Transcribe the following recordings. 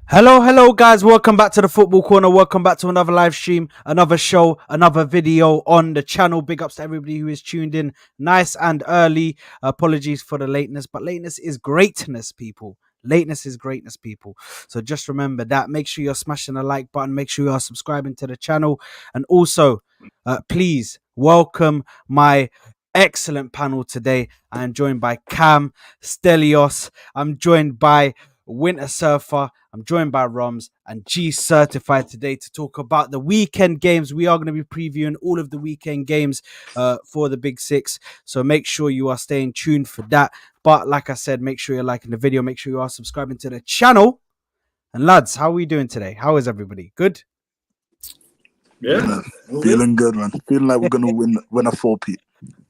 Hello, guys. Welcome back to the Football Corner. Welcome back to another live stream, another show, another video on the channel. Big ups to everybody who is tuned in nice and early. Apologies for the lateness, but lateness is greatness, people. Lateness is greatness, people. So just remember that. Make sure you're smashing the like button. Make sure you are subscribing to the channel. And also, please welcome my excellent panel today. I am joined by Cam, Stelios. I'm joined by Winter Surfer. I'm joined by Roms and G Certified today to talk about the weekend games. We are going to be previewing all of the weekend games for the Big Six. So make sure you are staying tuned for that. But like I said, make sure you're liking the video. Make sure you are subscribing to the channel. And lads, how are we doing today? How is everybody? Good? Yeah. Feeling good, man. Feeling like we're going to win a 4-peat.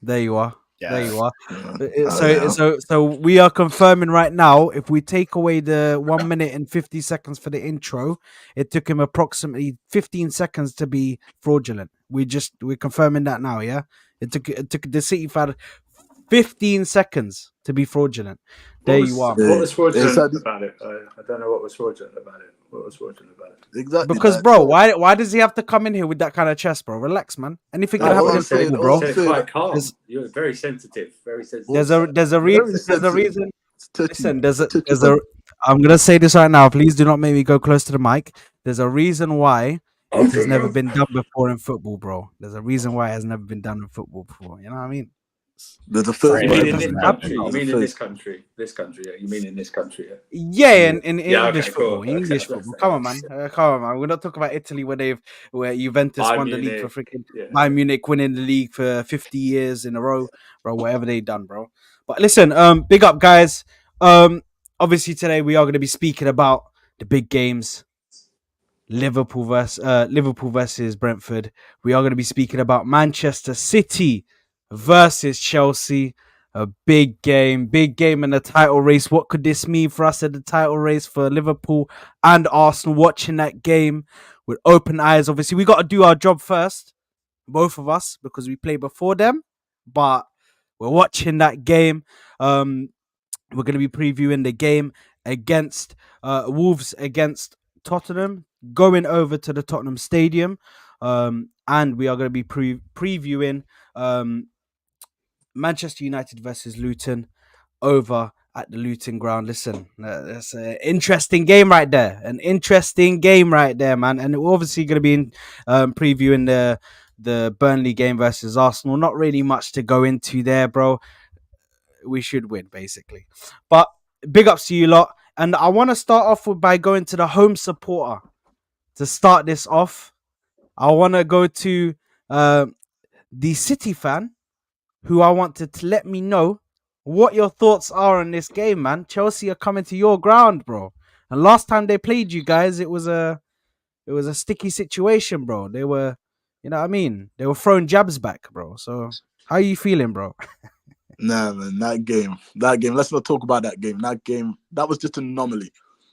There you are. Yeah. There you are. So we are confirming right now, if we take away the 1 minute and 50 seconds for the intro, it took him approximately 15 seconds to be fraudulent. We're confirming that now, yeah? It took the City fan 15 seconds to be fraudulent. There you are. What was fraudulent about it? I don't know what was fraudulent about it. What was fraudulent about it? Exactly. Because, bro, why does he have to come in here with that kind of chest, bro? Relax, man. Anything can happen in football, bro. Quite calm. You're very sensitive. Very sensitive. There's a reason. Listen, I'm gonna say this right now. Please do not make me go close to the mic. There's a reason why it has never been done before in football, bro. There's a reason why it has never been done in football before. You know what I mean? There's a first. You mean in this country? You mean in this country? This country? Yeah. You mean in this country? Yeah, in English football. English football. Come on, man. We're not talking about Italy where Juventus won the league for freaking Bayern Munich winning the league for 50 years in a row, bro. Whatever they done, bro. But listen, big up, guys. Obviously today we are going to be speaking about the big games. Liverpool versus Brentford. We are going to be speaking about Manchester City versus Chelsea. A big game in the title race. What could this mean for us in the title race for Liverpool and Arsenal? Watching that game with open eyes. Obviously, we got to do our job first, both of us, because we play before them. But we're watching that game. We're going to be previewing the game against Wolves against Tottenham, going over to the Tottenham Stadium. And we are going to be previewing Manchester United versus Luton over at the Luton ground. Listen, that's an interesting game right there. An interesting game right there, man. And we're obviously going to be previewing the Burnley game versus Arsenal. Not really much to go into there, bro. We should win, basically. But big ups to you lot. And I want to start off by going to the home supporter to start this off. I want to go to the City fan who I want to let me know what your thoughts are on this game, man. Chelsea are coming to your ground, bro. And last time they played you guys, it was a sticky situation, bro. They were, you know what I mean? They were throwing jabs back, bro. So how are you feeling, bro? Nah, man, that game. Let's not talk about that game. That was just an anomaly.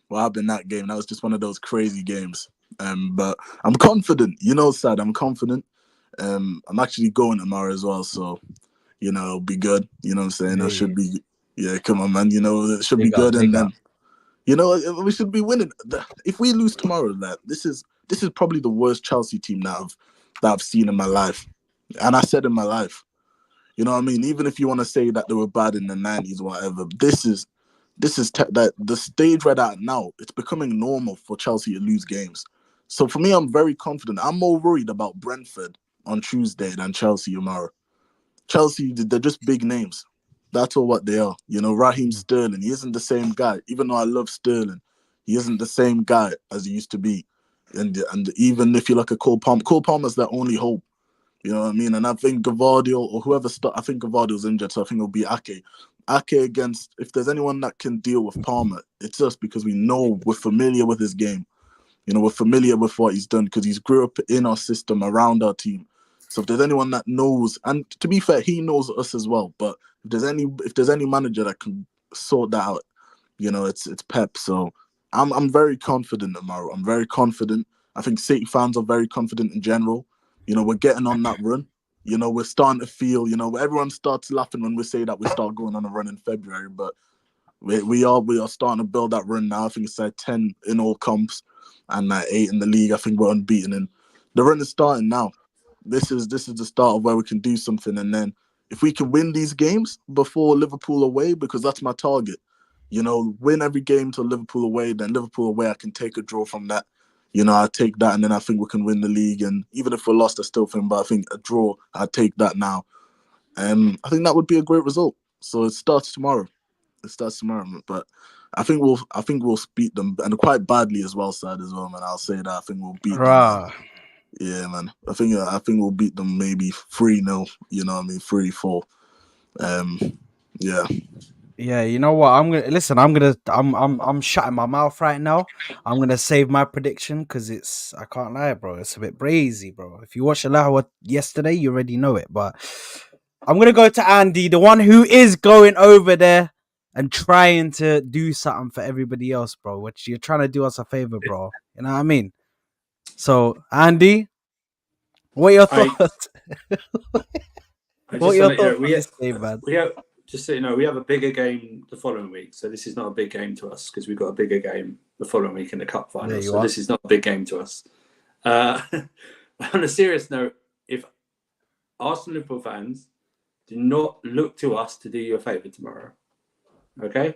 What happened in that game? That was just one of those crazy games. But I'm confident. Sad. I'm confident. I'm actually going tomorrow as well, so it'll be good. You know what I'm saying? It should be. Yeah, come on, man. It should be good, and then we should be winning. If we lose tomorrow, this is probably the worst Chelsea team that I've seen in my life, and I said in my life. You know what I mean? Even if you want to say that they were bad in the 90s or whatever, this is that the stage we're at now, it's becoming normal for Chelsea to lose games. So for me, I'm very confident. I'm more worried about Brentford on Tuesday than Chelsea tomorrow. Chelsea, they're just big names. That's all what they are. Raheem Sterling, he isn't the same guy. Even though I love Sterling, he isn't the same guy as he used to be. And even if you look at Cole Palmer's their only hope. You know what I mean? And I think Gavardio or whoever I think Gavardio's injured, so I think it'll be Ake. Ake against, if there's anyone that can deal with Palmer, it's us, because we're familiar with his game. We're familiar with what he's done because he's grew up in our system around our team. So if there's anyone that knows, and to be fair, he knows us as well. But if there's any manager that can sort that out, it's Pep. So I'm very confident tomorrow. I'm very confident. I think City fans are very confident in general. We're getting on that run. We're starting to feel, everyone starts laughing when we say that we start going on a run in February, but We are starting to build that run now. I think it's 10 in all comps and 8 in the league. I think we're unbeaten, and the run is starting now. This is the start of where we can do something, and then if we can win these games before Liverpool away, because that's my target. Win every game till Liverpool away. Then Liverpool away, I can take a draw from that. I take that, and then I think we can win the league. And even if we're lost, I still think, but I think a draw, I take that now. I think that would be a great result. So it starts tomorrow. But I think we'll beat them, and quite badly as well, Sad, as well, man. I'll say that. I think we'll beat them. Yeah, man. I think we'll beat them maybe 3-0. 3-4. Yeah. Yeah, you know what? I'm shutting my mouth right now. I'm gonna save my prediction because I can't lie, bro. It's a bit brazy, bro. If you watched Alawa yesterday, you already know it. But I'm gonna go to Andy, the one who is going over there and trying to do something for everybody else, bro. Which you're trying to do us a favor, bro. You know what I mean? So, Andy, what are your thoughts? What are your thoughts on this game, man? Just so you know, we have a bigger game the following week. So this is not a big game to us because we've got a bigger game the following week in the cup final. So this is not a big game to us. On a serious note, if Arsenal Liverpool fans, do not look to us to do you a favour tomorrow. Okay?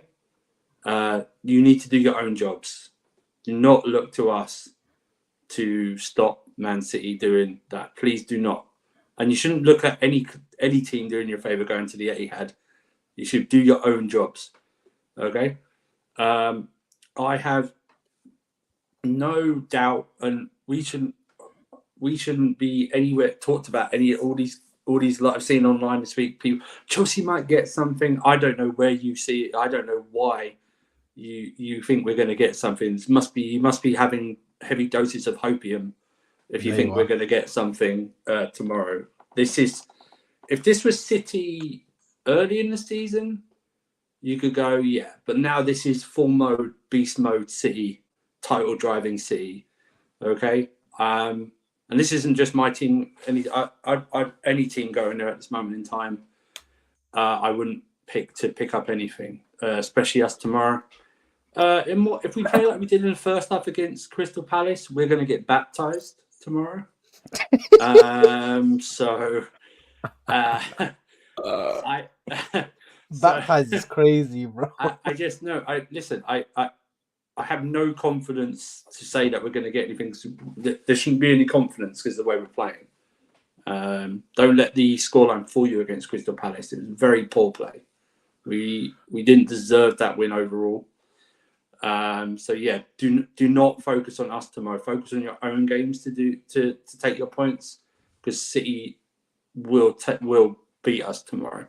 You need to do your own jobs. Do not look to us to stop Man City doing that. Please do not. And you shouldn't look at any team doing you a favour going to the Etihad. You should do your own jobs. Okay? I have no doubt, and we shouldn't be anywhere talked about all these like I've seen online this week. People, Chelsea might get something. I don't know where you see it. I don't know why you think we're going to get something. You must be having heavy doses of hopium if you think we're going to get something tomorrow. If this was City early in the season, you could go, yeah. But now this is full mode, beast mode City, title driving City. Okay? And this isn't just my team. Any team going there at this moment in time, I wouldn't pick up anything, especially us tomorrow. If we play like we did in the first half against Crystal Palace, we're going to get baptized tomorrow. Baptized is crazy, bro. I have no confidence to say that we're going to get anything. There shouldn't be any confidence because of the way we're playing. Don't let the scoreline fool you against Crystal Palace. It was very poor play. We didn't deserve that win overall. Do not focus on us tomorrow. Focus on your own games to take your points, because City will beat us tomorrow.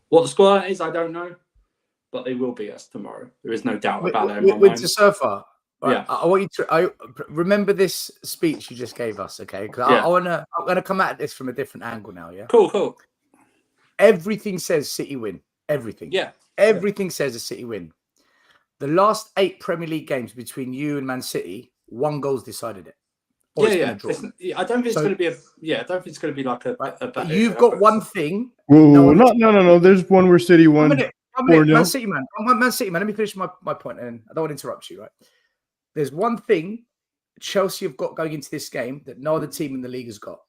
What the score is, I don't know, but they will beat us tomorrow. There is no doubt about that in my mind. With Surfer, right, yeah. I want you to. I remember this speech you just gave us, okay? Because I'm gonna come at this from a different angle now. Yeah. Cool. Everything says City win. Everything. Yeah. Everything says a City win. The last 8 Premier League games between you and Man City, 1 goal's decided it. Or I don't think it's going to be I don't think it's going to be like a. You've got one thing. No. There's one where City won. Man City, man. Let me finish my point, and I don't want to interrupt you. Right? There's one thing Chelsea have got going into this game that no other team in the league has got.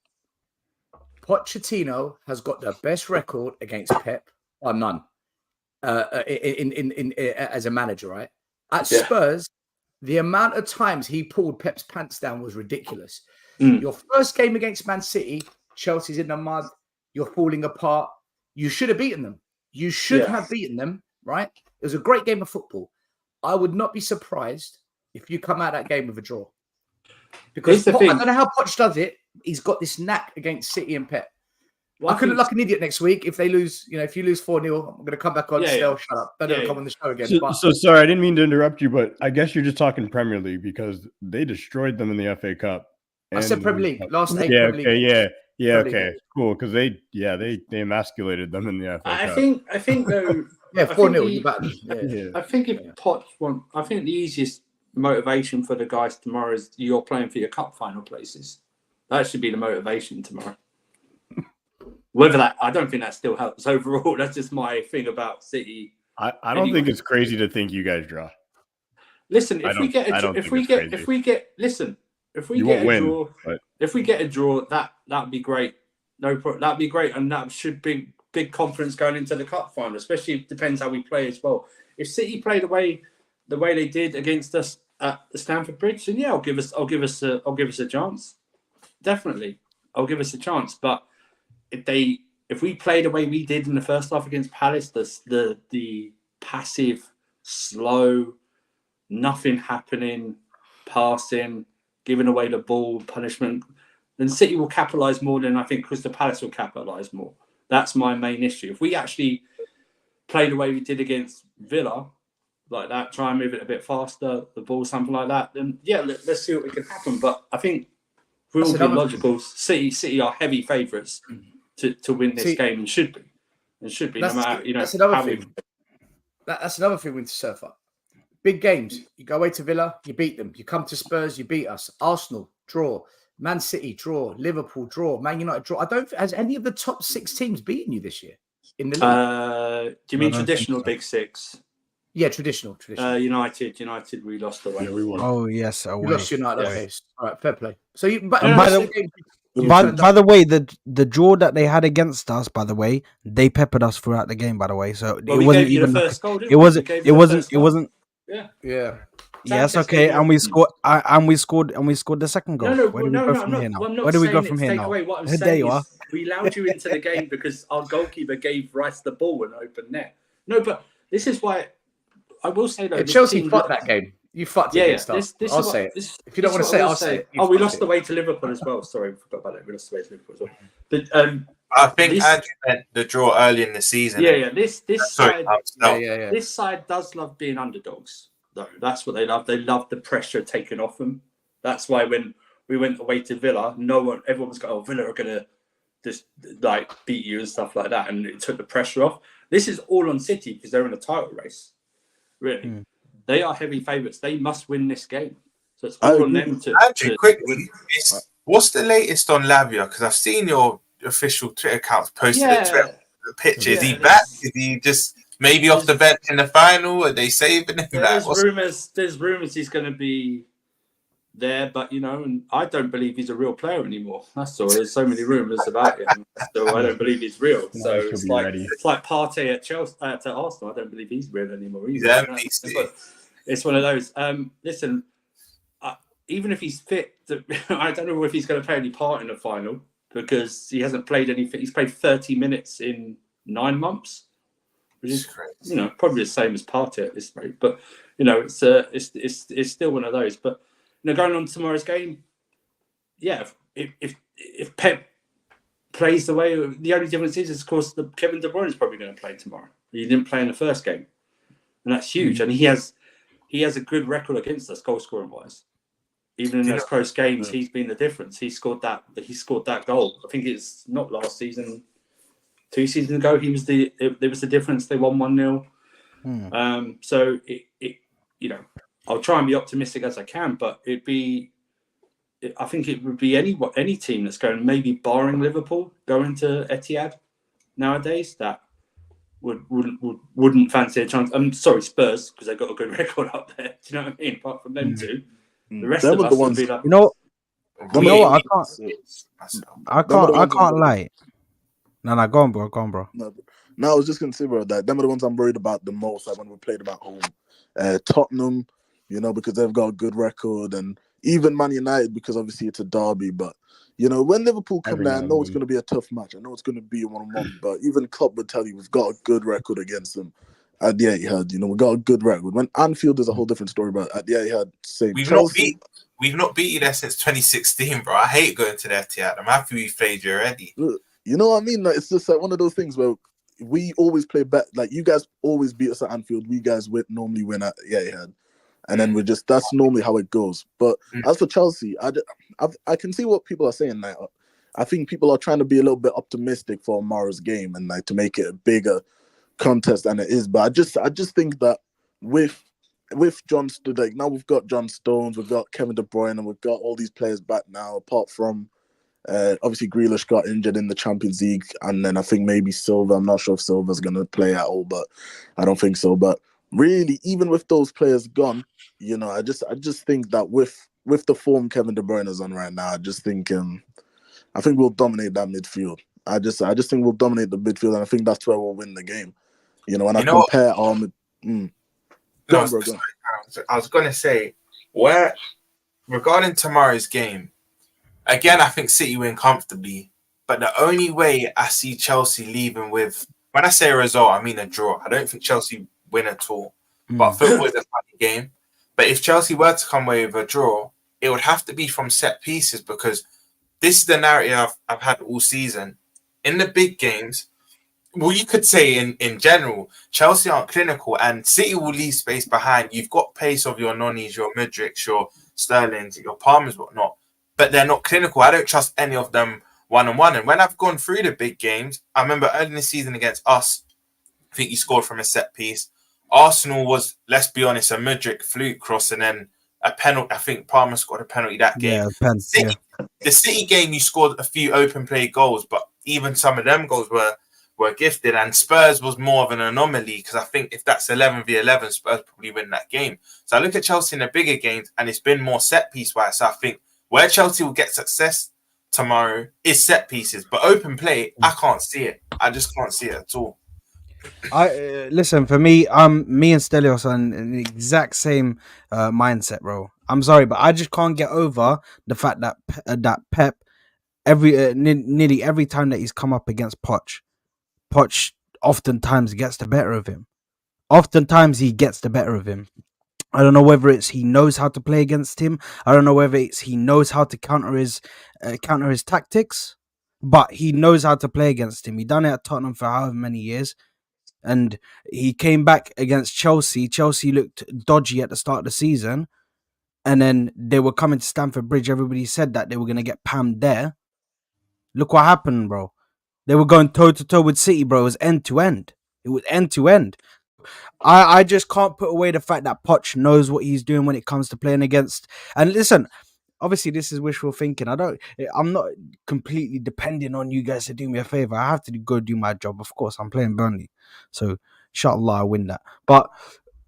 Pochettino has got the best record against Pep, or none, in as a manager. Right? At Spurs, the amount of times he pulled Pep's pants down was ridiculous. Your first game against Man City, Chelsea's in the mud. You're falling apart. You should have beaten them. You should have beaten them, right? It was a great game of football. I would not be surprised if you come out of that game with a draw. Because I don't know how Poch does it. He's got this knack against City and Pep. Well, I could look like an idiot next week if they lose. If you lose 4-0, I'm going to come back on. Shut up. Don't come on the show again. So sorry, I didn't mean to interrupt you, but I guess you're just talking Premier League because they destroyed them in the FA Cup. I said Premier League. Last 8 Premier League. Okay, cool. Because they emasculated them in the FA Cup. I think though. 4-0. I think if Poch I think the easiest motivation for the guys tomorrow is you're playing for your cup final places. That should be the motivation tomorrow. I don't think that still helps overall. That's just my thing about City I don't think it's crazy to think you guys draw. Listen, if we get a draw, that'd be great. No problem. That'd be great, and that should be big confidence going into the cup final. Especially, it depends how we play as well. If City play the way they did against us at the Stamford Bridge, then I'll give us a chance. Definitely, I'll give us a chance. But if we play the way we did in the first half against Palace, the passive, slow, nothing happening, passing, giving away the ball, punishment, then City will capitalise more than I think Crystal Palace will capitalise more. That's my main issue. If we actually play the way we did against Villa, like that, try and move it a bit faster, the ball, something like that, then let's see what can happen. But I think we're all being logical. City are heavy favourites to win this game and should be. No matter, that's another thing. That's another thing with Surfer. Big games. You go away to Villa, you beat them. You come to Spurs, you beat us. Arsenal, draw. Man City, draw. Liverpool, draw. Man United, draw. Has any of the top 6 teams beaten you this year in the league? Do you mean traditional Big Six? Yeah, traditional. United, we lost away. Yeah, we won. Oh yes, away. We lost United. Okay, all right, fair play. So, by the way, the draw that they had against us, by the way, they peppered us throughout the game. By the way, so it wasn't even. It wasn't. Yeah. Yes, okay, and we scored the second goal. Where do we go from here now? Where do we go from here now? What I'm saying is we allowed you into the game because our goalkeeper gave Rice the ball and open net. No, but this is why I will say though. Chelsea fucked that game. You fucked it against us. I'll say it. If you don't want to say it, I'll say it. We lost the way to Liverpool as well. Sorry, I forgot about that. We lost the way to Liverpool as well. But I think Andrew meant the draw early in the season. This side does love being underdogs. Though that's what they love. They love the pressure taken off them. That's why when we went away to Villa, everyone was going, Villa are gonna just like beat you and stuff like that, and it took the pressure off. This is all on City because they're in a title race. Really, they are heavy favourites. They must win this game. So it's all on them to. Andrew, quickly, what's the latest on Lavia? Because I've seen your official Twitter accounts posted the picture. Is he back? Is he just maybe off the bench in the final? Are they saving him? There's rumours he's going to be there, but and I don't believe he's a real player anymore. That's all. There's so many rumours about him, so I don't believe he's real. So it's like Partey at Chelsea, at Arsenal. I don't believe he's real anymore either. It's one of those. Listen, even if he's fit, I don't know if he's going to play any part in the final because he hasn't played anything. He's played 30 minutes in 9 months. Which is probably the same as Partey at this rate, but it's still one of those. But going on to tomorrow's game, if Pep plays the way, the only difference is of course Kevin De Bruyne is probably going to play tomorrow. He didn't play in the first game, and that's huge. And he has a good record against us goal scoring wise. Even in those close games, he's been the difference. He scored that goal. I think it's not last season. 2 seasons ago, there was the difference. They won 1-0. So I'll try and be optimistic as I can, but I think it would be any team that's going, maybe barring Liverpool, going to Etihad nowadays that wouldn't fancy a chance. I'm sorry, Spurs, because they've got a good record up there. Do you know what I mean? Apart from them two, the rest of us would be like, I can't lie. No, go on, bro. No, I was just going to say, bro, that them are the ones I'm worried about the most, like when we played them at home. Tottenham, because they've got a good record, and even Man United, because obviously it's a derby. But, when Liverpool come down, I know it's going to be a tough match. I know it's going to be a 1-on-1, but even Klopp would tell you we've got a good record against them at the Etihad. We've got a good record. When Anfield is a whole different story, but at the Etihad, same. We've not beat you there since 2016, bro. I hate going to the Etihad. I'm happy we played you already. You know what I mean? Like, it's just like one of those things where we always play better. Like, you guys always beat us at Anfield. We guys normally win at Etihad. And then that's normally how it goes. But as for Chelsea, I can see what people are saying now. I think people are trying to be a little bit optimistic for tomorrow's game and like to make it a bigger contest than it is. But I just think that with John Stones, like now we've got John Stones, we've got Kevin De Bruyne, and we've got all these players back now, apart from Obviously, Grealish got injured in the Champions League, and then I think maybe Silva. I'm not sure if Silva's going to play at all, but I don't think so. But really, even with those players gone, you know, I just think that with the form Kevin De Bruyne is on right now, I think we'll dominate that midfield. I just think we'll dominate the midfield, and I think that's where we'll win the game. You know, when I compare our I was going to say, regarding tomorrow's game, again, I think City win comfortably. But the only way I see Chelsea leaving with, when I say a result, I mean a draw. I don't think Chelsea win at all. But football is a funny game. But if Chelsea were to come away with a draw, it would have to be from set pieces, because this is the narrative I've had all season. In the big games, well, you could say in general, Chelsea aren't clinical and City will leave space behind. You've got pace of your Nonnies, your Mudryks, your Sterlings, your Palmers, whatnot, but they're not clinical. I don't trust any of them one-on-one. And when I've gone through the big games, I remember early in the season against us, I think he scored from a set piece. Arsenal was, let's be honest, a Mudryk fluke cross and then a penalty. I think Palmer scored a penalty that game. The City game, you scored a few open play goals, but even some of them goals were gifted, and Spurs was more of an anomaly, because I think if that's 11v11, Spurs probably win that game. So I look at Chelsea in the bigger games, and it's been more set piece wise. So I think where Chelsea will get success tomorrow is set pieces, but open play, I can't see it. I just can't see it at all. Listen, for me, me and Stelios are in the exact same mindset, bro. I'm sorry, but I just can't get over the fact that Pep nearly every time that he's come up against Poch oftentimes gets the better of him. Oftentimes he gets the better of him. I don't know whether it's he knows how to play against him. I don't know whether it's he knows how to counter his tactics, but he knows how to play against him. He done it at Tottenham for however many years, and he came back against Chelsea. Chelsea looked dodgy at the start of the season, and then they were coming to Stamford Bridge. Everybody said that they were going to get pammed there. Look what happened, bro. They were going toe-to-toe with City, bro. It was end-to-end. It was end-to-end. I just can't put away the fact that Poch knows what he's doing when it comes to playing against. And listen, obviously this is wishful thinking. I'm not completely depending on you guys to do me a favor. I have to go do my job. Of course, I'm playing Burnley. So, inshallah, I win that. But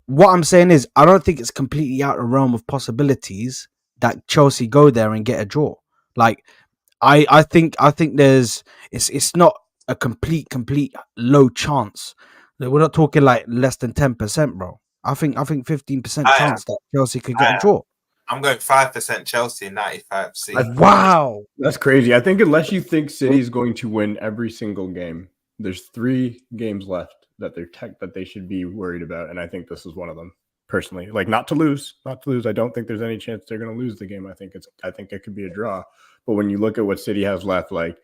what I'm saying is, I don't think it's completely out of the realm of possibilities that Chelsea go there and get a draw. Like, I think there's it's not a complete low chance. We're not talking like less than 10%, bro. I think 15% chance that Chelsea could get a draw. I'm going 5% Chelsea, 95 City. Wow, that's crazy. I think unless you think City's going to win every single game, there's 3 games left that they should be worried about, and I think this is one of them. Personally, like not to lose. I don't think there's any chance they're going to lose the game. I think it could be a draw. But when you look at what City has left, like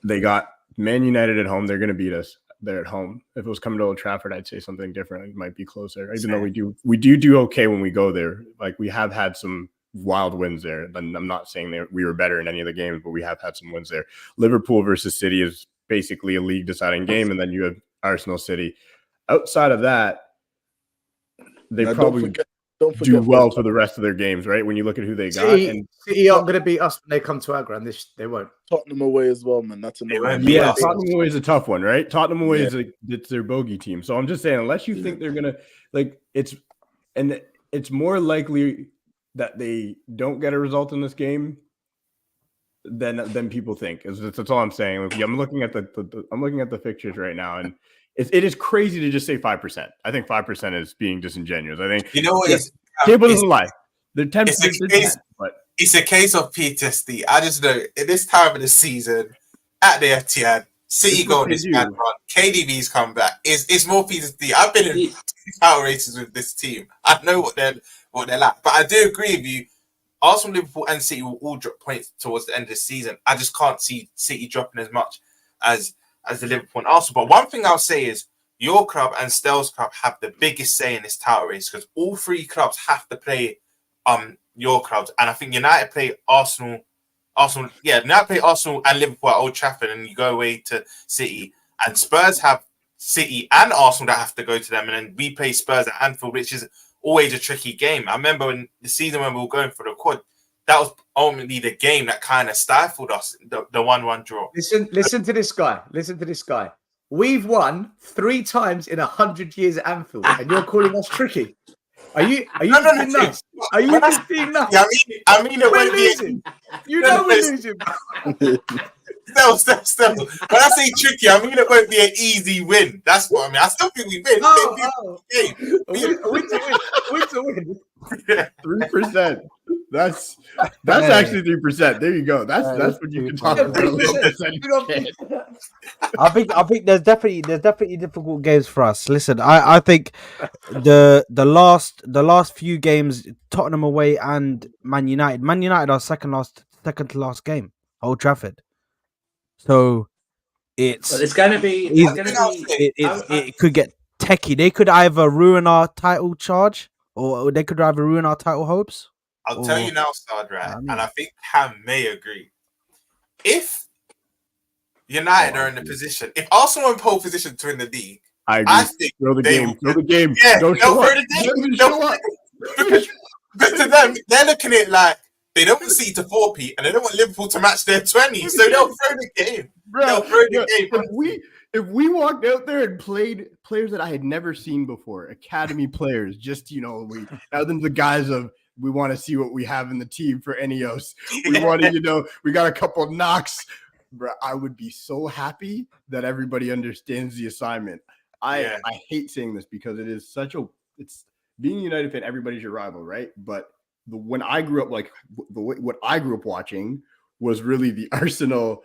they got Man United at home, they're going to beat us. They're at home. If it was coming to Old Trafford, I'd say something different. It might be closer, even though we do okay when we go there. Like we have had some wild wins there. And I'm not saying that we were better in any of the games, but we have had some wins there. Liverpool versus City is basically a league deciding game, and then you have Arsenal City. Outside of that, they probably don't do well for the rest of their games, right? When you look at who they got, and City aren't going to beat us when they come to our ground. They won't. Tottenham away as well, man. That's another. Yeah, Tottenham away is a tough one, right? Tottenham away is it's their bogey team. So I'm just saying, unless you think they're gonna it's more likely that they don't get a result in this game than people think. That's all I'm saying. I'm looking at the fixtures right now, and it is crazy to just say 5%. I think 5% is being disingenuous. I think Cable doesn't lie. They're 10%. It's a case of PTSD. I just know at this time of the season at the Etihad, City go on this bad run. KDB's come back. It's more PTSD. I've been in power races with this team. I know what they're like. But I do agree with you. Arsenal, Liverpool, and City will all drop points towards the end of the season. I just can't see City dropping as much as the Liverpool and Arsenal. But one thing I'll say is your club and STEL's club have the biggest say in this title race, because all 3 clubs have to play your clubs. And I think United play Arsenal. United play Arsenal and Liverpool at Old Trafford, and you go away to City. And Spurs have City and Arsenal that have to go to them, and then we play Spurs at Anfield, which is always a tricky game. I remember in the season when we were going for the quad, that was ultimately the game that kind of stifled us, the 1-1 draw. Listen to this guy. Listen to this guy. We've won 3 times in 100 years at Anfield, and you're calling us tricky. Are you being nice? Are you just being nice? I mean, we're losing. You know we're losing. Still. When I say tricky, I mean it won't be an easy win. That's what I mean. I still think we win. Win to win. 3%. That's actually 3%. There you go. That's what you can talk about. I think there's definitely difficult games for us. Listen, I think the last few games, Tottenham away and Man United are second to last game, Old Trafford. So it's going to be. It could get techie. They could either ruin our title charge, or they could either ruin our title hopes. I'll tell you now, Stardrat, and I think Ham may agree. If United are in the position, if Arsenal are in pole position to win the league, I think throw the game. Yeah, they'll throw the game. But to them, they're looking at it like they don't want City to 4-peat and they don't want Liverpool to match their 20, so they'll throw the game. They'll throw the game. If we walked out there and played players that I had never seen before, academy players, just other than the guys of. We want to see what we have in the team for Ineos. We want to, we got a couple of knocks. Bro, I would be so happy that everybody understands the assignment. I hate saying this because it is it's being a United fan, everybody's your rival, right? But when I grew up, what I grew up watching was really the Arsenal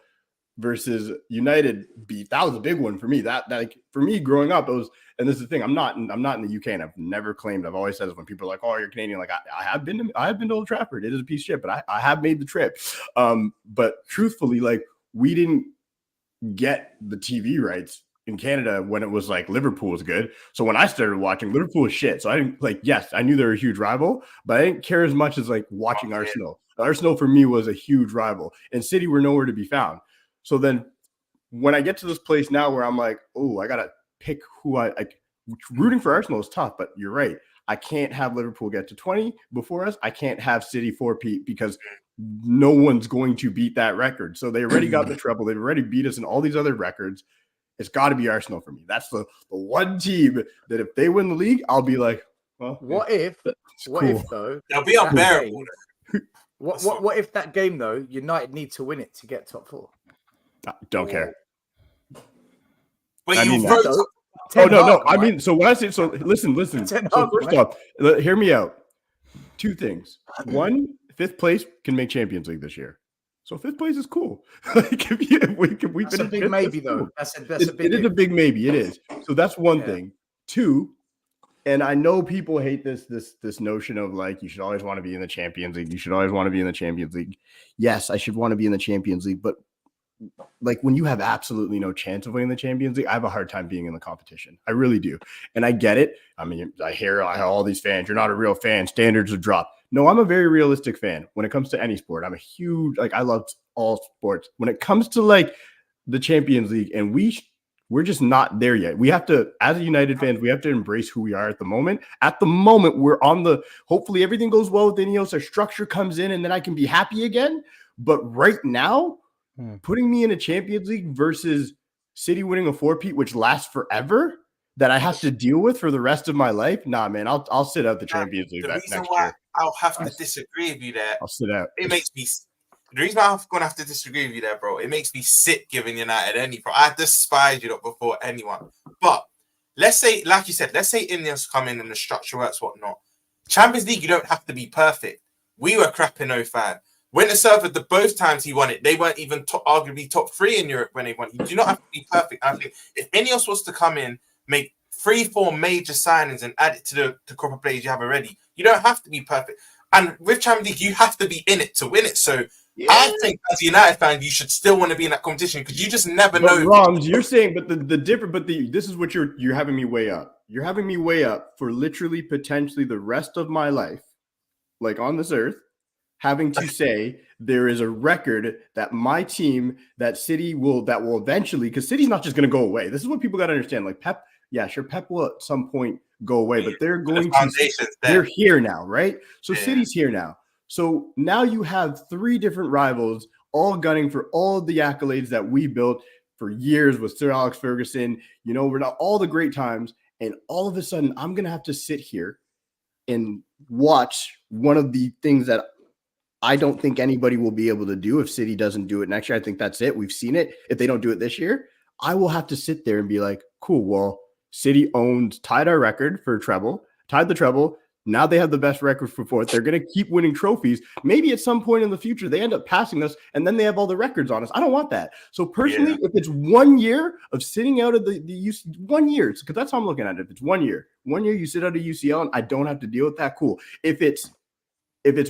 versus United beat. That was a big one for me. That for me growing up, it was. And this is the thing. I'm not in the UK, and I've never claimed. I've always said this when people are like, "Oh, you're Canadian." Like I have been to Old Trafford. It is a piece of shit, but I have made the trip. But truthfully, we didn't get the TV rights in Canada when it was like Liverpool was good. So when I started watching, Liverpool was shit. So I didn't yes, I knew they were a huge rival, but I didn't care as much as watching Arsenal. Arsenal for me was a huge rival, and City were nowhere to be found. So then when I get to this place now where I'm like, oh, I gotta pick who I rooting for Arsenal is tough, but you're right. I can't have Liverpool get to 20 before us. I can't have City 4-peat because no one's going to beat that record. So they already got the treble. They've already beat us in all these other records. It's got to be Arsenal for me. That's the one team that if they win the league, I'll be like, well, what if though? They'll be unbearable. What if that game though, United need to win it to get top 4? Don't care. But no. I mean, so when I say listen. So first off, hear me out. 2 things. 1, 5th place can make Champions League this year. So 5th place is cool. If we that's a big maybe though. It is a big maybe. It is. So that's one thing. 2, and I know people hate this notion of you should always want to be in the Champions League. You should always want to be in the Champions League. Yes, I should want to be in the Champions League, but when you have absolutely no chance of winning the Champions League, I have a hard time being in the competition. I really do. And I get it. I mean, I hear all these fans, you're not a real fan. Standards have dropped. No, I'm a very realistic fan when it comes to any sport. I'm a huge, I love all sports. When it comes to the Champions League, and we're just not there yet. We have to, as a United fans, we have to embrace who we are at the moment. At the moment, we're hopefully everything goes well with Ineos. Our structure comes in and then I can be happy again. But right now, putting me in a Champions League versus City winning a 4-peat, which lasts forever, that I have to deal with for the rest of my life. Nah, man, I'll sit out the Champions League next year. I'll have to disagree with you there. I'll sit out. The reason why I'm going to have to disagree with you there, bro, it makes me sick giving United any. I despise you before anyone. But let's say, like you said, let's say Indians come in and the structure works, whatnot. Champions League, you don't have to be perfect. We were crap in 05. Winter Server, both times he won it, they weren't even arguably top 3 in Europe when they won. You do not have to be perfect. I think if Ineos was to come in, make 3-4 major signings and add it to the crop of players you have already, you don't have to be perfect. And with Champions League, you have to be in it to win it. So I think as a United fan, you should still want to be in that competition because you just never know. Roms, you're saying, but this is what you're having me weigh up. You're having me weigh up for literally potentially the rest of my life, on this earth, having to say there is a record that my team, that will eventually, because City's not just going to go away. This is what people got to understand. Pep, yeah, sure, Pep will at some point go away, but they're going to. They're here now, right? So City's here now. So now you have 3 different rivals all gunning for all of the accolades that we built for years with Sir Alex Ferguson. You know, we're not all the great times. And all of a sudden, I'm going to have to sit here and watch one of the things that I don't think anybody will be able to do if City doesn't do it next year. I think that's it. We've seen it. If they don't do it this year, I will have to sit there and be like, cool, well, City tied our record for treble, tied the treble. Now they have the best record for 4th. They're going to keep winning trophies. Maybe at some point in the future, they end up passing us, and then they have all the records on us. I don't want that. So personally, if it's 1 year of sitting out of the 1 year, because that's how I'm looking at it. If it's 1 year, you sit out of UCL, and I don't have to deal with that, cool. If it's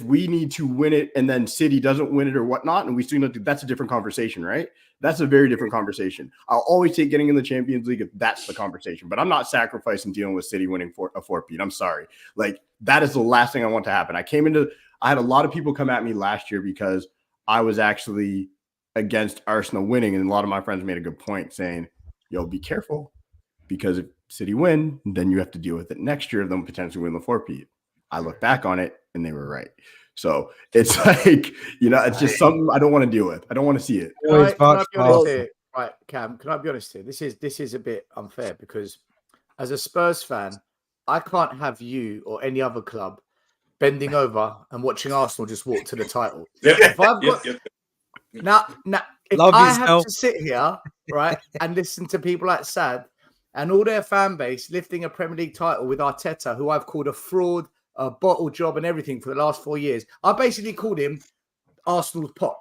we need to win it and then City doesn't win it or whatnot, and we still not do, that's a different conversation, right? That's a very different conversation. I'll always take getting in the Champions League if that's the conversation, but I'm not sacrificing dealing with City winning a 4-peat. I'm sorry. Like, that is the last thing I want to happen. I had a lot of people come at me last year because I was actually against Arsenal winning, and a lot of my friends made a good point saying, yo, be careful, because if City win, then you have to deal with it next year, then potentially win the 4-peat. I look back on it, and they were right. So it's like, you know, it's just something I don't want to deal with. I don't want to see it. Can I be honest here? Right, Cam, can I be honest here? This is a bit unfair, because as a Spurs fan, I can't have you or any other club bending over and watching Arsenal just walk to the title. If I've got now, if I have to sit here, right, and listen to people like Sad and all their fan base lifting a Premier League title with Arteta, who I've called a fraud, a bottle job and everything for the last 4 years. I basically called him Arsenal's Poch.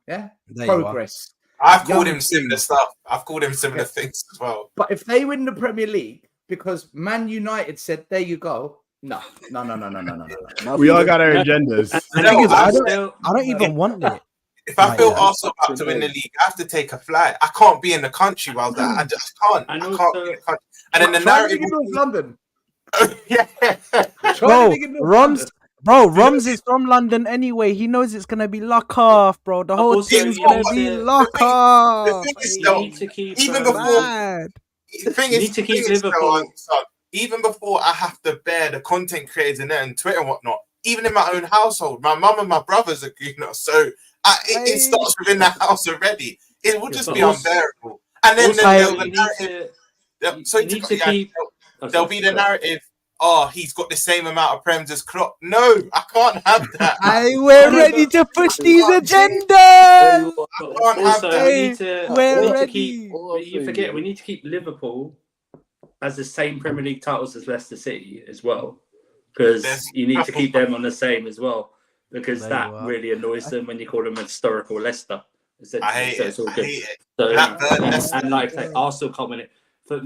Yeah? Progress. I've called him similar stuff. I've called him similar things as well. But if they win the Premier League because Man United said, there you go. No. We all got our agendas. I don't even want it. If I feel Arsenal about to win the league, I have to take a flight. I can't be in the country while that. I just can't. I can't be in the country. And then the narrative is London. Yeah. Rums is from London anyway. He knows it's gonna be lock off, bro. The whole thing's gonna be lock off. The thing is, though, Liverpool. Even before I have to bear the content creators in there and Twitter and whatnot, even in my own household, my mum and my brothers are, you know, so it starts within the house already. It will just be unbearable. And then the narrative. There'll be the narrative. Oh, he's got the same amount of prems as Klopp. No, I can't have that. We're ready to push these agendas. You forget, we need to keep Liverpool as the same Premier League titles as Leicester City as well, because you need to keep them on the same as well, because that really annoys them when you call them historical Leicester. I hate it. All good. And like I say, Arsenal can't win it. For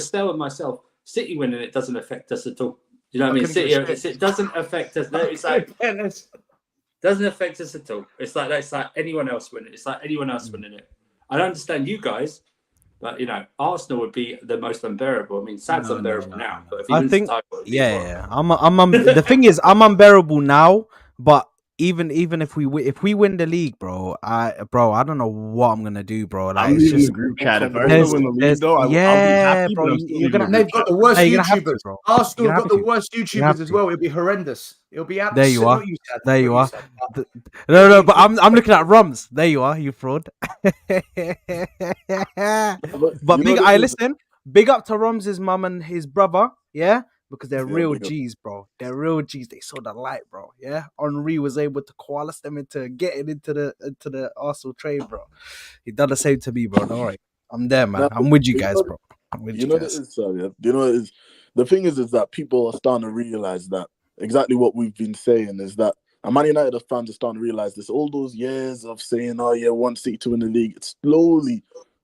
Stel and myself, City winning it doesn't affect us at all. You know what I mean? City, it doesn't affect us. No, it's like doesn't affect us at all. It's like anyone else winning. It's like anyone else winning it. I don't understand you guys, but you know, Arsenal would be the most unbearable. I mean, Sad's unbearable now, but if he wins the title, the thing is, I'm unbearable now, but even if we win the league, bro, I don't know what I'm gonna do, bro. Like, I'm it's just the group chat. If Arsenal win the league, though, I'll be happy, bro. They've got the worst YouTubers. Arsenal got the worst YouTubers as well. It'll be horrendous. It'll be absolutely. There you are. No, but I'm looking at Rums. There you are, you fraud. But listen. Big up to Rums' mum and his brother. Yeah. Because they're real G's, bro. They're real G's. They saw the light, bro. Yeah, Henry was able to coalesce them into getting into the Arsenal trade, bro. He done the same to me, bro. Don't worry, I'm there, man. I'm with you guys, bro. You know what it is? The thing is that people are starting to realize that exactly what we've been saying is that Man United fans are starting to realize this. All those years of saying, "Oh yeah, 1 seat to win the league," it's slowly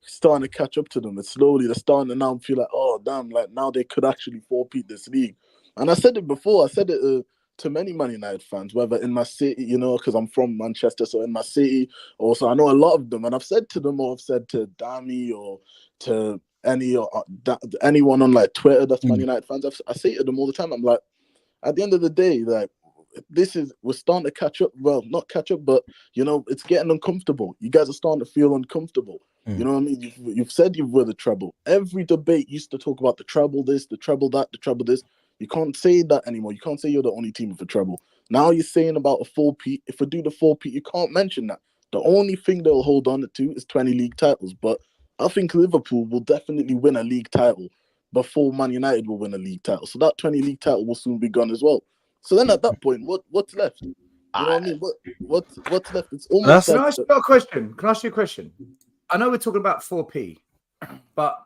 starting to catch up to them. It's slowly they're starting to now feel like, oh damn, like now they could actually 4-peat this league. And I said it before. I said it to many Man United fans, whether in my city, you know, because I'm from Manchester, so in my city. Also, I know a lot of them, and I've said to them, or I've said to Dami or to anyone on like Twitter that's Man United fans. I say to them all the time. I'm like, at the end of the day, like, we're starting to catch up. Well, not catch up, but you know, it's getting uncomfortable. You guys are starting to feel uncomfortable. You know what I mean? You've said you've won the treble. Every debate used to talk about the treble this, the treble that, the treble this. You can't say that anymore. You can't say you're the only team with a treble. Now you're saying about a 4-peat. If we do the 4-peat, you can't mention that. The only thing they'll hold on to is 20 league titles. But I think Liverpool will definitely win a league title before Man United will win a league title. So that 20 league title will soon be gone as well. So then at that point, what's left? You know what I mean? What's left? It's almost. Can I ask you a question? Can I ask you a question? I know we're talking about 4p, but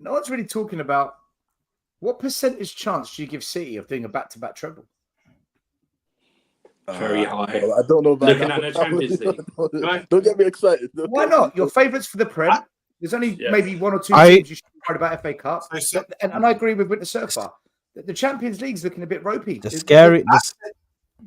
no one's really talking about what percentage chance do you give City of doing a back-to-back treble? Very high. Well, I don't know about looking at the Champions League. Don't get me excited. Why not? Your favourites for the Prem. There's only maybe 1 or 2 teams you should be worried about FA Cup. And I agree with Winter Surfer. The Champions League's looking a bit ropey.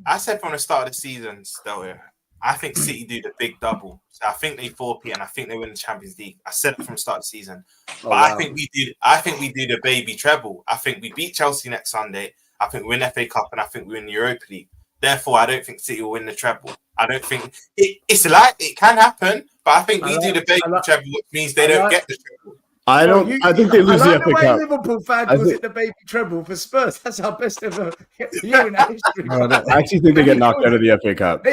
I said from the start of the season, still, I think City do the big double. So I think they 4P and I think they win the Champions League. I said it from the start of the season. But I think we do the baby treble. I think we beat Chelsea next Sunday. I think we win FA Cup and I think we win the Europa League. Therefore, I don't think City will win the treble. I don't think it's like it can happen, but I think we do the baby treble, which means they don't get the treble. I think they lose the FA Cup. Liverpool fan calls it the baby treble for Spurs. That's our best ever year in history. I actually think they get knocked out of the FA Cup.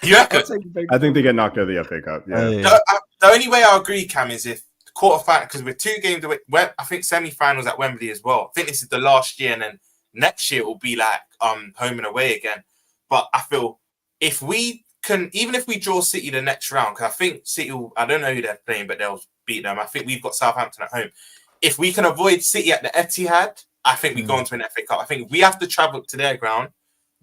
I think they get knocked out of the FA Cup. Yeah. The only way I agree, Cam, is if the quarterfinal, because we're 2 games away. I think semi-finals at Wembley as well. I think this is the last year, and then next year it will be like home and away again. But I feel if we can, even if we draw City the next round, because I think City will, I don't know who they're playing, but they'll beat them. I think we've got Southampton at home. If we can avoid City at the Etihad, I think we go into an FA Cup. I think if we have to travel to their ground,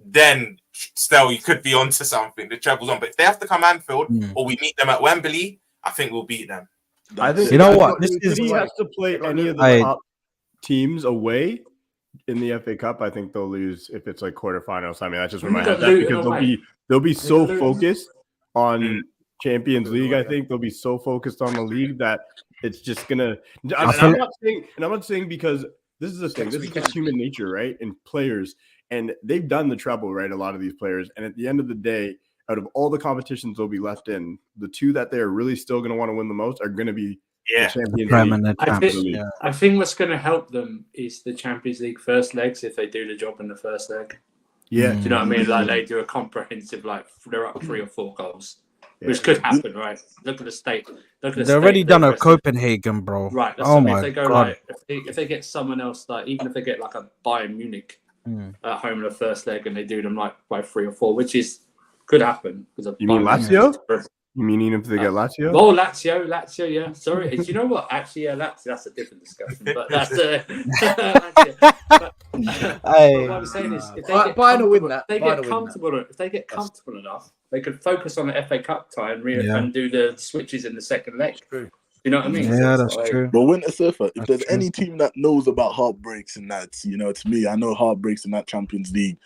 then still you could be onto something. The treble's on. But if they have to come Anfield or we meet them at Wembley, I think we'll beat them. I think City has to play any of the top teams away in the FA Cup. I think they'll lose if it's like quarterfinals. I mean, that's just where my head's at, because they'll be so focused on Champions League. I think they'll be so focused on the league that it's just gonna. I'm not saying because this is the thing. This is just human nature, right? And players, and they've done the treble, right? A lot of these players, and at the end of the day, out of all the competitions they'll be left in, the 2 that they're really still going to want to win the most are going to be the Champions League. I think what's going to help them is the Champions League first legs if they do the job in the first leg. Yeah, do you know what I mean? Like they do a comprehensive, like they're up 3 or 4 goals. Which could happen, right? Look at the state. They've already done a Copenhagen, bro. Right. That's if they go God. Like, if they get someone else, like even if they get like a Bayern Munich at home in the first leg, and they do them like by 3 or 4, which could happen. You mean Lazio? You mean if they get Lazio? Oh, Lazio, yeah. Sorry, do you know what? Actually, yeah, that's a different discussion. But that's what I'm saying is, if they get comfortable enough, they could focus on the FA Cup tie and do the switches in the second leg. True. You know what I mean? Yeah, that's true. But Winter Surfer, if there's any team that knows about heartbreaks in that, it's me. I know heartbreaks in that Champions League.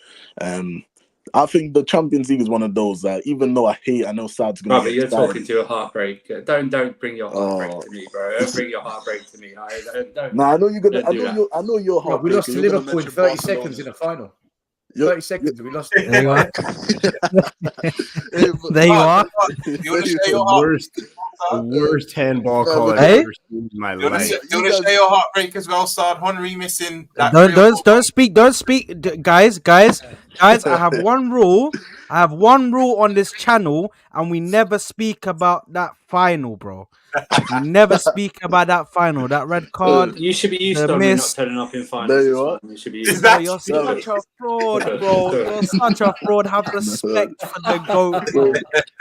I think the Champions League is one of those that, even though I know Sad's going to. But you're talking to a heartbreak. Don't bring your heartbreak to me, bro. Don't bring your heartbreak to me. No, I know you're gonna. I know you're heartbreak. We lost to Liverpool in 30 seconds in the final. 30 seconds, we lost it. There you are. There you are. The worst handball call I've ever seen in my life. You want to share your heartbreak as well, Saad? Henry missing. Don't speak, guys. I have one rule. On this channel, and we never speak about that final, bro. We never speak about that final. That red card. You should be used to not turning up in finals. There you are. You should be used to You're such a fraud, bro. You're such a fraud. Have respect for the GOAT.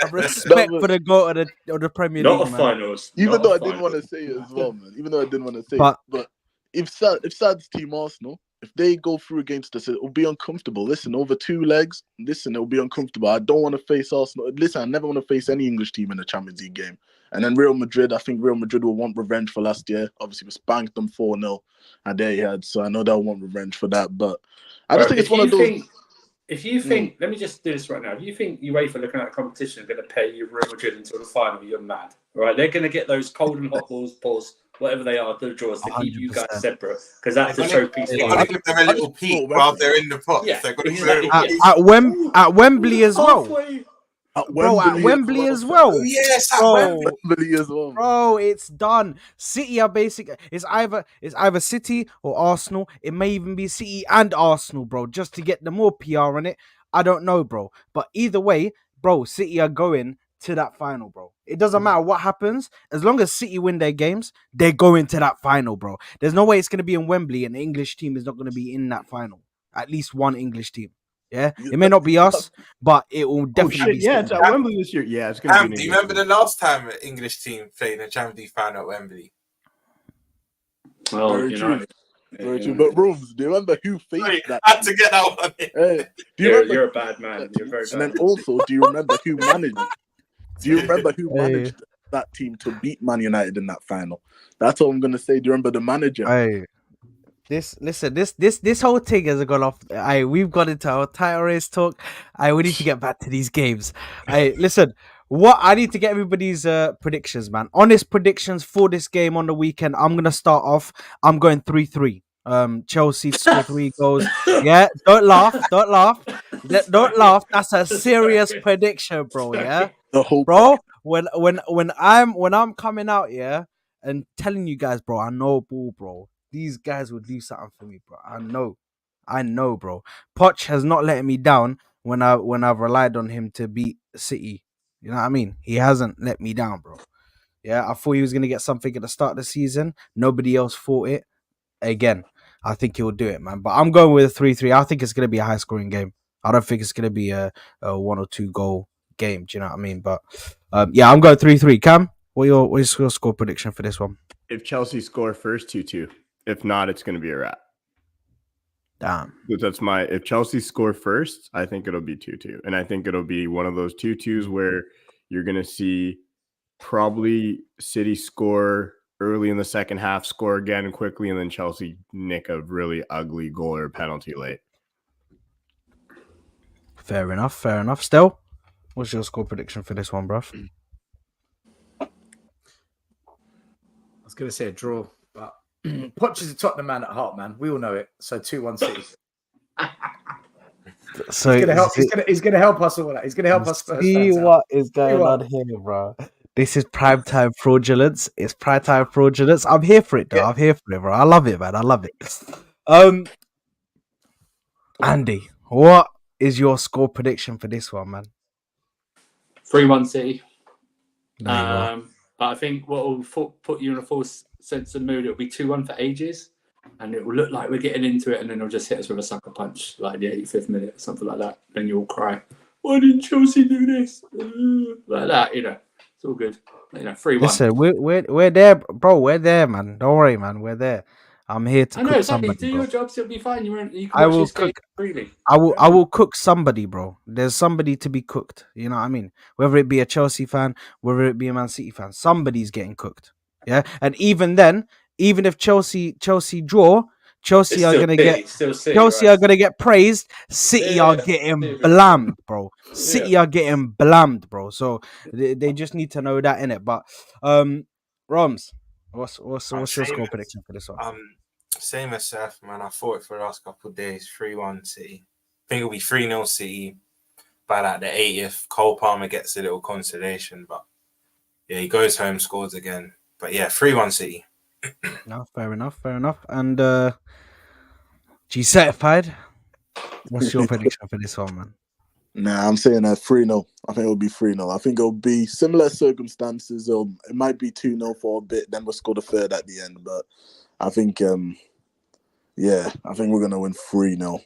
Have respect for the GOAT of the Premier League. Not finals. Even though I didn't want to say it as well, man. But if Sad's team Arsenal, if they go through against us, it will be uncomfortable. Listen, over 2 legs, it will be uncomfortable. I don't want to face Arsenal. Listen, I never want to face any English team in the Champions League game. And then Real Madrid, I think Real Madrid will want revenge for last year. Obviously, we spanked them 4-0 at their head, so I know they'll want revenge for that. But I just think it's one of those. If you think, let me just do this right now. If you think UEFA looking at the competition are going to pay you Real Madrid until the final, you're mad. All right, they're going to get those cold and hot balls, whatever they are, the draws to 100%. Keep you guys separate, because that's a showpiece. They're going to give them a little peek while they're in the pot. Yeah, they're exactly. At Wembley as well. Bro, at Wembley as well. Oh, yes, at Wembley as well. Bro, it's done. City are basically it's either City or Arsenal. It may even be City and Arsenal, bro, just to get the more PR on it. I don't know, bro. But either way, bro, City are going to that final, bro. It doesn't matter what happens. As long as City win their games, they're going to that final, bro. There's no way it's going to be in Wembley and the English team is not going to be in that final. At least one English team. Yeah, it may not be us, but it will definitely be. Yeah, it's at Wembley this year. Yeah, it's going to be. Do you remember the last time an English team played in a Champions League final at Wembley? Well, Very true. Very true. But Rooms, do you remember who faced that? I had to get that one in. Hey, you're a bad man. You're very bad. And then also, do you remember who managed? Do you remember who managed that team to beat Man United in that final? That's all I'm gonna say. Do you remember the manager? This whole thing has gone off. We've got into our title race talk. We need to get back to these games. Listen. What I need to get everybody's predictions, man. Honest predictions for this game on the weekend. I'm gonna start off. I'm going 3-3. Chelsea to score 3 goals. Yeah, don't laugh. Don't laugh. That's a serious prediction, bro. Yeah, bro. When I'm coming out, yeah, and telling you guys, bro, I know ball, bro. These guys would do something for me, bro. I know, bro. Poch has not let me down when I've relied on him to beat City. You know what I mean? He hasn't let me down, bro. Yeah, I thought he was going to get something at the start of the season. Nobody else thought it. Again, I think he'll do it, man. But I'm going with a 3-3. I think it's going to be a high-scoring game. I don't think it's going to be a 1 or 2 goal game. Do you know what I mean? But, yeah, I'm going 3-3. Cam, what's your score prediction for this one? If Chelsea score first, 2-2. If not, it's going to be a wrap. Damn. If Chelsea score first, I think it'll be 2-2. And I think it'll be one of those 2-2s where you're going to see probably City score early in the second half, score again quickly, and then Chelsea nick a really ugly goal or penalty late. Fair enough. Still, what's your score prediction for this one, bruv? I was going to say a draw, but Poch is a Tottenham man at heart, man. We all know it. So 2-1 City. So he's going to help us all. He's going to help us. See what is going on here, bro. This is primetime fraudulence. It's primetime fraudulence. I'm here for it, though. Yeah. I'm here for it, bro. I love it, man. I love it. Andy, what is your score prediction for this one, man? 3-1 City. But I think what will put you in a false sense of mood, it'll be 2-1 for ages, and it will look like we're getting into it, and then it'll just hit us with a sucker punch, like the 85th minute or something like that. Then you'll cry, why didn't Chelsea do this? Like that, you know. It's all good. 3-1. Listen, we're there, bro. We're there, man. Don't worry, man. We're there. I'm here to cook somebody. Do your jobs, it'll be fine. You can I will cook. Freely. I will cook somebody, bro. There's somebody to be cooked. You know what I mean? Whether it be a Chelsea fan, whether it be a Man City fan, somebody's getting cooked. Yeah, and even then, even if Chelsea draw, Chelsea are gonna get praised. City are getting blamed, bro. City are getting blamed, bro. So they just need to know that, innit? But Roms, what's your score prediction for this one? Same as Seth, man. I thought it for the last couple of days. 3-1 City. I think it'll be 3-0 City by like the 80th. Cole Palmer gets a little consolation, but yeah, he goes home, scores again. But yeah, 3-1 City. No, fair enough. And G certified. What's your prediction for this one, man? Nah, I'm saying 3-0. I think it'll be 3-0. I think it'll be similar circumstances. It might be 2-0 for a bit, then we'll score the third at the end. But I think, I think we're gonna win 3-0.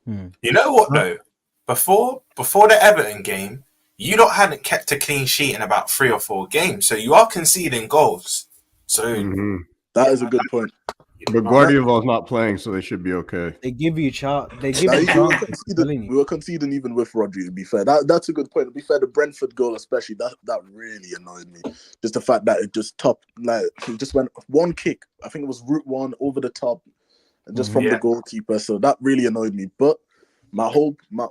You know what though? Before the Everton game, you lot hadn't kept a clean sheet in about 3 or 4 games, so you are conceding goals. So that is a good point. But Guardiola's not playing, so they should be okay. They give you we were conceding even with Rodri, to be fair. That's a good point. To be fair, the Brentford goal especially, that really annoyed me. Just the fact that it just it just went one kick. I think it was route one over the top, just from the goalkeeper. So that really annoyed me. But my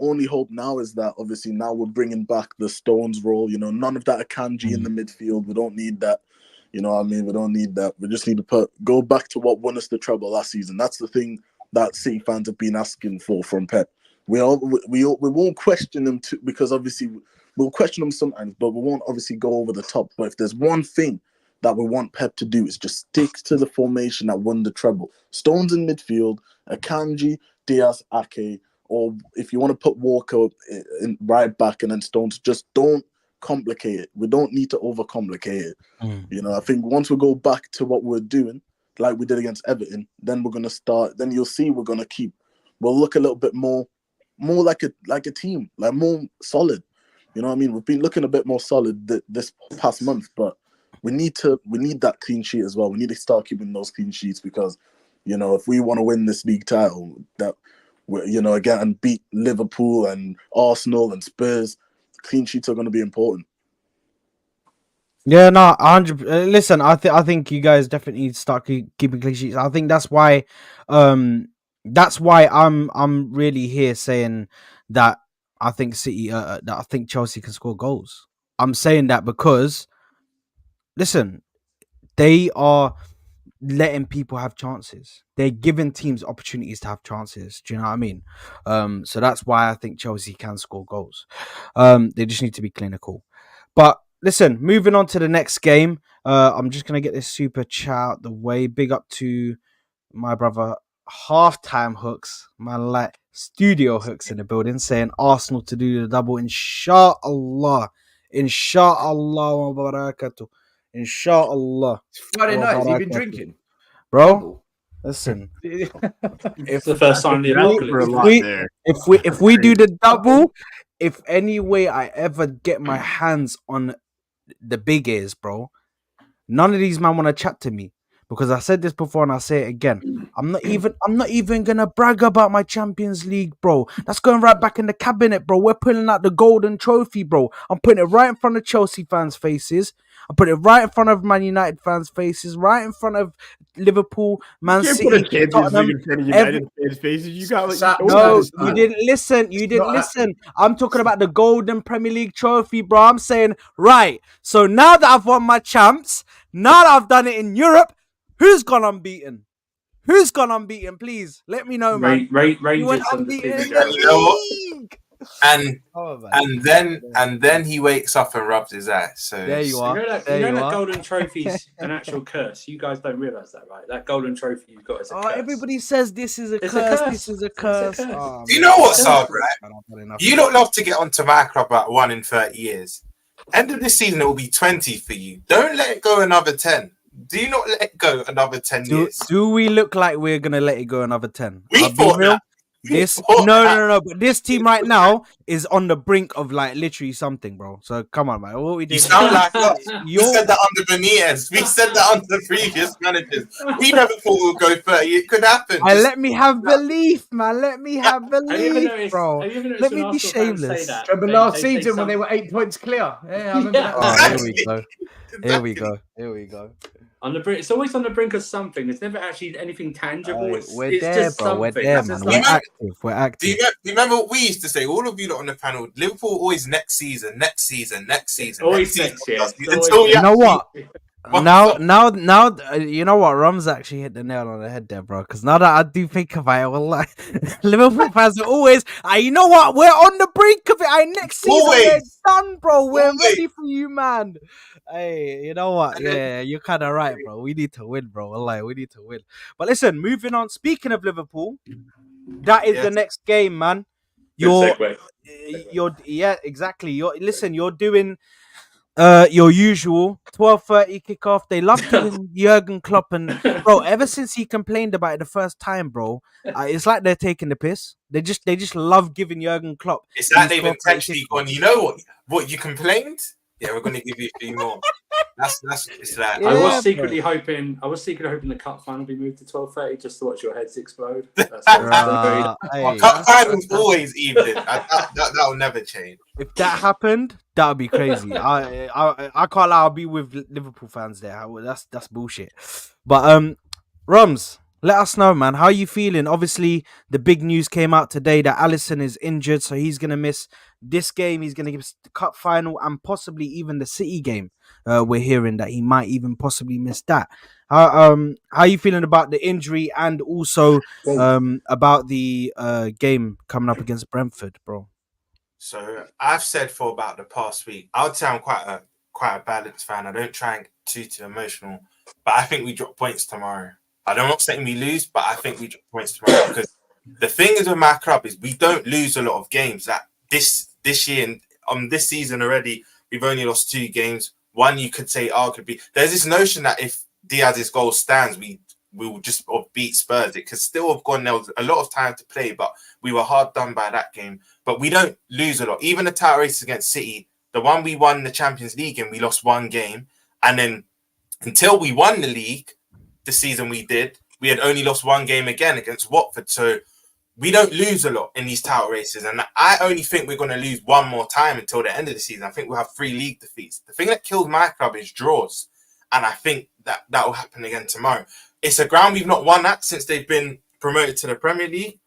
only hope now is that obviously now we're bringing back the Stones role. You know, none of that Akanji in the midfield. We don't need that. You know what I mean? We don't need that. We just need to go back to what won us the treble last season. That's the thing that City fans have been asking for from Pep. we won't question them too, because obviously we'll question them sometimes, but we won't obviously go over the top. But if there's one thing that we want Pep to do, is just stick to the formation that won the treble. Stones in midfield, Akanji, Diaz, Ake, or if you want to put Walker in right back and then Stones, just don't complicate it. We don't need to overcomplicate it. You know, I think once we go back to what we're doing, like we did against Everton, then we're gonna start. Then you'll see we're gonna keep. We'll look a little bit more like a team, like more solid. You know what I mean? We've been looking a bit more solid this past month, but we need that clean sheet as well. We need to start keeping those clean sheets because, you know, if we want to win this league title, that, you know, again, and beat Liverpool and Arsenal and Spurs, clean sheets are going to be important. Yeah, no, 100. Listen, I think you guys definitely need to start keeping clean sheets. I think that's why I'm really here saying that I think City, that I think Chelsea can score goals. I'm saying that because, listen, they are letting people have chances. They're giving teams opportunities to have chances. Do you know what I mean? So that's why I think Chelsea can score goals. They just need to be clinical. But listen, moving on to the next game. I'm just gonna get this super chat out the way. Big up to my brother Halftime Hooks, my like studio hooks in the building, saying Arsenal to do the double. Inshallah. Inshallah wa barakatuh. Inshallah. It's Friday night. Has he been drinking? Bro, Double. listen. It's the first sign of the apocalypse. If we do the double, if any way I ever get my hands on the big ears, bro, none of these men want to chat to me. Because I said this before and I'll say it again. I'm not even gonna brag about my Champions League, bro. That's going right back in the cabinet, bro. We're pulling out the golden trophy, bro. I'm putting it right in front of Chelsea fans' faces. I put it right in front of Man United fans' faces, right in front of Liverpool, Man City, Tottenham. United fans' faces. You got you didn't listen. You didn't listen. I'm talking about the golden Premier League trophy, bro. I'm saying, right. So now that I've won my champs, now that I've done it in Europe, who's gone unbeaten? Who's gone unbeaten? Please let me know, man. You went unbeaten in the league. And then he wakes up and rubs his ass. So there you are. You know that golden trophy's an actual curse. You guys don't realise that, right? That golden trophy you've got is a curse. Everybody says this is a curse. This is a curse. Do you know what, Saab, right? You don't love to get onto my club about 1 in 30 years. End of this season, it will be 20 for you. Don't let it go another 10. Do not let it go another 10 years. Do we look like we're going to let it go another 10? We thought that. No. But this team right now is on the brink of like literally something, bro. So come on, man. What we did? You sound like us. We said that under Benitez. We said that under previous managers. We never thought we would go 30. It could happen. Let me have belief, man. Let me have belief, bro. Let me be shameless. Remember last season when they were 8 points clear? Yeah, I remember that. Here we go. On the brink, it's always on the brink of something. It's never actually anything tangible. We're there, bro. We're there, man. We're active. Do you remember what we used to say? All of you lot on the panel, Liverpool always next season. Always next year. You know what? Now, you know what? Rum's actually hit the nail on the head there, bro. Because now that I do think about it, well, like, Liverpool fans are always, you know what? We're on the brink of it. Next season, we're done, bro. We're ready for you, man. Hey, you know what? Yeah, you're kind of right, bro. We need to win, bro. Wallahi, we need to win. But listen, moving on. Speaking of Liverpool, that is the next game, man. You're exactly. You're doing your usual 12:30 kickoff. They love giving Jurgen Klopp and bro. Ever since he complained about it the first time, bro, it's like they're taking the piss. They just love giving Jurgen Klopp. It's like they've intentionally gone. You know what you complained? Yeah, we're going to give you a few more. That's it's that. Yeah, I was secretly hoping the cup final be moved to 12:30 just to watch your heads explode. That's cup final's always evening. That will never change. If that happened, that would be crazy. I can't lie. I'll be with Liverpool fans there. That's bullshit. But Rums, Let us know, man. How are you feeling? Obviously, the big news came out today that Alisson is injured, so he's going to miss this game. He's going to miss the cup final and possibly even the City game. We're hearing that he might even possibly miss that. How are you feeling about the injury and also about the game coming up against Brentford, bro? So I've said for about the past week, I would say I'm quite a balanced fan. I don't try and get too emotional, but I think we drop points tomorrow. I'm not saying we lose, but I think we drop points tomorrow because the thing is with my club is we don't lose a lot of games. That this year and this season already, we've only lost 2 games. One you could say arguably. There's this notion that if Diaz's goal stands, we will just beat Spurs. It could still have gone. There was a lot of time to play, but we were hard done by that game. But we don't lose a lot. Even the title races against City, the one we won the Champions League in, we lost 1 game, and then until we won the league, the season we had only lost 1 game again against Watford. So we don't lose a lot in these title races. And I only think we're going to lose 1 more time until the end of the season. I think we'll have 3 league defeats. The thing that kills my club is draws. And I think that will happen again tomorrow. It's a ground we've not won at since they've been promoted to the Premier League.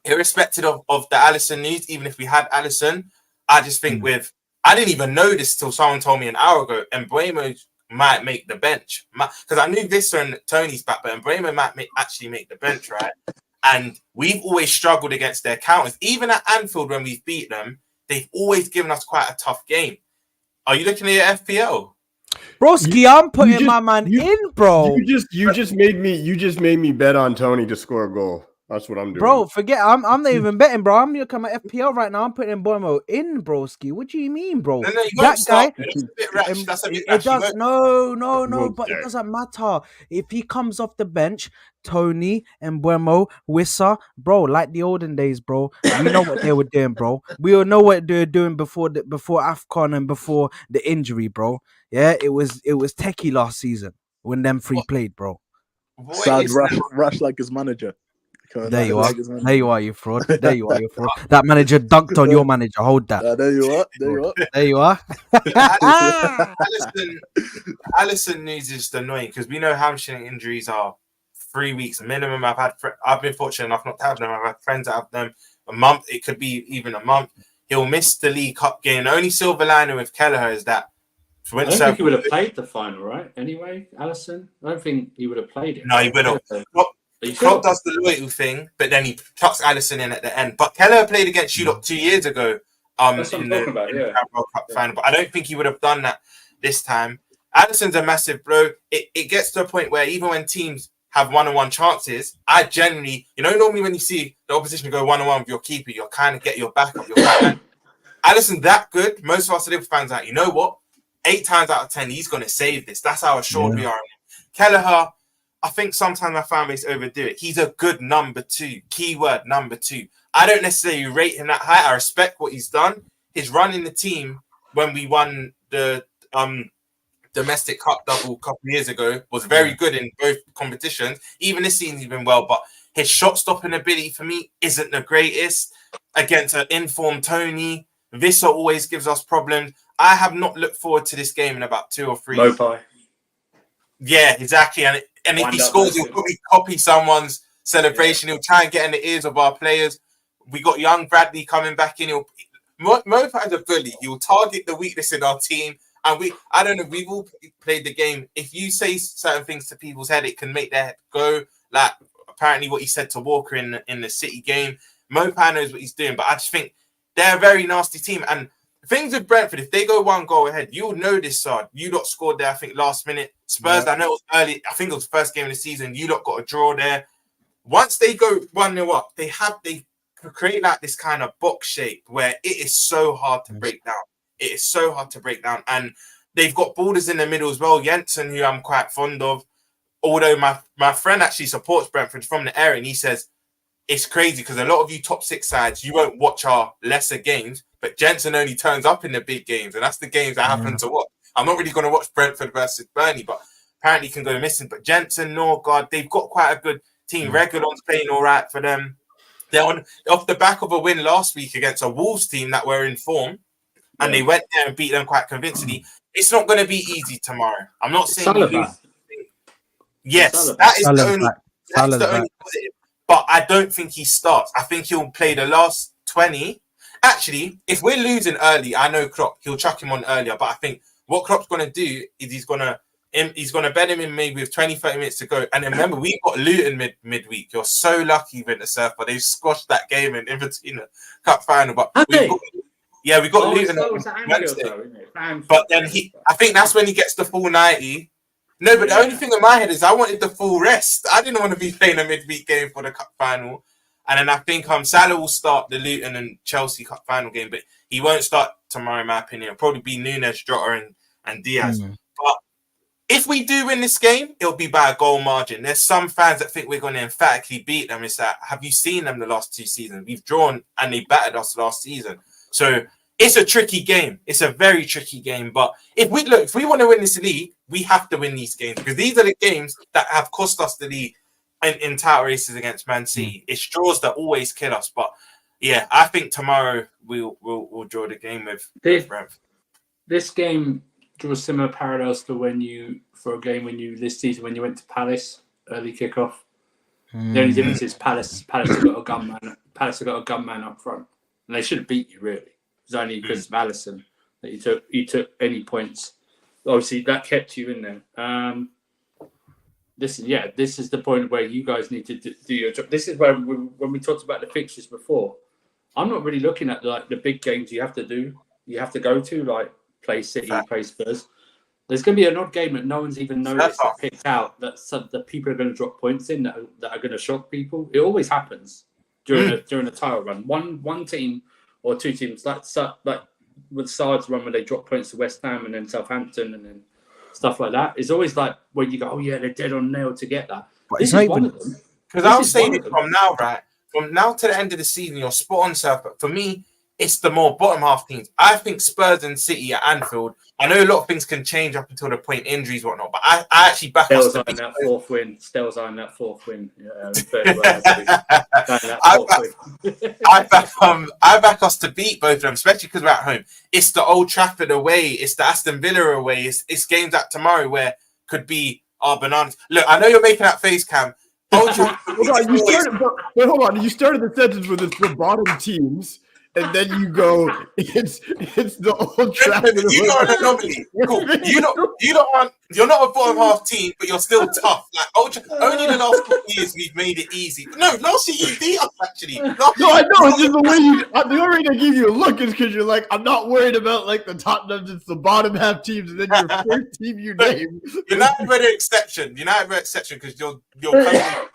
Irrespective of the Alisson news, even if we had Alisson, I just think I didn't even know this till someone told me an hour ago, Mbeumo might make the bench. Because I knew Vissa and Tony's back, but Mbeumo might actually make the bench, right? And we've always struggled against their counters. Even at Anfield, when we've beat them, they've always given us quite a tough game. Are you looking at your FPL? Broski, I'm putting my man in, bro. You just made me bet on Tony to score a goal. That's what I'm doing. Bro, forget I'm not even betting, bro. I'm looking at my FPL right now. I'm putting Mbeumo in, broski. What do you mean, bro? No, that guy, that's a bit rash. That's a bit it rash. does no, but it doesn't matter. If he comes off the bench, Tony, Mbeumo, Wissa, bro, like the olden days, bro. We know what they were doing, bro. We all know what they were doing before AFCON and before the injury, bro. Yeah, it was techie last season when them 3 played, bro. Sad rush like his manager. There you are. There you are, you fraud. There you are, you fraud. That manager dunked on your manager. Hold that. There you are. There you are. There you are. Alisson news is annoying because we know hamstring injuries are 3 weeks minimum. I've been fortunate enough not to have them. I've had friends that have them a month. It could be even a month. He'll miss the League Cup game. The only silver lining with Kelleher is that I don't think he would have played the final, right? Anyway, Alisson, I don't think he would have played it. No, he would have. Klopp does the loyal thing, but then he tucks Alisson in at the end. But Kelleher played against you 2 years ago in the World Cup final. But I don't think he would have done that this time. Alisson's a massive blow. It gets to a point where even when teams have one-on-one chances, I generally, normally when you see the opposition go one-on-one with your keeper, you'll kind of get your back up. Alisson's that good. Most of us Liverpool fans are like, you know what? 8 times out of 10, he's going to save this. That's how assured we are. Kelleher, I think sometimes my fan base overdo it. He's a good number 2. Keyword number 2. I don't necessarily rate him that high. I respect what he's done. His run in the team when we won the domestic cup double a couple of years ago was very good in both competitions. Even this season he's been well, but his shot stopping ability for me isn't the greatest. Against an informed Tony, Vissa always gives us problems. I have not looked forward to this game in about 2 or 3 years. Yeah, exactly. And if he scores, he'll probably copy someone's celebration. He'll try and get in the ears of our players. We got young Bradley coming back in. Mopa's a bully. He'll target the weakness in our team. And I don't know, we've all played the game. If you say certain things to people's head, it can make their head go. Like apparently what he said to Walker in the City game. Mopa knows what he's doing, but I just think they're a very nasty team. And things with Brentford, if they go 1 goal ahead, you'll know this, Sard. You lot scored there, I think, last minute. Spurs, I know it was early. I think it was the first game of the season. You lot got a draw there. Once they go 1-0 up, they create like this kind of box shape where it is so hard to break down. It is so hard to break down. And they've got borders in the middle as well. Jensen, who I'm quite fond of. Although my friend actually supports Brentford from the area, and he says, it's crazy because a lot of you top 6 sides, you won't watch our lesser games, but Jensen only turns up in the big games, and that's the games I happen to watch. I'm not really going to watch Brentford versus Burnley, but apparently can go missing. But Jensen, Norgard, they've got quite a good team. Reguilon's playing all right for them. They're off the back of a win last week against a Wolves team that were in form, and they went there and beat them quite convincingly. It's not going to be easy tomorrow. I'm not saying we lose. Yes, that is the only That's the only positive. But I don't think he starts. I think he'll play the last 20. Actually, if we're losing early, I know Klopp, he'll chuck him on earlier. But I think what Klopp's going to do is he's going to bed him in maybe with 20, 30 minutes to go. And then remember, we got Luton midweek. You're so lucky, Winter Surfer. They've squashed that game in between the cup final. But we got Luton on Wednesday. But then I think that's when he gets the full 90. No, but the only thing in my head is I wanted the full rest. I didn't want to be playing a midweek game for the cup final. And then I think Salah will start the Luton and Chelsea cup final game, but he won't start tomorrow, in my opinion. It'll probably be Nunes, Jota, and Diaz. But if we do win this game, it'll be by a goal margin. There's some fans that think we're going to emphatically beat them. It's that, have you seen them the last 2 seasons? We've drawn and they battered us last season. So it's a tricky game. It's a very tricky game. But if we want to win this league, we have to win these games because these are the games that have cost us the league in title races against Man City. It's draws that always kill us. But yeah, I think tomorrow we'll draw the game with Brentford. This game draws similar parallels to this season when you went to Palace early kickoff. The only difference is Palace have got a gunman. Palace have got a gunman up front, and they should have beat you really. It was only because of Alisson that you took any points. Obviously, that kept you in there. This is the point where you guys need to do your job. This is where when we talked about the fixtures before, I'm not really looking at like the big games you have to go to, like play City, play Spurs. There's going to be an odd game that no one's even noticed or picked out that people are going to drop points in that are going to shock people. It always happens during a title run. One team or 2 teams like with Sards run where they drop points to West Ham and then Southampton and then stuff like that. It's always like when you go, oh yeah, they're dead on nail to get that. But this is one of them. Because I'll say it from now, right? From now to the end of the season, you're spot on, Surf. But for me, it's the more bottom half teams. I think Spurs and City at Anfield. I know a lot of things can change up until the point injuries, whatnot. But I actually back us to beat that fourth win. Stell's on that fourth win. I back us to beat both of them, especially because we're at home. It's the Old Trafford away. It's the Aston Villa away. It's games like tomorrow where could be our bananas. Look, I know you're making that face, Cam. Hold on. You started the sentence with it's the bottom teams. And then you go, it's the Old Trafford. You are an anomaly. Cool. You're not a bottom half team, but you're still tough. Like only the last couple of years we've made it easy. No, last year you beat us actually. No, I know. It's just the way the only reason I give you a look is because you're like, I'm not worried about like the top numbers. It's the bottom half teams, and then your first team you name. United were the exception. Because you're coming.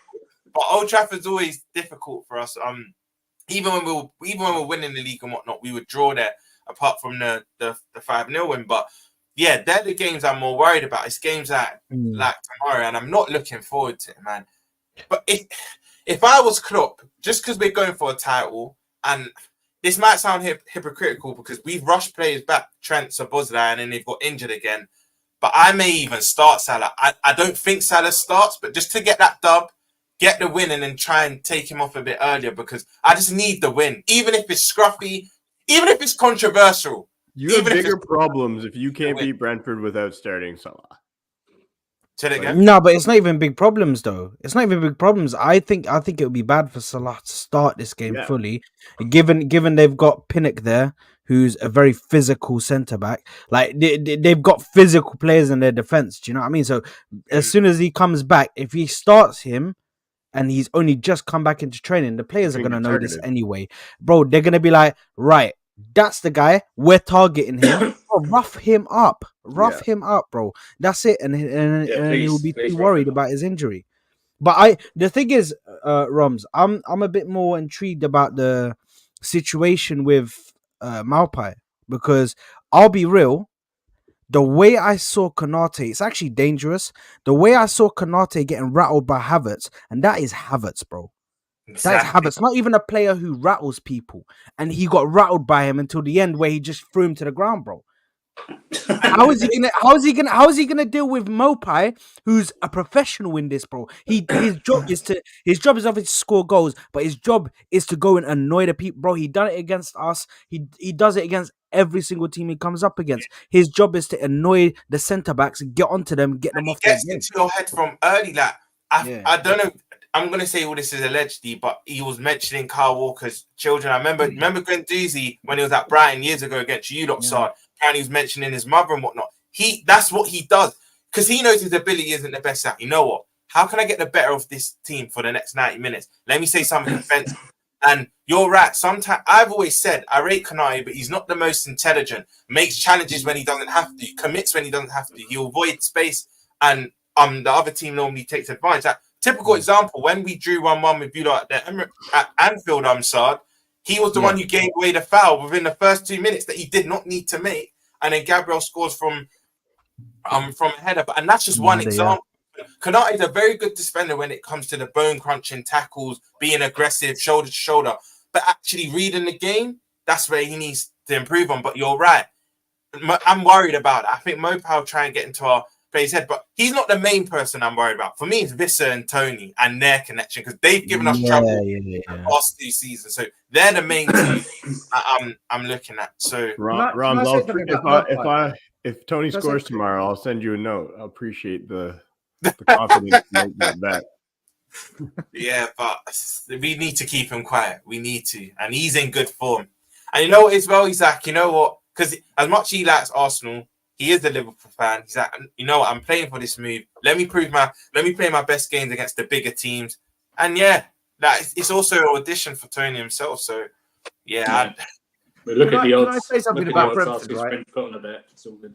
But Old Trafford's always difficult for us. Even when we're winning the league and whatnot, we would draw there apart from the 5-0 win. But yeah, they're the games I'm more worried about. It's games like tomorrow, and I'm not looking forward to it, man. But if I was Klopp, just because we're going for a title, and this might sound hypocritical because we've rushed players back, Trent, Szoboszlai, and then they've got injured again. But I may even start Salah. I don't think Salah starts, but just to get that dub, get the win and then try and take him off a bit earlier because I just need the win. Even if it's scruffy, even if it's controversial. You have bigger problems if you can't beat Brentford without starting Salah. No, but it's not even big problems though. It's not even big problems. I think it would be bad for Salah to start this game fully, given they've got Pinnock there, who's a very physical centre back. Like they've got physical players in their defense. Do you know what I mean? So as soon as he comes back, if he starts him, and he's only just come back into training, the players are going to know this anyway. Bro, they're going to be like, right, that's the guy. We're targeting him. Bro, rough him up, bro. That's it. And he'll be too worried about his injury. But the thing is, Roms, I'm a bit more intrigued about the situation with Maupay because I'll be real, the way I saw Konate, it's actually dangerous. The way I saw Konate getting rattled by Havertz, and that is Havertz, bro. Exactly. That is Havertz, not even a player who rattles people. And he got rattled by him until the end where he just threw him to the ground, bro. How is he gonna deal with Maupay, who's a professional in this, bro? His job is obviously to score goals, but his job is to go and annoy the people, bro. He done it against us. He does it against every single team he comes up against. His job is to annoy the centre backs and get onto them, get them off. He gets into your head from early. Like I don't know. I'm gonna say all this is allegedly, but he was mentioning Kyle Walker's children. I remember Guendouzi when he was at Brighton years ago against you lot, Sard. And he was mentioning his mother and whatnot. That's what he does because he knows his ability isn't the best at. You know what? How can I get the better of this team for the next 90 minutes? Let me say something offensive. And you're right. Sometimes I've always said I rate Konate, but he's not the most intelligent. Makes challenges when he doesn't have to. Commits when he doesn't have to. He'll avoid space, and the other team normally takes advantage. Typical example, when we drew 1-1 with Beulah at Anfield, Sard, he was the one who gave away the foul within the first 2 minutes that he did not need to make. And then Gabriel scores from a header. And that's just one example. Konate is a very good defender when it comes to the bone-crunching tackles, being aggressive, shoulder to shoulder. But actually reading the game, that's where he needs to improve on. But you're right. I'm worried about it. I think Mopao will try and get into our player's head, but he's not the main person I'm worried about. For me, it's Visser and Tony and their connection because they've given us trouble the past 2 seasons. So they're the main two I'm looking at. So Rams, if Tony scores tomorrow, I'll send you a note. I appreciate the confidence to make that. Yeah, but we need to keep him quiet. We need to, and he's in good form. And you know what as well, Isaac? You know what? Because as much he likes Arsenal, he is the Liverpool fan. He's like, you know what? I'm playing for this move. Let me play my best games against the bigger teams. And it's also an audition for Tony himself. So look at the odds. Can I say something about Brentford? Right? It's all good.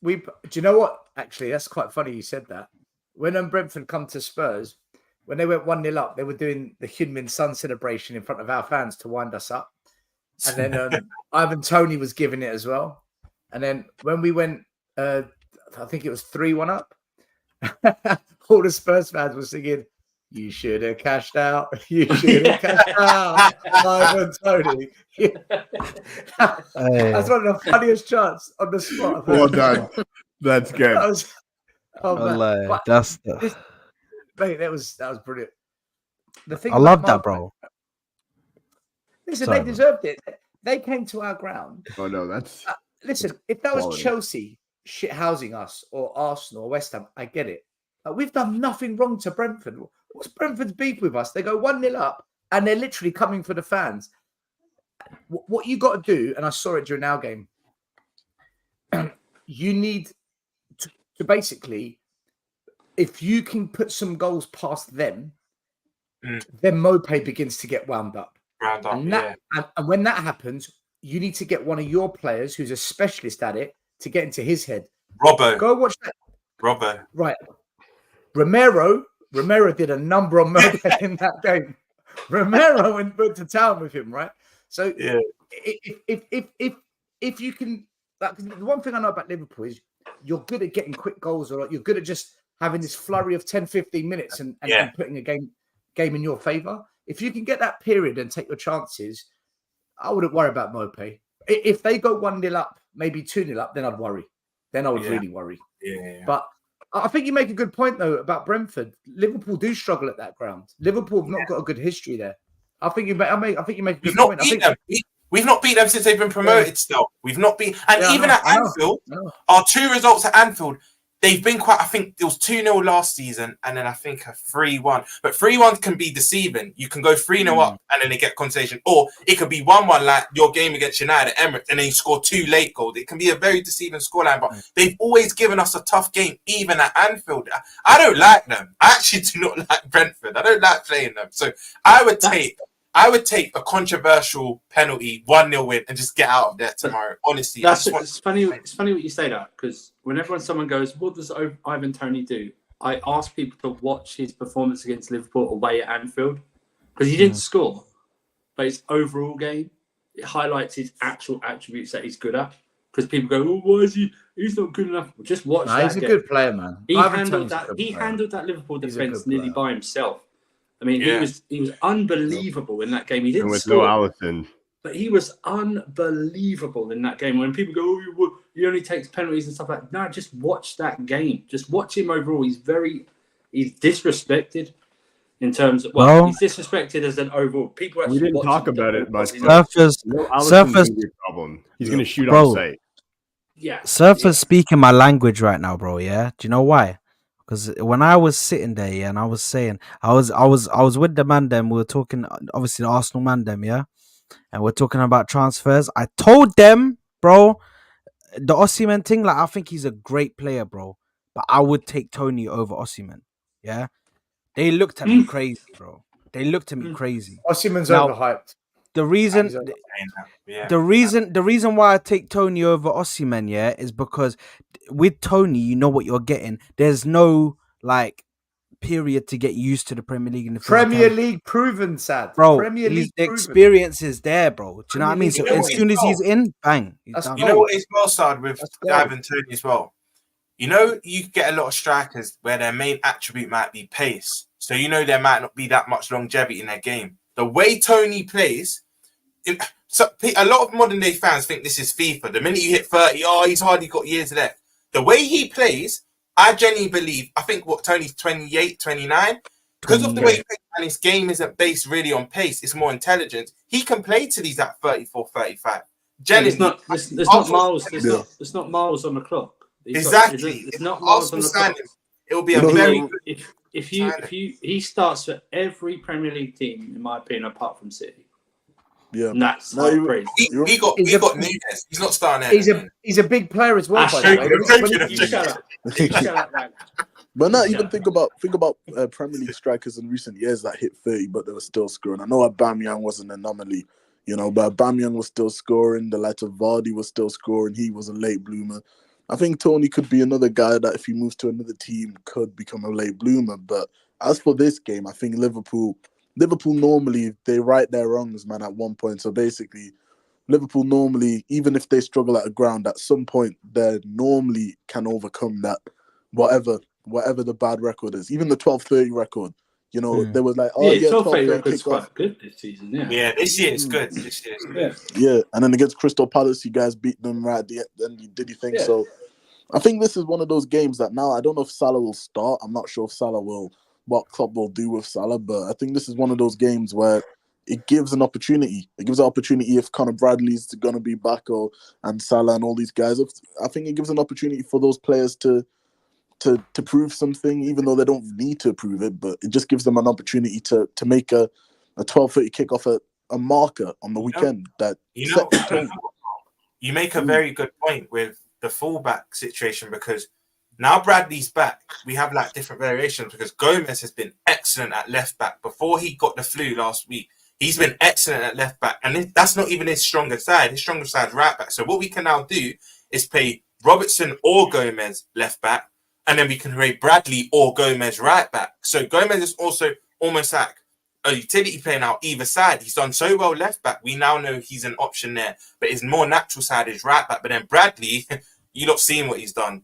We do you know what? Actually, that's quite funny you said that. When Brentford come to Spurs, when they went 1-0 up, they were doing the Hyun-Min Son celebration in front of our fans to wind us up. And then Ivan Toney was giving it as well. And then when we went, I think it was 3-1 up, all the Spurs fans were singing, "You should have cashed out. You should have cashed out, Ivan Toney." That's one of the funniest chants on the spot. Well done. That's good. That was brilliant. The thing I love that, bro. Listen, they deserved it. They came to our ground. Oh no, that's listen. If that was Chelsea shithousing us or Arsenal or West Ham, I get it. We've done nothing wrong to Brentford. What's Brentford's beef with us? They go 1-0 up and they're literally coming for the fans. What you got to do, and I saw it during our game, you need to basically, if you can put some goals past them, then Mopé begins to get wound up. And when that happens, you need to get one of your players who's a specialist at it to get into his head. Robbo. Go watch that. Robbo. Right. Romero did a number on Mopé in that game. Romero went to town with him, right? So if you can, the one thing I know about Liverpool is you're good at getting quick goals, or you're good at just having this flurry of 10, 15 minutes and putting a game in your favour. If you can get that period and take your chances, I wouldn't worry about Mopé. If they go 1-0 up, maybe 2-0 up, then I'd worry. Then I would really worry. Yeah. But I think you make a good point, though, about Brentford. Liverpool do struggle at that ground. Liverpool have not got a good history there. I think you make a good point. We've not beat them since they've been promoted still. We've not been... And even at Anfield, our 2 results at Anfield, they've been quite... I think it was 2-0 last season and then I think a 3-1. But 3-1 can be deceiving. You can go 3-0 up and then they get compensation. Or it could be 1-1 like your game against United at Emirates and then you score 2 late goals. It can be a very deceiving scoreline. But they've always given us a tough game, even at Anfield. I don't like them. I actually do not like Brentford. I don't like playing them. So I would take a controversial penalty, 1-0 win, and just get out of there tomorrow. Honestly, it's funny. It's funny what you say that, because whenever someone goes, "What does Ivan Toney do?" I ask people to watch his performance against Liverpool away at Anfield, because he didn't score, but his overall game, it highlights his actual attributes that he's good at. Because people go, "Oh, why is he? He's not good enough." Well, just watch. He's a good player, man. He handled that Liverpool defense nearly by himself. I mean, he was unbelievable in that game. He didn't score. No Allison. But he was unbelievable in that game. When people go, "Oh, he only takes penalties and stuff like that." No, just watch that game. Just watch him overall. He's disrespected in terms of... Well, he's disrespected as an overall. People actually... We didn't talk about it, but... Surface problem. He's going to shoot on sight. Yeah. Surface speaking my language right now, bro, yeah? Do you know why? Because when I was sitting there, yeah, and I was saying, I was with the man them. We were talking, obviously the Arsenal man them, yeah, and we're talking about transfers. I told them, bro, the Osimhen thing. Like, I think he's a great player, bro, but I would take Tony over Osimhen. Yeah, they looked at me crazy, bro. They looked at me crazy. Osimhen's overhyped. The reason why I take Tony over Osimhen, yeah, is because with Tony, you know what you're getting. There's no like period to get used to the Premier League and the Premier League proven, Sad. Bro, Premier League the experience is there, bro. Do you know what I mean? So You know as soon as he's in, bang. He's done. You know what is well started with Ivan Tony as well? You know, you get a lot of strikers where their main attribute might be pace. So you know there might not be that much longevity in their game. The way Tony plays, so a lot of modern day fans think this is FIFA. The minute you hit 30, he's hardly got years left. The way he plays, I genuinely believe, I think Tony's 28, 29, because of the way he plays, and his game isn't based really on pace, it's more intelligence. He can play till he's at 34, 35. Genuinely, there's not miles on the clock. Exactly. It's not miles on the clock. It will be a very good. If he starts for every Premier League team, in my opinion, apart from City. Yeah, and that's crazy. We got Nunes. He's not starting there. He's a big player as well. By the way. But not even think about Premier League strikers in recent years that hit 30, but they were still scoring. I know Aubameyang was an anomaly, you know, but Aubameyang was still scoring. The likes of Vardy was still scoring. He was a late bloomer. I think Tony could be another guy that if he moves to another team could become a late bloomer. But as for this game, I think Liverpool normally, they right their wrongs, man, at one point. So basically, Liverpool normally, even if they struggle at the ground, at some point, they normally can overcome that, whatever the bad record is. Even the 12-30 record, you know, they were like, 12-30 record's quite good this season, Yeah, this year it's good. Yeah, and then against Crystal Palace, you guys beat them right at the end. Did you think so? I think this is one of those games that now, I don't know if Salah will start. I'm not sure if what Klopp will do with Salah, but I think this is one of those games where it gives an opportunity. It gives an opportunity if Conor Bradley's going to be back and Salah and all these guys. I think it gives an opportunity for those players to prove something, even though they don't need to prove it, but it just gives them an opportunity to make a 12:30 kickoff at a marker on the weekend. You make a very good point with the fullback situation, because now Bradley's back, we have like different variations, because Gomez has been excellent at left back. Before he got the flu last week, he's been excellent at left back, and that's not even his stronger side. His stronger side is right back. So what we can now do is play Robertson or Gomez left back, and then we can play Bradley or Gomez right back. So Gomez is also almost like a utility player now either side. He's done so well left back. We now know he's an option there, but his more natural side is right back. But then Bradley, you lot seen what he's done.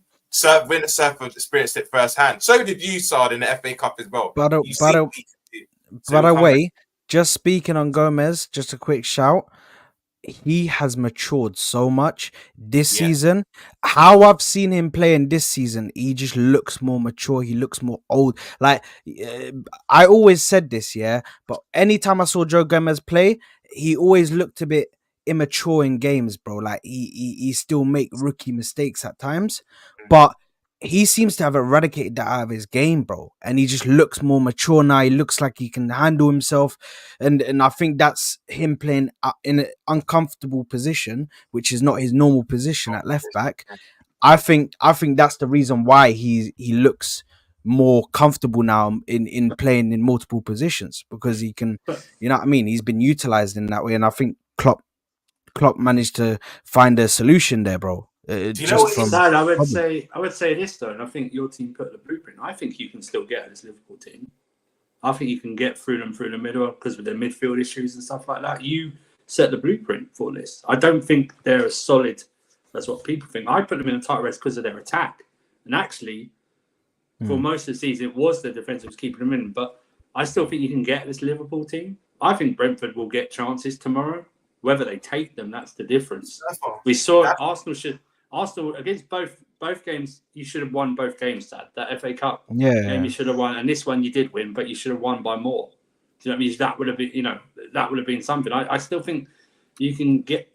Winter Surfer experienced it firsthand. So did you, Sard, in the FA Cup as well. By the way, just speaking on Gomez, just a quick shout. He has matured so much this season. How I've seen him playing this season, he just looks more mature. He looks more old. Like, I always said this, but anytime I saw Joe Gomez play, he always looked a bit immature in games, bro. Like, he still make rookie mistakes at times, but he seems to have eradicated that out of his game, bro. And he just looks more mature now. He looks like he can handle himself. And I think that's him playing in an uncomfortable position, which is not his normal position at left back. I think that's the reason why he looks more comfortable now in playing in multiple positions, because he can, you know what I mean? He's been utilized in that way. And I think Klopp managed to find a solution there, bro. I would say this though, and I think your team put the blueprint. I think you can still get this Liverpool team. I think you can get through the middle, because with their midfield issues and stuff like that, you set the blueprint for this. I don't think they're as solid as what people think. I put them in a tight race because of their attack, and actually, for most of the season, it was the defence that was keeping them in. But I still think you can get this Liverpool team. I think Brentford will get chances tomorrow. Whether they take them, that's the difference. We saw Arsenal against both games. You should have won both games. That FA Cup game you should have won, and this one you did win, but you should have won by more. Do you know what I mean? That would have been, that would have been something. I still think you can get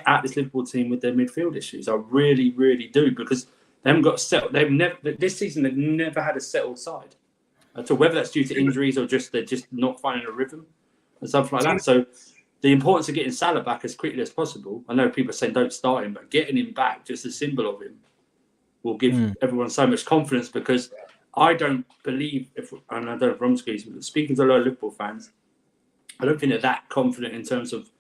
at this Liverpool team with their midfield issues. I really, really do, because They haven't got settled. They've never this season. They've never had a settled side at all. Whether that's due to injuries or just they're just not finding a rhythm and something like that. So the importance of getting Salah back as quickly as possible. I know people are saying don't start him, but getting him back, just a symbol of him, will give everyone so much confidence. Because I don't believe, and I don't know if Romsky's, but speaking to a lot of Liverpool fans, I don't think they're that confident in terms of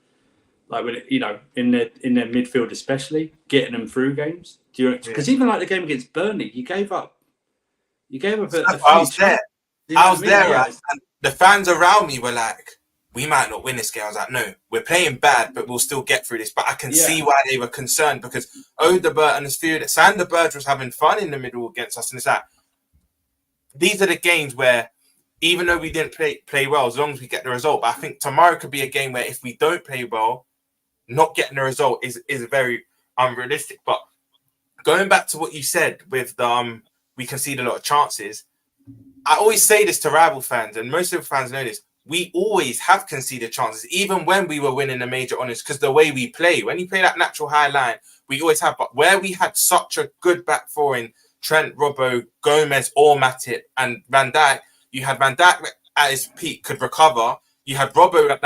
like when in their midfield, especially getting them through games. Because even like the game against Burnley, you gave up. I was there. I was there, right? And the fans around me were like, "We might not win this game." I was like, "No, we're playing bad, but we'll still get through this." But I can see why they were concerned because Odegaard and his fear that Sander Berge was having fun in the middle against us, and it's like these are the games where, even though we didn't play well, as long as we get the result. But I think tomorrow could be a game where if we don't play well, not getting the result is very unrealistic. But going back to what you said with we concede a lot of chances. I always say this to rival fans, and most of the fans know this. We always have conceded chances, even when we were winning the major honours, because the way we play, when you play that natural high line, we always have. But where we had such a good back four in Trent, Robbo, Gomez, or Matip, and Van Dijk, you had Van Dijk at his peak could recover. You had Robbo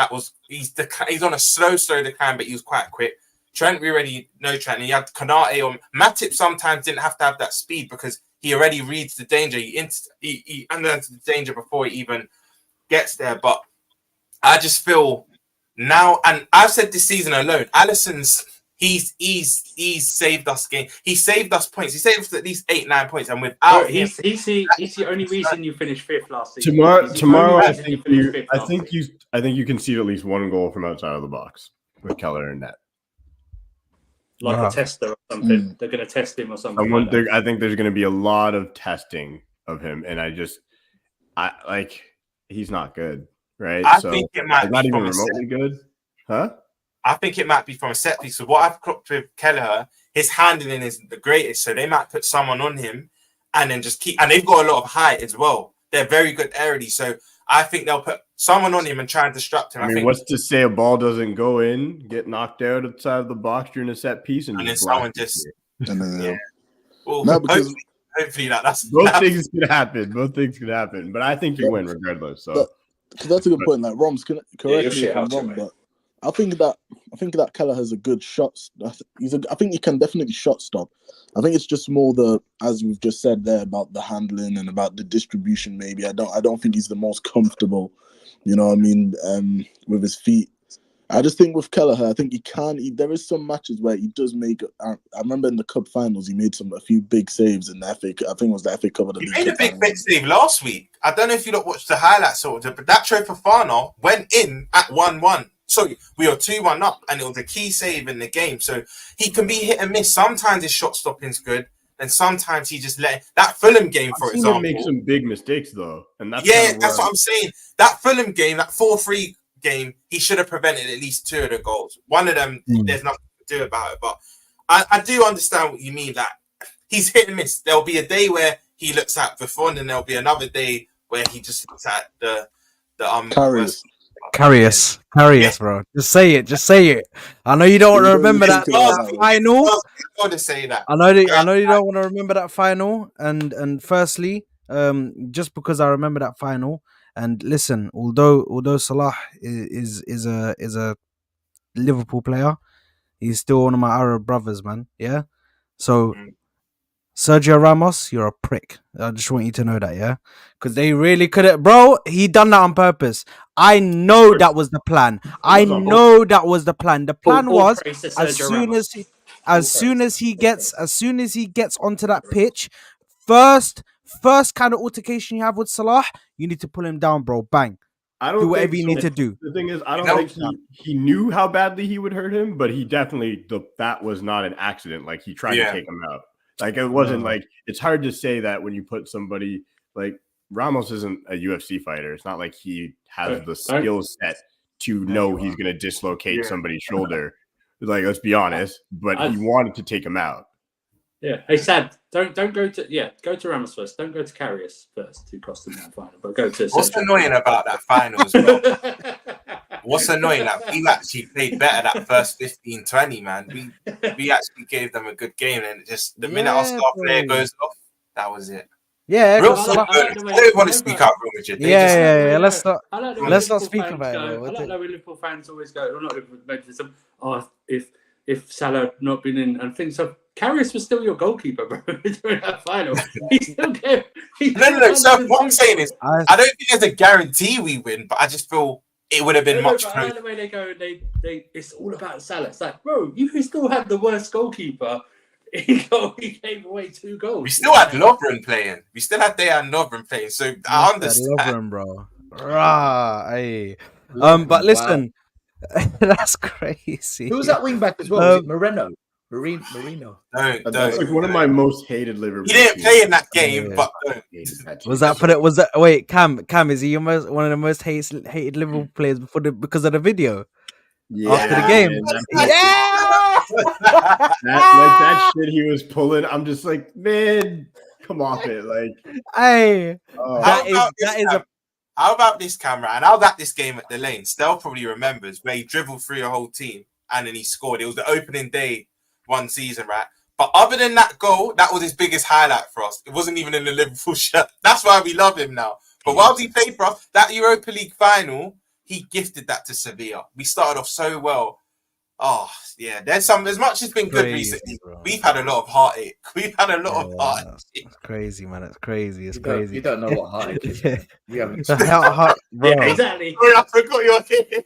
he's on a slow decline, but he was quite quick. Trent, we already know Trent. And you had Konate or Matip sometimes didn't have to have that speed because he already reads the danger. He understands the danger before he even gets there. But I just feel now, and I've said this season alone, Alisson's he's saved us game. He saved us points. He saved us at least 8-9 points, and without him, he's the only reason you finished fifth last season. Tomorrow, I think you can see at least one goal from outside of the box with Keller in net. Like a tester or something. They're going to test him or something. I think there's going to be a lot of testing of him, and he's not good, right? I think it might not be even remotely good, huh? I think it might be from a set piece. So what I've clocked with Kelleher, his handling isn't the greatest, so they might put someone on him and then just keep. And they've got a lot of height as well. They're very good aerially, so I think they'll put someone on him and try and distract him. I mean, what's to say a ball doesn't go in, get knocked out outside of the box during a set piece, and then someone just Well, no, because hopefully that's both things could happen. Both things could happen, but I think you win regardless. So that's a good point. Like Roms, correct me if I'm wrong, but I think that Keller has a good shot. I think he can definitely shot stop. I think it's just more as we've just said there about the handling and about the distribution. Maybe I don't think he's the most comfortable. You know what I mean? With his feet. I just think with Kelleher, I think there is some matches where he does make. I remember in the cup finals, he made a few big saves in the FA. I think it was the FA Cup. He made a big save last week. I don't know if you lot watched the highlights but that Fofana went in at 1-1. So we were 2-1 up, and it was a key save in the game. So he can be hit and miss. Sometimes his shot stopping's good, and sometimes he just that Fulham game, for example. He make some big mistakes though, and that's that's what I'm saying. That Fulham game, that 4-3 game, he should have prevented at least 2 of the goals. One of them, there's nothing to do about it. But I do understand what you mean. That he's hit and miss. There'll be a day where he looks at Buffon, and there'll be another day where he just looks at the Karius, bro. Just say it. I know you don't want to remember that final. I know you don't want to remember that final. And firstly, just because I remember that final, and listen, although Salah is a Liverpool player, he's still one of my Arab brothers, man. Yeah. So Sergio Ramos, you're a prick. I just want you to know that, yeah? Because they really could have... Bro, he done that on purpose. I know that was the plan. The plan was as soon as he gets onto that pitch, first kind of altercation you have with Salah, you need to pull him down, bro. Bang. Do whatever you need to do. The thing is, I don't think he knew how badly he would hurt him, but he definitely... That was not an accident. Like, he tried to take him out. Like, it wasn't like, it's hard to say that when you put somebody like Ramos isn't a UFC fighter. It's not like he has the skill set to know he's going to dislocate somebody's shoulder. Like, let's be honest, but he wanted to take him out. Yeah. Hey, Sad, don't go to Ramos first. Don't go to Karius first, who cost him that final. But go to. What's annoying about that final as well? what's annoying, like, we actually played better that first 15-20, man. We actually gave them a good game, and just the minute our star player goes off, that was it. Yeah, Real I don't want to speak out, Real Madrid. Yeah. Let's not speak about it. I like the way Liverpool fans always go. Well, not Liverpool, oh, if Salah had not been in and things so. Karius was still your goalkeeper, bro, during that final. He still came. No. So what I'm saying is, I don't think there's a guarantee we win, but I just feel it would have been much closer. I like the way they go. It's all about Salah. It's like, bro, you still had the worst goalkeeper. He gave away 2 goals. We still had Lovren playing. We still had Dejan Lovren playing. So I understand. Lovren, bro. Hey. But listen, that's crazy. Who was that wing back as well? Was it Moreno? Marino. That's like one of my most hated Liverpool. He didn't play in that game, but was that wait, Cam, is he one of the most hated Liverpool players because of the video? Yeah, after the game. That shit he was pulling, I'm just like, man, come off it. Like, hey, how about this camera? And how about this game at the Lane? Stel probably remembers where he dribbled through a whole team and then he scored. It was the opening day one season, right? But other than that goal, that was his biggest highlight for us. It wasn't even in the Liverpool shirt. That's why we love him now. But while he played for us, that Europa League final, he gifted that to Sevilla. We started off so well. Oh, yeah. There's some, as much as it's been good recently, bro. We've had a lot of heartache. We've had a lot of heartache. It's crazy, man. It's crazy. You don't know what heartache is. We haven't. Bro. Yeah, exactly. I forgot your name.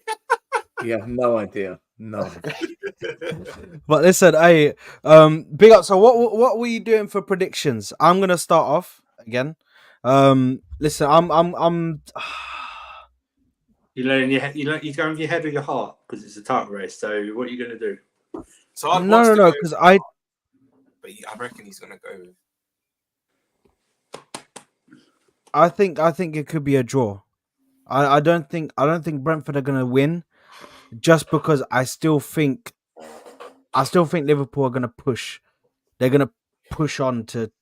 You have no idea. No. But listen, big up. So what were you doing for predictions? I'm gonna start off again. Listen, I'm you go with your head or your heart because it's a title race. So what are you gonna do? So no, because but I reckon he's gonna go with... I think it could be a draw. I don't think Brentford are gonna win. Just because I still think Liverpool are gonna push. They're gonna push on to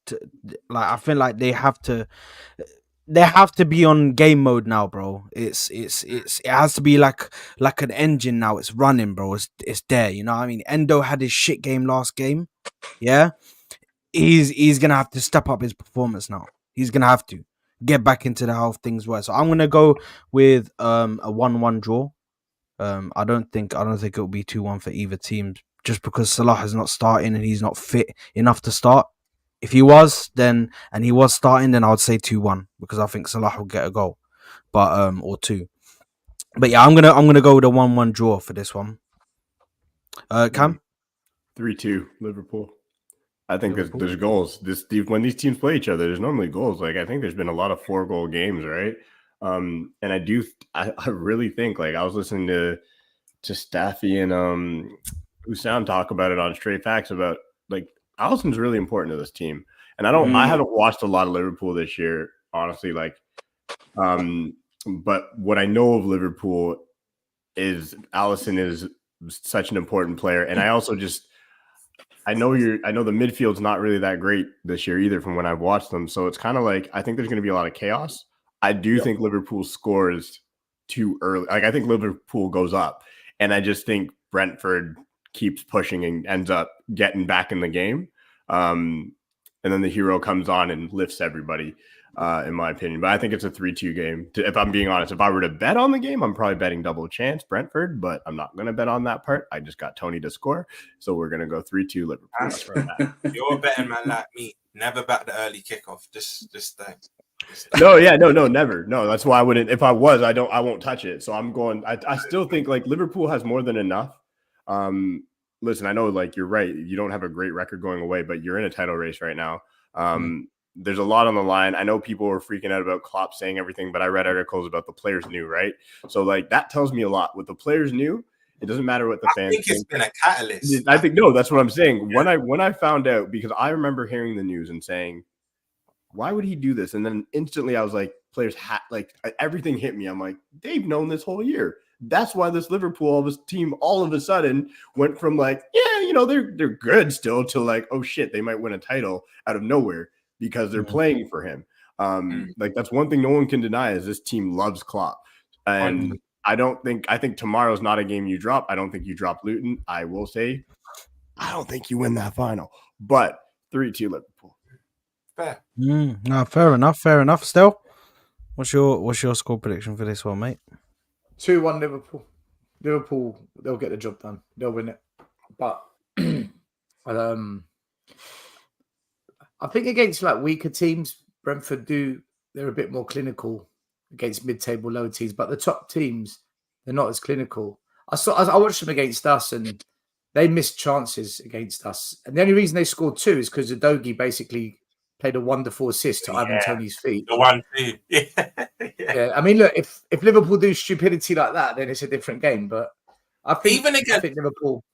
like I feel like they have to be on game mode now, bro. It has to be like an engine now. It's running, bro. It's there. You know what I mean? Endo had his shit game last game. Yeah, he's gonna have to step up his performance now. He's gonna have to get back into the how things were. So I'm gonna go with a 1-1 draw. I don't think it'll be 2-1 for either team, just because Salah is not starting and he's not fit enough to start. If he was starting, then I would say 2-1 because I think Salah will get a goal, but or 2. But yeah, I'm gonna go with a 1-1 draw for this one. Cam, 3-2 Liverpool. I think there's goals. When these teams play each other, there's normally goals. Like I think there's been a lot of 4-goal games, right? And I really think, like, I was listening to Staffy and Usam talk about it on Straight Facts about, like, Alisson's really important to this team. And I haven't watched a lot of Liverpool this year, honestly, like, but what I know of Liverpool is Alisson is such an important player. And I also I know the midfield's not really that great this year either from when I've watched them. So it's kind of like, I think there's going to be a lot of chaos. I do think Liverpool scores too early. Like, I think Liverpool goes up, and I just think Brentford keeps pushing and ends up getting back in the game. And then the hero comes on and lifts everybody, in my opinion. But I think it's a 3-2 game. If I'm being honest, if I were to bet on the game, I'm probably betting double chance Brentford, but I'm not going to bet on that part. I just got Tony to score, so we're going to go 3-2 Liverpool. That's right. You're a betting man like me. Never bet the early kickoff. Just No, never. No, that's why I wouldn't. If I was, I won't touch it. So I'm going. I still think like Liverpool has more than enough. Listen, I know like you're right. You don't have a great record going away, but you're in a title race right now. There's a lot on the line. I know people were freaking out about Klopp saying everything, but I read articles about the players new, right? So like that tells me a lot. With the players new, it doesn't matter what the fans think. I think it's been a catalyst. I think no, that's what I'm saying. When I found out, because I remember hearing the news and saying, why would he do this? And then instantly I was like, players like everything hit me. I'm like, they've known this whole year. That's why this Liverpool team all of a sudden went from like, yeah, you know, they're good still to like, oh shit, they might win a title out of nowhere because they're playing for him. Like that's one thing no one can deny is this team loves Klopp. And I think tomorrow's not a game you drop. I don't think you drop Luton. I will say, I don't think you win that final. But 3-2 Liverpool. Fair. No, fair enough. Still, what's your score prediction for this one, mate? 2-1 Liverpool. Liverpool, they'll get the job done. They'll win it. But I think against like weaker teams, Brentford they're a bit more clinical against mid-table lower teams. But the top teams, they're not as clinical. I watched them against us, and they missed chances against us. And the only reason they scored 2 is because Udogie basically played a wonderful assist to Ivan Toney's feet. The 1-2. Yeah. I mean, look, if Liverpool do stupidity like that, then it's a different game. But I think Liverpool.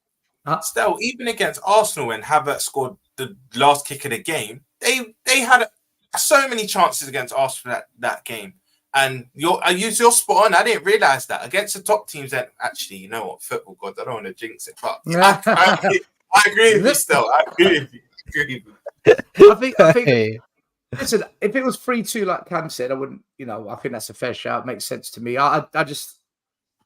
Still, even against Arsenal, when Havertz scored the last kick of the game, they had so many chances against Arsenal that game. And you're spot on. I didn't realize that against the top teams. That actually, you know what, football gods, I don't want to jinx it, but I agree with you. Still, I agree with you. I think. Listen, if it was 3-2, like Cam said, I wouldn't. I think that's a fair shout. Makes sense to me. I just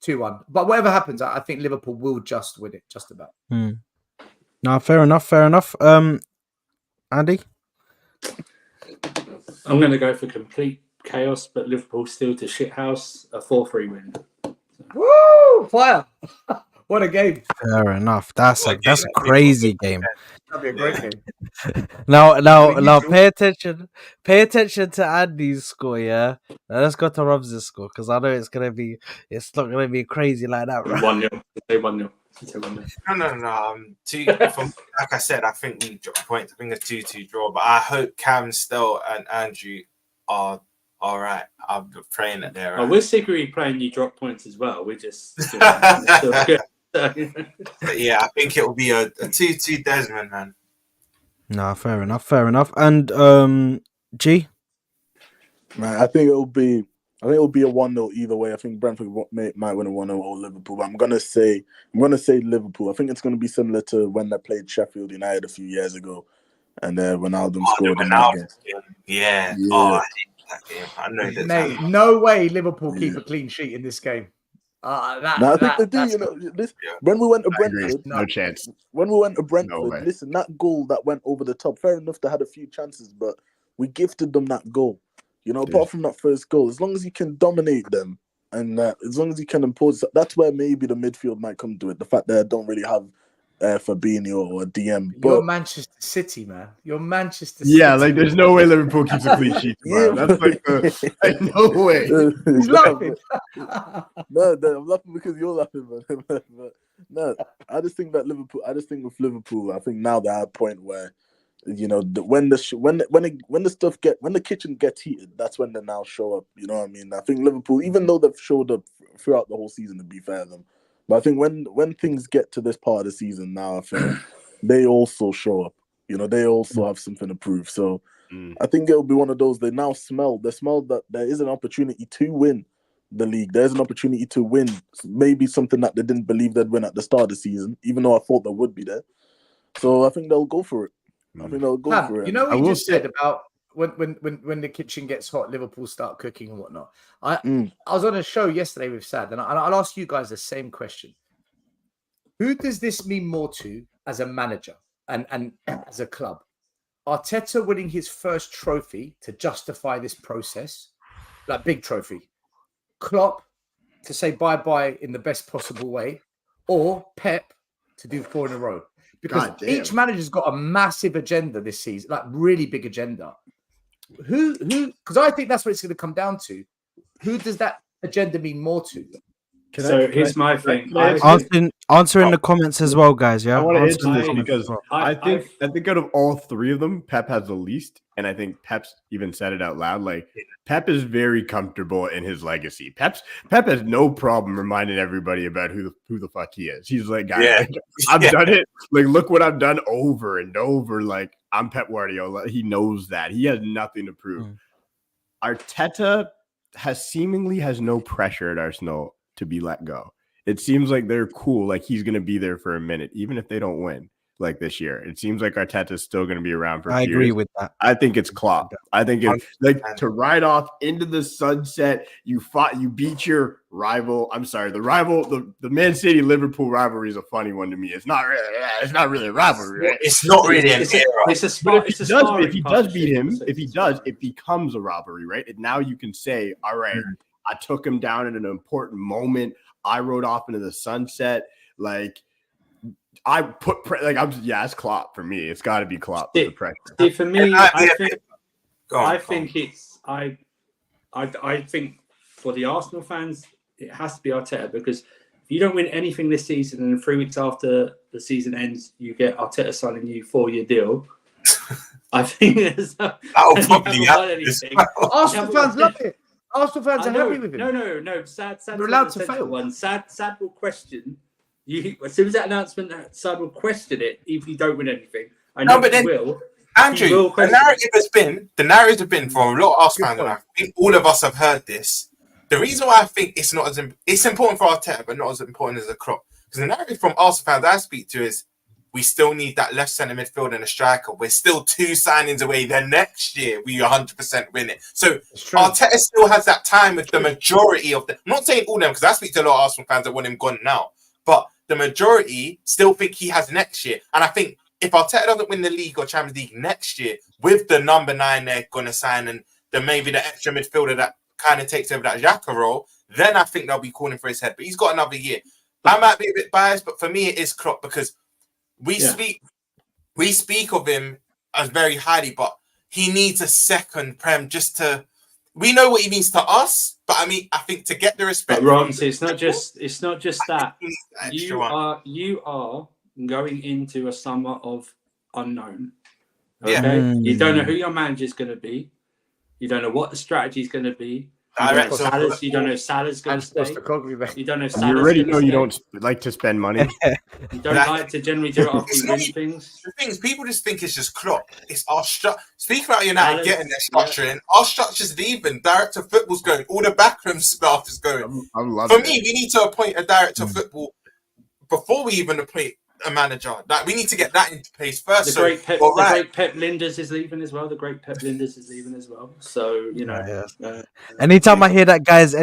2-1. But whatever happens, I think Liverpool will just win it, just about. No, fair enough. Andy, I'm going to go for complete chaos, but Liverpool still to shithouse, a 4-3 win. Woo! Fire! What a game! Fair enough. That's a crazy game. That'd be a great game. Now, pay attention to Andy's score. Yeah, now let's go to Rob's score because I know it's not gonna be crazy like that. Right? 1-0. Say 1-0. No. Like I said, I think we drop points. I think a 2-2 draw, but I hope Cam, Stel, and Andrew are all right. I'm praying that they're right. We're secretly playing you drop points as well. We're just But yeah, I think it will be a 2-2 Desmond, man. No, fair enough. And G, man, I think it'll be a 1-0 either way. I think Brentford might win a 1-0 or Liverpool. But I'm gonna say Liverpool. I think it's gonna be similar to when they played Sheffield United a few years ago, and Wijnaldum scored in that game. Yeah. Oh, I hate that game. I know that. Mate, no way Liverpool keep a clean sheet in this game. I think they do. When we went to Brentford, no chance. When we went to Brentford, listen, that goal that went over the top. Fair enough, they had a few chances, but we gifted them that goal. Apart from that first goal, as long as you can dominate them and as long as you can impose, that's where maybe the midfield might come to it. The fact that I don't really have Fabinho or DM. You're Manchester City, man. You're Manchester City. Yeah, like there's no way Liverpool keeps a clean sheet tomorrow. That's like no way. He's laughing. No, I'm laughing because you're laughing, man. But no, I just think with Liverpool, I think now they're at a point where when the kitchen gets heated, that's when they now show up. You know what I mean? I think Liverpool, even though they've showed up throughout the whole season, to be fair to them, but I think when things get to this part of the season now, I think they also show up. They also have something to prove. So I think it'll be one of those. They smell that there is an opportunity to win the league. There's an opportunity to win maybe something that they didn't believe they'd win at the start of the season, even though I thought they would be there. So I think they'll go for it. I think they'll go for it. You know what you just said about when the kitchen gets hot, Liverpool start cooking and whatnot. I was on a show yesterday with Sad, and I'll ask you guys the same question. Who does this mean more to as a manager and as a club? Arteta winning his first trophy to justify this process, like big trophy. Klopp to say bye-bye in the best possible way, or Pep to do 4 in a row. Because each manager's got a massive agenda this season, like really big agenda. Who? Because I think that's what it's going to come down to. Who does that agenda mean more to? Here's my thing. Answer in the comments as well, guys. Yeah, I want to answer this because I think out of all 3 of them, Pep has the least, and I think Pep's even said it out loud. Like Pep is very comfortable in his legacy. Pep has no problem reminding everybody about who the fuck he is. He's like, guys, I've done it. Like, look what I've done over and over. Like, I'm Pep Guardiola. He knows that. He has nothing to prove. Arteta seemingly has no pressure at Arsenal to be let go. It seems like they're cool, like he's going to be there for a minute, even if they don't win. like this year. It seems like Arteta is still going to be around for. I agree with that. I think it's Klopp. I think it's like to ride off into the sunset. You beat your rival. I'm sorry, the rival, the Man City Liverpool rivalry is a funny one to me. It's not really a rivalry. Right? It's not really an era. If he does beat him, it becomes a rivalry, right? And now you can say, all right, I took him down at an important moment. I rode off into the sunset. Like I put it's Klopp for me. It's got to be Klopp for the pressure. See, for me, I think for the Arsenal fans, it has to be Arteta, because if you don't win anything this season and 3 weeks after the season ends, you get Arteta signing you 4-year deal. I think that'll probably happen. Arsenal fans love it. Arsenal fans are happy with him. No. Sad. They're allowed to fail. One. Sad will question. As soon as that announcement, Sad will question it if you don't win anything. I know but then, will. Andrew, the narrative have been for a lot of Arsenal fans, and I think all of us have heard this. The reason why I think it's important for Arteta, but not as important as a Klopp, because the narrative from Arsenal fans I speak to is we still need that left centre midfielder and a striker. We're still 2 signings away. Then next year we 100% win it. So Arteta still has that time with the majority of them. I'm not saying all of them, because I speak to a lot of Arsenal fans that want him gone now, but the majority still think he has next year. And I think if Arteta doesn't win the league or Champions League next year, with the number 9 they're going to sign and maybe the extra midfielder that kind of takes over that Xhaka role, then I think they'll be calling for his head. But he's got another year. I might be a bit biased, but for me it is Klopp, because we speak of him as very highly, but he needs a second Prem just to. We know what he means to us, but I think to get the respect. But Ron, it's not just that. You are going into a summer of unknown. Okay, you don't know who your manager is going to be. You don't know what the strategy is going to be. You don't know if Salah's going to stay. You don't know if Salah's you already know you don't like to spend money. You don't like to generally do it after you win things. The thing is, people just think it's just Klopp. It's our structure. Speak about United getting their structure in. Our structure's leaving. Director of football's going. All the backroom staff is going. For me, we need to appoint a director of football before we even appoint a manager. Like, we need to get that into place first. The great Pep Linders is leaving as well. So anytime I hear that guy's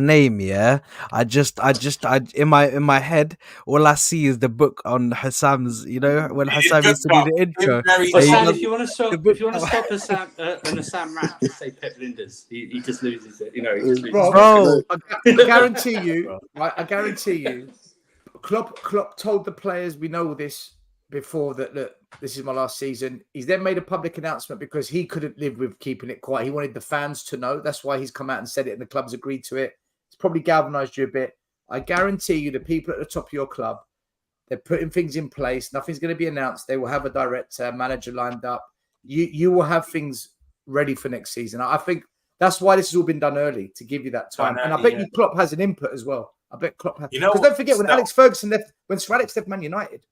name, I in my head, all I see is the book on Hassam's. You know, when Hassam used to do the intro. If you want to stop Hassam rap, just say Pep Linders. He just loses it. You know, bro. I guarantee you. Klopp told the players, we know this before, that look, this is my last season. He's then made a public announcement because he couldn't live with keeping it quiet. He wanted the fans to know. That's why he's come out and said it, and the club's agreed to it. It's probably galvanized you a bit. I guarantee you the people at the top of your club, they're putting things in place. Nothing's going to be announced. They will have a director, manager lined up. You will have things ready for next season. I think that's why this has all been done early, to give you that time. And I bet you Klopp has an input as well. I bet Klopp has. Because don't forget, when Alex Ferguson left, when Sir Alex left Man United,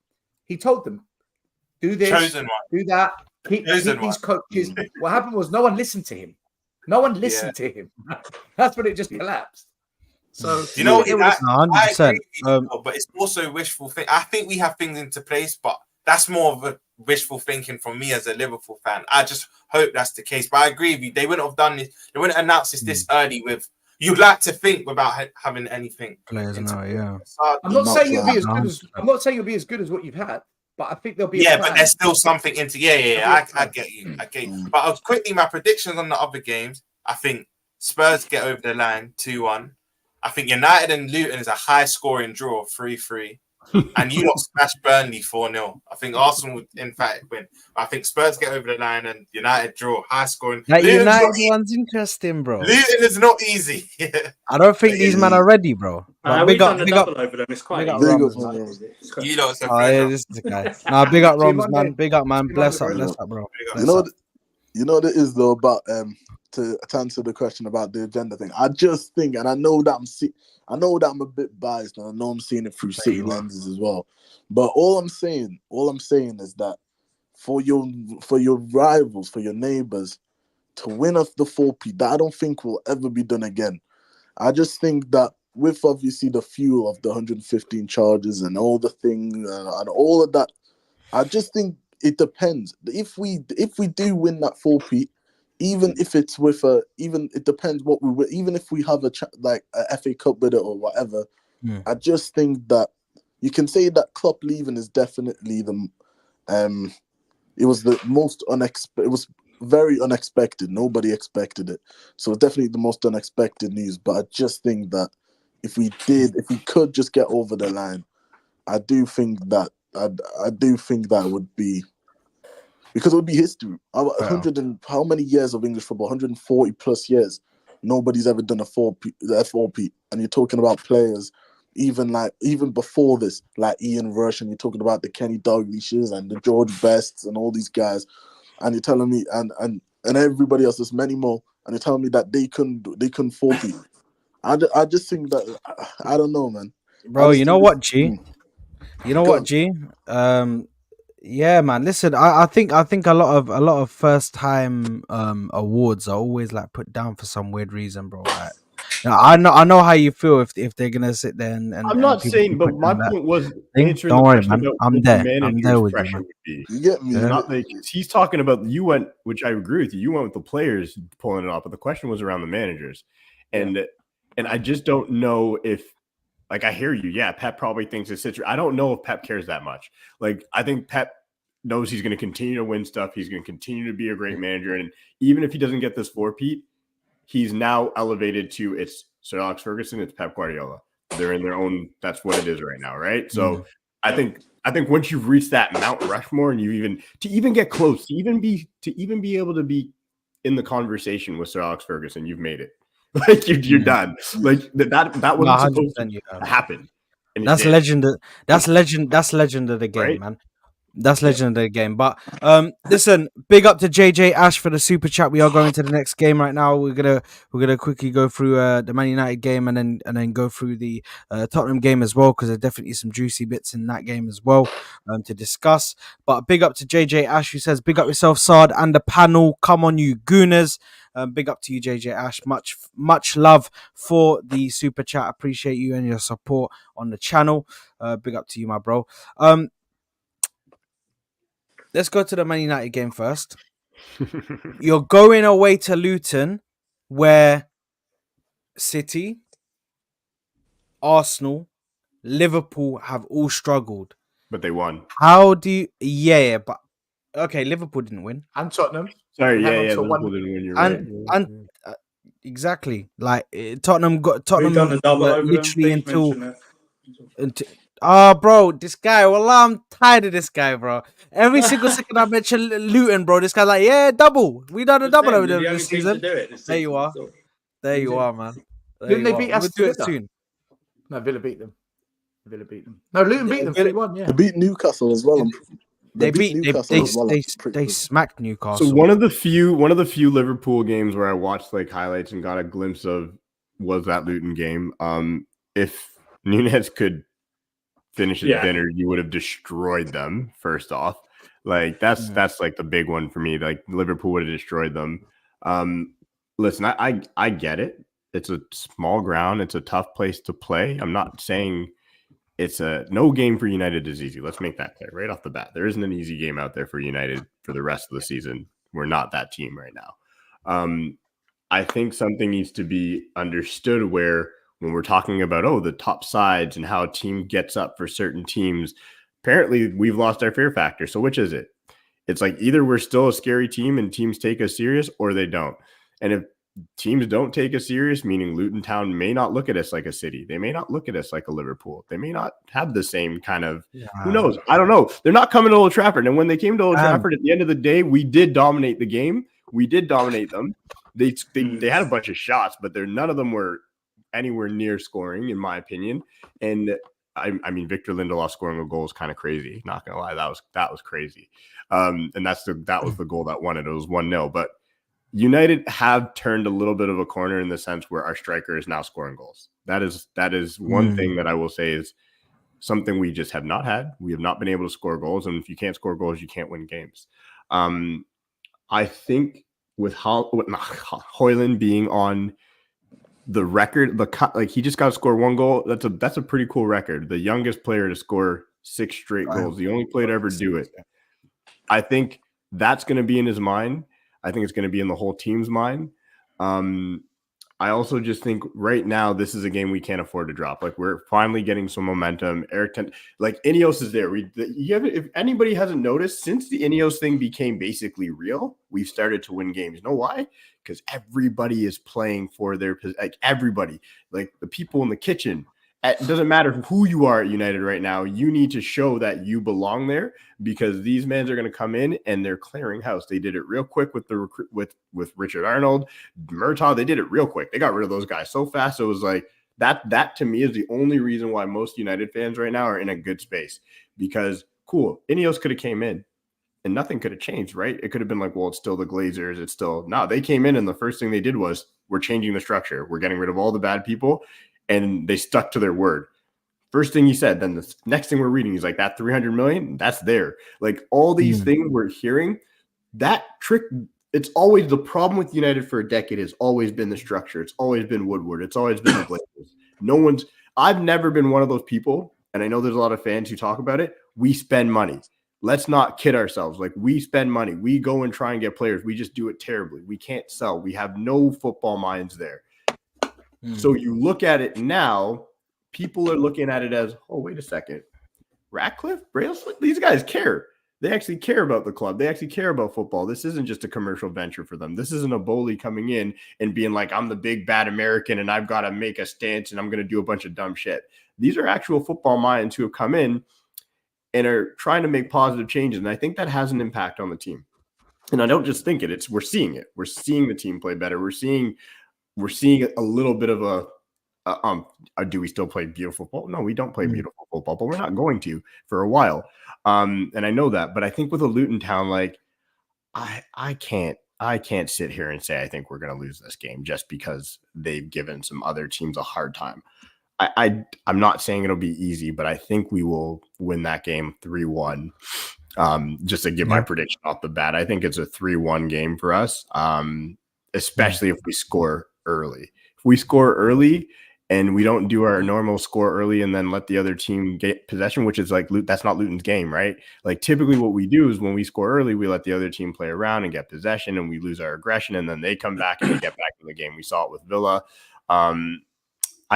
he told them, do this, do that, keep these coaches. What happened was no one listened to him. That's when it just collapsed. So, it was 100%. But it's also wishful thinking. I think we have things into place, but that's more of a wishful thinking from me as a Liverpool fan. I just hope that's the case. But I agree with you. They wouldn't have done this. They wouldn't have announced this early with. You'd like to think without having anything. Players now, I'm not saying you'll be as good as. I'm not saying you'll be as good as what you've had, but I think there'll be. But there's still something into. I get you. But I'll quickly my predictions on the other games. I think Spurs get over the line 2-1. I think United and Luton is a high scoring draw 3-3. And you lot smash Burnley 4-0. I think Arsenal would, in fact, win. I think Spurs get over the line and United draw. High scoring. That United one's interesting, bro. Luton is not easy. I don't think these men are ready, bro. We've done the double over them. It's quite easy. You lot this is the guy. Nah, big up Roms, man. Big up, man. Bless up, bro. You know what it is though about to answer the question about the agenda thing. I just think, and I know that I'm a bit biased, and I know I'm seeing it through City lenses as well. But all I'm saying is that for your rivals, for your neighbours, to win off the 4P, that I don't think will ever be done again. I just think that obviously the fuel of the 115 charges and all the things and all of that, I just think it depends. If we do win that 4-peat, even if it's with even it depends what we even if we have like a FA Cup with it or whatever. I just think that you can say that Klopp leaving is definitely it was the most unexpected. It was very unexpected. Nobody expected it, so it's definitely the most unexpected news. But I just think that if we could just get over the line, I do think that it would be, because it would be history. 100 and how many years of English football? 140 plus years. Nobody's ever done a 4-peat, and you're talking about players even before this, like Ian Rush, and you're talking about the Kenny Dalglishes and the George Bests and all these guys, and you're telling me and everybody else, there's many more, and you're telling me that they couldn't 4-peat. I just think that I don't know, man. Bro, you know what, G? You know what, G? Yeah, man. Listen, I think a lot of first time awards are always like put down for some weird reason, bro. Like, I know how you feel if they're gonna sit there and I'm not saying, but my point was don't worry, man. I'm there with you, man. You get me? Yeah. Not like he's talking about you went, which I agree with you. You went with the players pulling it off, but the question was around the managers, and I just don't know if. Like, I hear you. Yeah, Pep probably thinks it's situation. I don't know if Pep cares that much. Like, I think Pep knows he's going to continue to win stuff. He's going to continue to be a great manager. And even if he doesn't get this 4-peat, he's now elevated to it's Sir Alex Ferguson, it's Pep Guardiola. They're in their own, that's what it is right now, right? So I think once you've reached that Mount Rushmore and to even get close, to even be able to be in the conversation with Sir Alex Ferguson, you've made it. Like you're done. Like that wasn't supposed to happen. And that's legend. That's legend. That's legend of the game, right? Man. That's legend of the game. But listen, big up to JJ Ash for the super chat. We are going to the next game right now. We're gonna quickly go through the Man United game and then go through the Tottenham game as well, because there's definitely some juicy bits in that game as well to discuss. But big up to JJ Ash, who says, "Big up yourself, Sard, and the panel. Come on, you gooners." Big up to you, JJ Ash. Much love for the super chat. Appreciate you and your support on the channel. Big up to you, my bro. Let's go to the Man United game first. You're going away to Luton, where City, Arsenal, Liverpool have all struggled. But they won. How do you... Yeah, but... Okay, Liverpool didn't win. And Tottenham. Sorry, Liverpool didn't win. You're right. And exactly. Like, Tottenham literally until... bro, this guy, wallah, I'm tired of this guy, bro. Every single second I mention Luton, bro, this guy's like, yeah, double. We done a double over there this season. There you are. There you are, man. Didn't they beat us? We'll do it soon. No, Villa beat them. No, Luton beat them 3-1, yeah. They beat Newcastle as well. They smacked Newcastle. So one of the few Liverpool games where I watched like highlights and got a glimpse of was that Luton game. If Nunez could finish his dinner, you would have destroyed them. First off, like that's like the big one for me. Like Liverpool would have destroyed them. Listen, I get it. It's a small ground. It's a tough place to play. I'm not saying it's no game for United is easy. Let's make that clear right off the bat. There isn't an easy game out there for United for the rest of the season. We're not that team right now. I think something needs to be understood where when we're talking about, the top sides and how a team gets up for certain teams, apparently we've lost our fear factor. So which is it? It's like either we're still a scary team and teams take us serious or they don't. And if teams don't take us serious, meaning Luton Town may not look at us like a City. They may not look at us like a Liverpool. They may not have the same kind of, who knows? I don't know. They're not coming to Old Trafford. And when they came to Old Trafford, at the end of the day, we did dominate the game. We did dominate them. They had a bunch of shots, but none of them were anywhere near scoring, in my opinion. And I mean, Victor Lindelof scoring a goal is kind of crazy. Not gonna lie, that was crazy. And that was the goal that won it. It was 1-0. But United have turned a little bit of a corner in the sense where our striker is now scoring goals. That is one thing that I will say is something we just have not had. We have not been able to score goals, and if you can't score goals, you can't win games. I think with Højlund being on the record, like he just got to score 1 goal. That's a pretty cool record. The youngest player to score 6 straight goals, the only player to ever do it. I think that's going to be in his mind. I think it's going to be in the whole team's mind. I also just think right now this is a game we can't afford to drop. Like we're finally getting some momentum. Like Ineos is there. If anybody hasn't noticed, since the Ineos thing became basically real, we've started to win games. You know why? Because everybody is playing for everybody, like the people in the kitchen. It doesn't matter who you are at United right now. You need to show that you belong there, because these men are going to come in and they're clearing house. They did it real quick with with Richard Arnold, Murtaugh. They did it real quick. They got rid of those guys so fast. It was like that to me is the only reason why most United fans right now are in a good space, because cool, Ineos could have came in and nothing could have changed, right? It could have been like, well, it's still the Glazers. It's still no. They came in and the first thing they did was we're changing the structure. We're getting rid of all the bad people. And they stuck to their word. First thing he said, then the next thing we're reading, he's like, that 300 million, that's there. Like all these things we're hearing, that trick, it's always the problem with United for a decade has always been the structure. It's always been Woodward. It's always been the Glazers. I've never been one of those people, and I know there's a lot of fans who talk about it. We spend money. Let's not kid ourselves. Like we spend money. We go and try and get players. We just do it terribly. We can't sell. We have no football minds there. So you look at it now, people are looking at it as, oh, wait a second. Ratcliffe, Brailsford, these guys care. They actually care about the club. They actually care about football. This isn't just a commercial venture for them. This isn't a bully coming in and being like, I'm the big bad American and I've got to make a stance and I'm going to do a bunch of dumb shit. These are actual football minds who have come in and are trying to make positive changes. And I think that has an impact on the team. And I don't just think it. We're seeing it. We're seeing the team play better. We're seeing a little bit of do we still play beautiful football? No, we don't play beautiful football, but we're not going to for a while. And I know that, but I think with a Luton Town, like I can't sit here and say I think we're going to lose this game just because they've given some other teams a hard time. I'm not saying it'll be easy, but I think we will win that game 3-1. Just to give my prediction off the bat, I think it's a 3-1 game for us. Especially if we score early. If we score early and we don't do our normal score early and then let the other team get possession, which is like, that's not Luton's game, right? Like typically what we do is when we score early, we let the other team play around and get possession and we lose our aggression and then they come back and they get back in the game. We saw it with Villa. I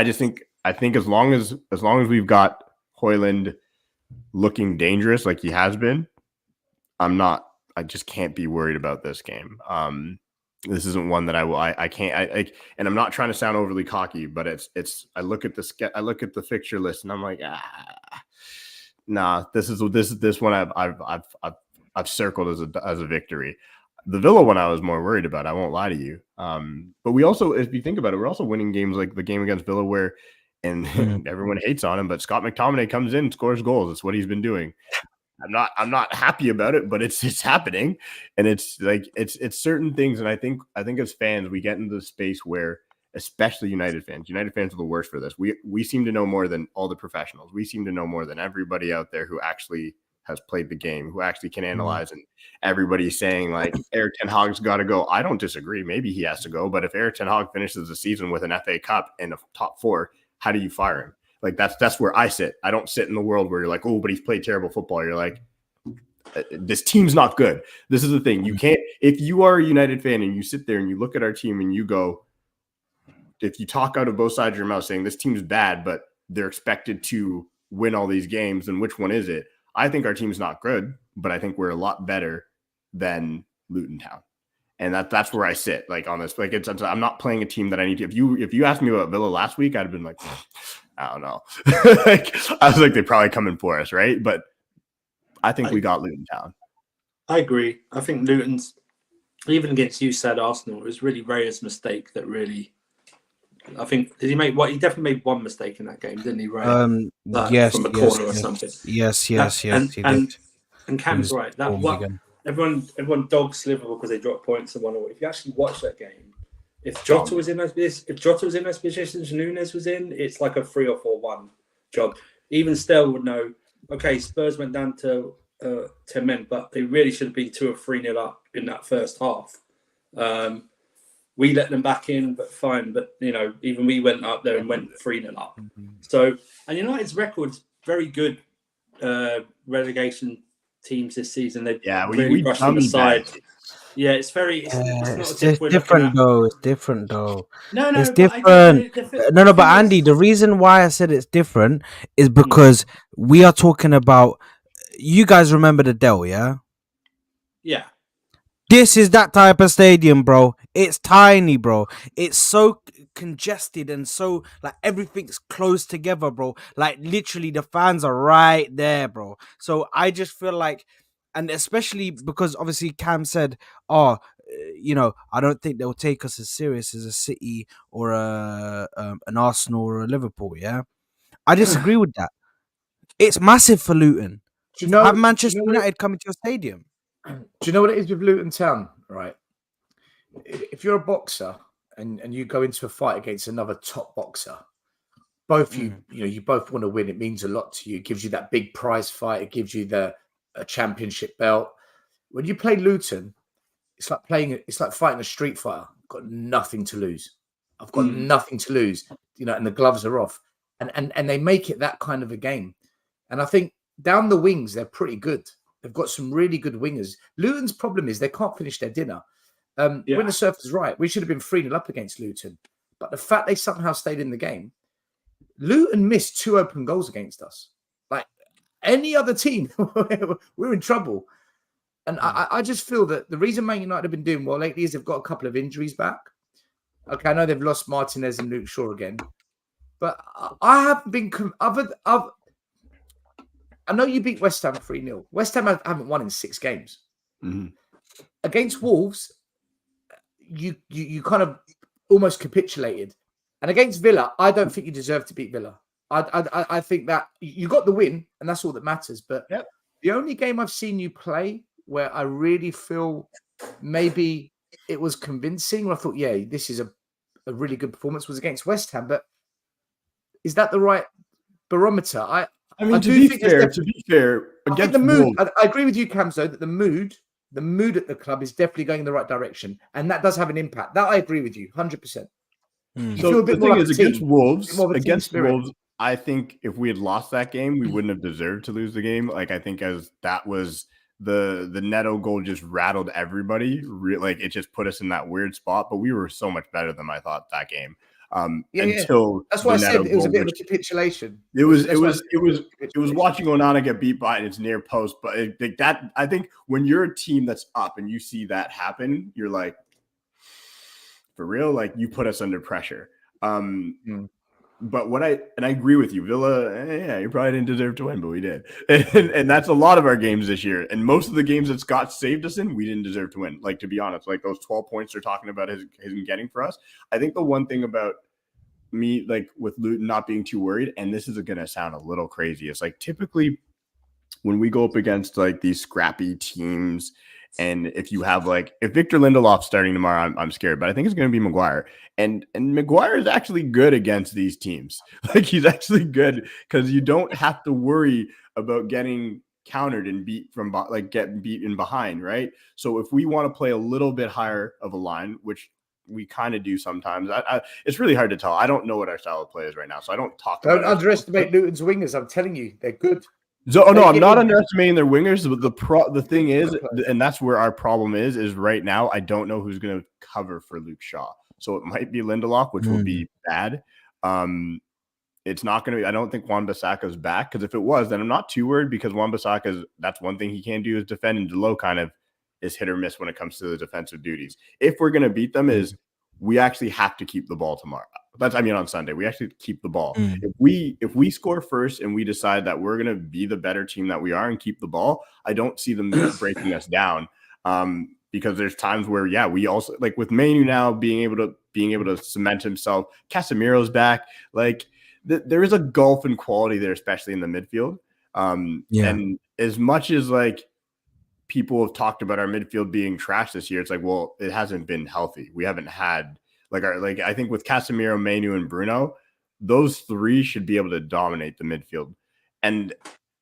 think as long as we've got Højlund looking dangerous like he has been, I just can't be worried about this game. This isn't one that I can't, and I'm not trying to sound overly cocky, but I look at the fixture list and I'm like, nah, this one I've circled as a victory. The Villa one I was more worried about. I won't lie to you. But we also, if you think about it, we're also winning games like the game against Villa where, and everyone hates on him, but Scott McTominay comes in, scores goals. That's what he's been doing. I'm not happy about it, but it's happening. And it's like, it's certain things. And I think as fans, we get into the space where, especially United fans are the worst for this. We seem to know more than all the professionals. We seem to know more than everybody out there who actually has played the game, who actually can analyze. And everybody's saying like Erik ten Hag's got to go. I don't disagree. Maybe he has to go. But if Erik ten Hag finishes the season with an FA Cup and a top 4, how do you fire him? Like that's where I sit. I don't sit in the world where you're like, oh, but he's played terrible football. You're like, this team's not good. This is the thing. You can't, if you are a United fan and you sit there and you look at our team and you go, if you talk out of both sides of your mouth saying this team's bad, but they're expected to win all these games, then which one is it? I think our team's not good, but I think we're a lot better than Luton Town. And that's where I sit, like on this. Like I'm not playing a team that I need to. If you asked me about Villa last week, I'd have been like, I don't know. Like, I was like, they're probably coming for us, right? But I think we got Luton Town. I agree. I think Luton's, even against you said Arsenal, it was really Raya's mistake that really. I think he definitely made one mistake in that game, didn't he? Ray? Yes, from a corner or something. Yes. He did. And Cam's right. That one. Everyone dogs Liverpool because they dropped points and 1-0. If you actually watch that game, if Jota was in those positions, Nunes was in, it's like a 3 or 4-1 job. Even STEL would know. Okay, Spurs went down to 10 men, but they really should have been 2 or 3-0 up in that first half. We let them back in, but fine. But, even we went up there and went 3-0 up. So, and United's record's very good relegation teams this season. They've really brushed them aside. Yeah, it's different though. It's different though. No, it's different. No, but Andy, the reason why I said it's different is because we are talking about. You guys remember the Dell, yeah? Yeah. This is that type of stadium, bro. It's tiny, bro. It's so congested and so like everything's close together, bro. Like literally the fans are right there, bro. So I just feel like, and especially because obviously Cam said, I don't think they'll take us as serious as a City or an Arsenal or a Liverpool, yeah? I disagree with that. It's massive for Luton. Have Manchester United coming to your stadium. Do you know what it is with Luton Town, right? If you're a boxer and you go into a fight against another top boxer, both you both want to win. It means a lot to you. It gives you that big prize fight. It gives you a championship belt. When you play Luton, it's like fighting a street fighter. I've got nothing to lose. I've got nothing to lose. And the gloves are off. And they make it that kind of a game. And I think down the wings, they're pretty good. They've got some really good wingers. Luton's problem is they can't finish their dinner. Winter Surf is right. We should have been 3-0 up against Luton. But the fact they somehow stayed in the game, Luton missed 2 open goals against us. Like any other team, we're in trouble. And I just feel that the reason Man United have been doing well lately is they've got a couple of injuries back. Okay, I know they've lost Martinez and Luke Shaw again. But I haven't been... I know you beat West Ham 3-0. West Ham haven't won in 6 games. Mm-hmm. Against Wolves, you kind of almost capitulated. And against Villa, I don't think you deserve to beat Villa. I think that you got the win, and that's all that matters. But the only game I've seen you play where I really feel maybe it was convincing, where I thought, this is a really good performance, was against West Ham. But is that the right barometer? I mean, to be fair, against the mood. Wolves, I agree with you, Camzo, that the mood at the club is definitely going in the right direction, and that does have an impact. That I agree with you, 100%. So the thing is, against Wolves, I think if we had lost that game, we wouldn't have deserved to lose the game. Like I think as that was the Neto goal just rattled everybody. Like it just put us in that weird spot. But we were so much better than I thought that game. Until that's why I said it was a bit of a capitulation. It was watching Onana get beat by its near post, but I think when you're a team that's up and you see that happen, you're like, for real, like you put us under pressure. But I agree with you, Villa. You probably didn't deserve to win, but we did, and that's a lot of our games this year. And most of the games that Scott saved us in, we didn't deserve to win. Like to be honest, like those 12 points they're talking about him getting for us. I think the one thing about me, like with Luton not being too worried, and this is going to sound a little crazy, it's like typically when we go up against like these scrappy teams. And if you have if Victor Lindelof's starting tomorrow, I'm scared, but I think it's going to be Maguire. And Maguire is actually good against these teams. Like he's actually good because you don't have to worry about getting countered and getting beaten behind, right? So if we want to play a little bit higher of a line, which we kind of do sometimes, it's really hard to tell. I don't know what our style of play is right now, so I don't talk about it. Don't underestimate Luton's wingers. I'm telling you, they're good. So, I'm not underestimating their wingers, but the thing is, and that's where our problem is right now, I don't know who's going to cover for Luke Shaw. So it might be Lindelof, which will be bad. It's not going to be, I don't think Wan-Bissaka's back, because if it was, then I'm not too worried, because Wan-Bissaka, that's one thing he can do is defend, and Delo kind of is hit or miss when it comes to the defensive duties. If we're going to beat them, is we actually have to keep the ball tomorrow. On Sunday, we actually keep the ball. If we score first and we decide that we're going to be the better team that we are and keep the ball, I don't see them breaking us down. Because there's times where, we also like with Manu now being able to cement himself. Casemiro's back. Like there is a gulf in quality there, especially in the midfield. And as much as people have talked about our midfield being trash this year, it's like, well, it hasn't been healthy. We haven't had. I think with Casemiro, Manu, and Bruno, those three should be able to dominate the midfield. And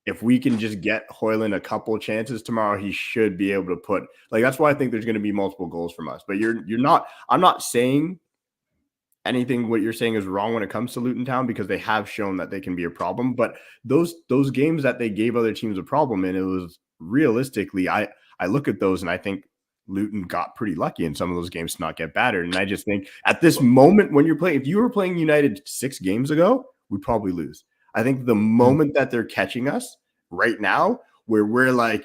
if we can just get Højlund a couple chances tomorrow, he should be able to put like that's why I think there's going to be multiple goals from us. But you're not. I'm not saying anything what you're saying is wrong when it comes to Luton Town because they have shown that they can be a problem. But those games that they gave other teams a problem in, it was realistically I look at those and I think Luton got pretty lucky in some of those games to not get battered. And I just think at this moment when you're playing, if you were playing United 6 games ago, we'd probably lose. I think the moment that they're catching us right now, where we're like,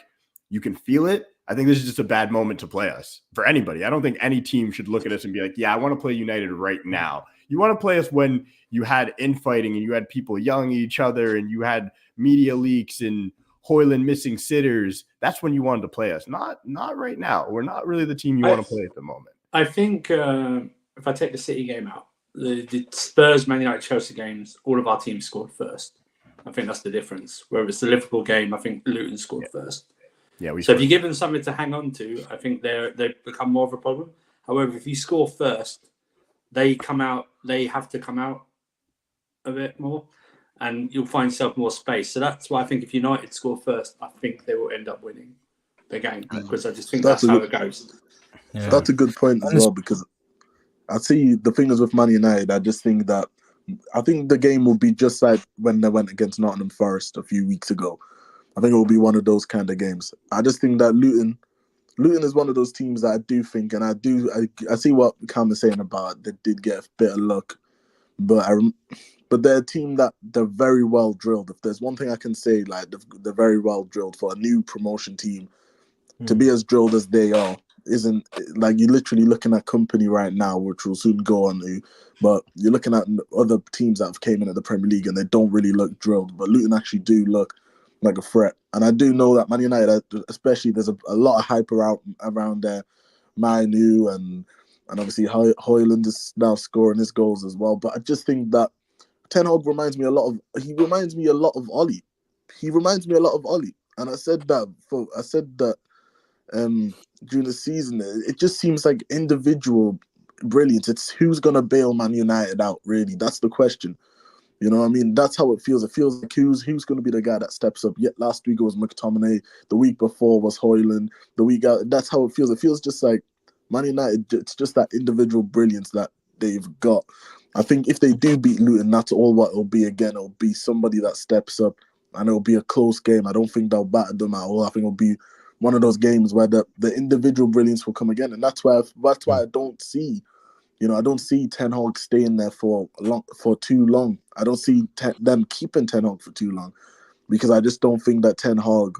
you can feel it. I think this is just a bad moment to play us for anybody. I don't think any team should look at us and be like, yeah, I want to play United right now. You want to play us when you had infighting and you had people yelling at each other and you had media leaks and Højlund missing sitters. That's when you wanted to play us. Not right now. We're not really the team you want to play at the moment. I think if I take the City game out, the Spurs, Man United, Chelsea games, all of our teams scored first. I think that's the difference. Whereas it's the Liverpool game, I think Luton scored first. Yeah, so if you give them something to hang on to, I think they become more of a problem. However, if you score first, they have to come out a bit more, and you'll find yourself more space. So that's why I think if United score first, I think they will end up winning the game because I just think that's how it goes. Yeah. That's a good point as well because I see the thing is with Man United. I just think that the game will be just like when they went against Nottingham Forest a few weeks ago. I think it will be one of those kind of games. I just think that Luton is one of those teams that I do think, and I see what Cam is saying about they did get a bit of luck, but they're a team that they're very well drilled. If there's one thing I can say, like they're very well drilled for a new promotion team to be as drilled as they are. Isn't like you're literally looking at Company right now, which will soon go on to, but you're looking at other teams that have came in at the Premier League and they don't really look drilled, but Luton actually do look like a threat. And I do know that Man United, especially, there's a lot of hype around there. Manu and obviously Højlund is now scoring his goals as well. But I just think that Ten Hag reminds me a lot of Ollie. He reminds me a lot of Ollie. And I said that during the season, it just seems like individual brilliance. It's who's going to bail Man United out, really. That's the question. You know what I mean? That's how it feels. It feels like who's going to be the guy that steps up. Yet last week it was McTominay. The week before was Højlund. The week out, that's how it feels. It feels just like Man United. It's just that individual brilliance that they've got. I think if they do beat Luton, that's all what it'll be again. It'll be somebody that steps up and it'll be a close game. I don't think they'll batter them at all. I think it'll be one of those games where the individual brilliance will come again. And that's why I don't see... I don't see Ten Hag staying there for too long. I don't see them keeping Ten Hag for too long because I just don't think that Ten Hag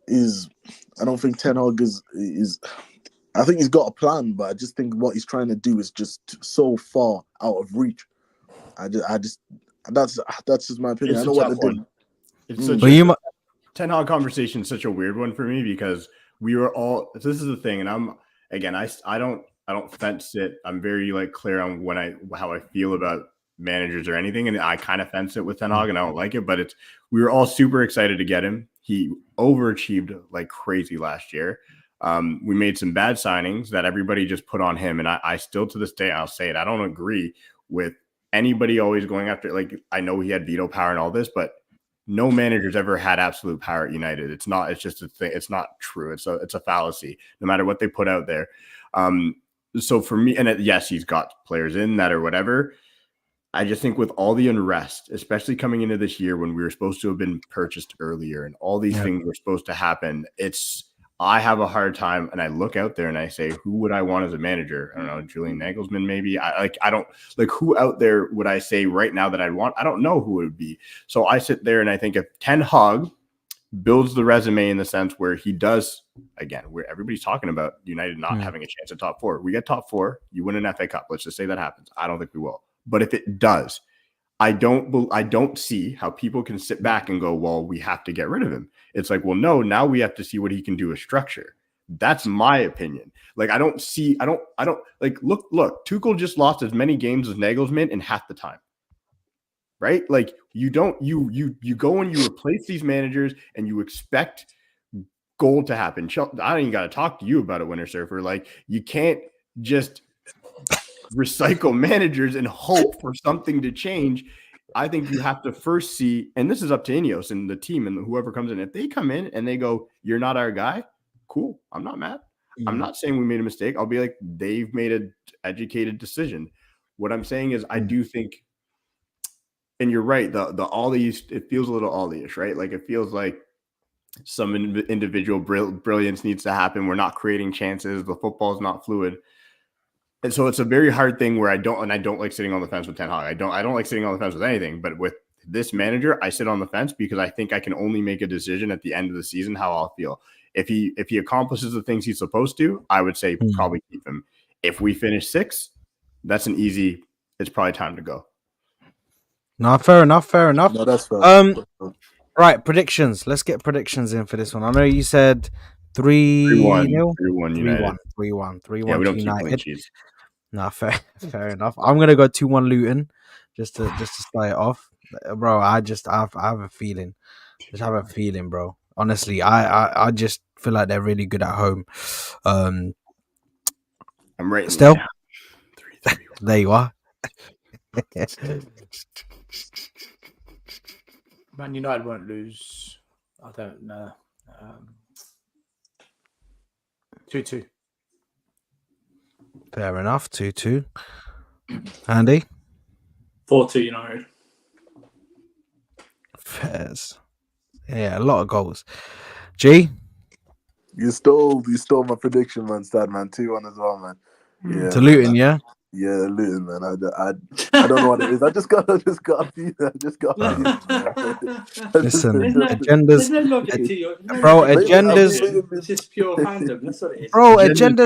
is. I don't think Ten Hag is. I think he's got a plan, but I just think what he's trying to do is just so far out of reach. That's just my opinion. I know what they did. It's such a Ten Hag conversation is such a weird one for me because we were all. This is the thing, and I don't fence it. I'm very clear on how I feel about managers or anything, and I kind of fence it with Ten Hag, and I don't like it. But we were all super excited to get him. He overachieved like crazy last year. We made some bad signings that everybody just put on him, and I still to this day I'll say it. I don't agree with anybody always going after. I know he had veto power and all this, but no manager's ever had absolute power at United. It's not. It's just a thing. It's not true. It's a fallacy. No matter what they put out there. So for me, and yes, he's got players in that or whatever. I just think with all the unrest, especially coming into this year when we were supposed to have been purchased earlier and all these things were supposed to happen, I have a hard time. And I look out there and I say, who would I want as a manager? I don't know, Julian Nagelsmann, maybe. I don't who out there would I say right now that I'd want? I don't know who it would be. So I sit there and I think if Ten Hag builds the resume in the sense where he does, again, where everybody's talking about United not having a chance at top 4. We get top 4, you win an FA Cup. Let's just say that happens. I don't think we will. But if it does, I don't see how people can sit back and go, well, we have to get rid of him. It's like, well, no, now we have to see what he can do with structure. That's my opinion. Look, Tuchel just lost as many games as Nagelsmann in half the time. Right? You go and you replace these managers and you expect gold to happen. I don't even got to talk to you about it, Winter Surfer. You can't just recycle managers and hope for something to change. I think you have to first see, and this is up to Ineos and the team and whoever comes in. If they come in and they go, "You're not our guy," cool. I'm not mad. I'm not saying we made a mistake. I'll be like, they've made an educated decision. What I'm saying is, I do think, and you're right. The Ollie, it feels a little Ollie-ish, right? Like it feels like some individual brilliance needs to happen. We're not creating chances. The football is not fluid. And so it's a very hard thing where I don't like sitting on the fence with Ten Hag. I don't like sitting on the fence with anything, but with this manager, I sit on the fence because I think I can only make a decision at the end of the season how I'll feel. If he accomplishes the things he's supposed to, I would say probably keep him. If we finish 6th, that's an easy. It's probably time to go. No, fair enough. No, that's fair. Right, predictions. Let's get predictions in for this one. I know you said 3-1 United. 3-1 Yeah, we don't United. keep No, fair enough. I'm gonna go 2-1 Luton, just to start it off, bro. I have a feeling. Just have a feeling, bro. Honestly, I just feel like they're really good at home. I'm right. Still, there you are. Man United won't lose. I don't know. 2-2. Fair enough. 2-2. Andy? 4-2 United. Fairs. Yeah, a lot of goals. G? You stole my prediction, man, Stad, man. 2-1 as well, man. Yeah. To Luton, yeah? Yeah, Luton, man. I don't know what it is. I just got a few. Listen, there's no logic to your bro. Agendas. It's just pure fandom. That's what it is. Bro, agendas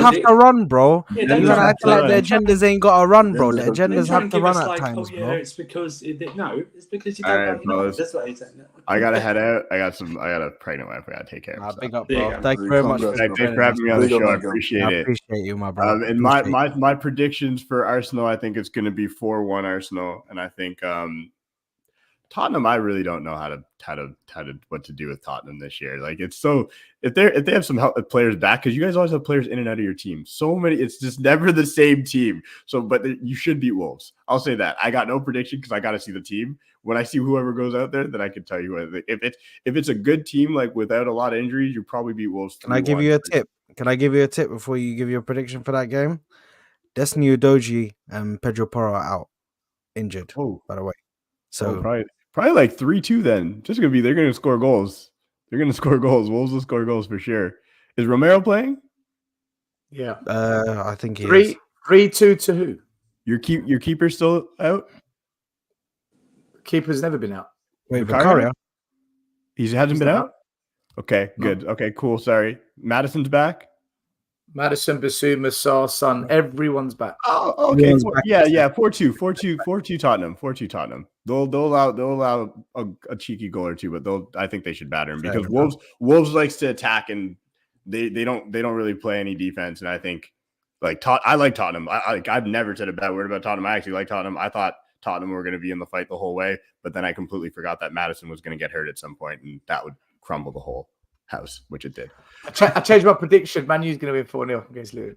have to run, bro. Yeah, you gotta act like the agendas ain't got to run, bro. The agendas have to run at times, bro. It's because it's because you don't know. That's what he's saying. I gotta head out. I got a pregnant wife. I gotta take care of. Big up, bro. Thank you very much for having me on the show. I appreciate it. You, my brother. And my predictions for Arsenal, I think it's going to be 4-1 Arsenal, and I think Tottenham. I really don't know how to what to do with Tottenham this year. Like it's so if they have some players back, because you guys always have players in and out of your team. So many, it's just never the same team. So, but you should beat Wolves. I'll say that. I got no prediction because I got to see the team. When I see whoever goes out there, then I can tell you if it's a good team like without a lot of injuries, you probably beat Wolves. Can I give you a tip? Can I give you a tip before you give your prediction for that game? Destiny Udogie and Pedro Porro are out, injured. Oh, by the way, so probably like 3-2. Then they're gonna score goals. They're gonna score goals. Wolves will score goals for sure. Is Romero playing? Yeah, I think he is. 3-2 to who? Your keeper's still out. Keeper's never been out. Wait, Vicario? He hasn't been out? Okay, good. No. Okay, cool. Sorry. Madison's back? Madison, Basuma, Sarr, Son, everyone's back. Oh, okay. Yeah. 4-2 Tottenham. 4-2 Tottenham. They'll allow a cheeky goal or two, but I think they should batter him because Wolves likes to attack and they don't really play any defense. And I think I like Tottenham. I've never said a bad word about Tottenham. I actually like Tottenham. I thought Tottenham were going to be in the fight the whole way, but then I completely forgot that Madison was going to get hurt at some point, and that would crumble the whole house, which it did. I changed my prediction. Man U's going to win 4-0 against Luton.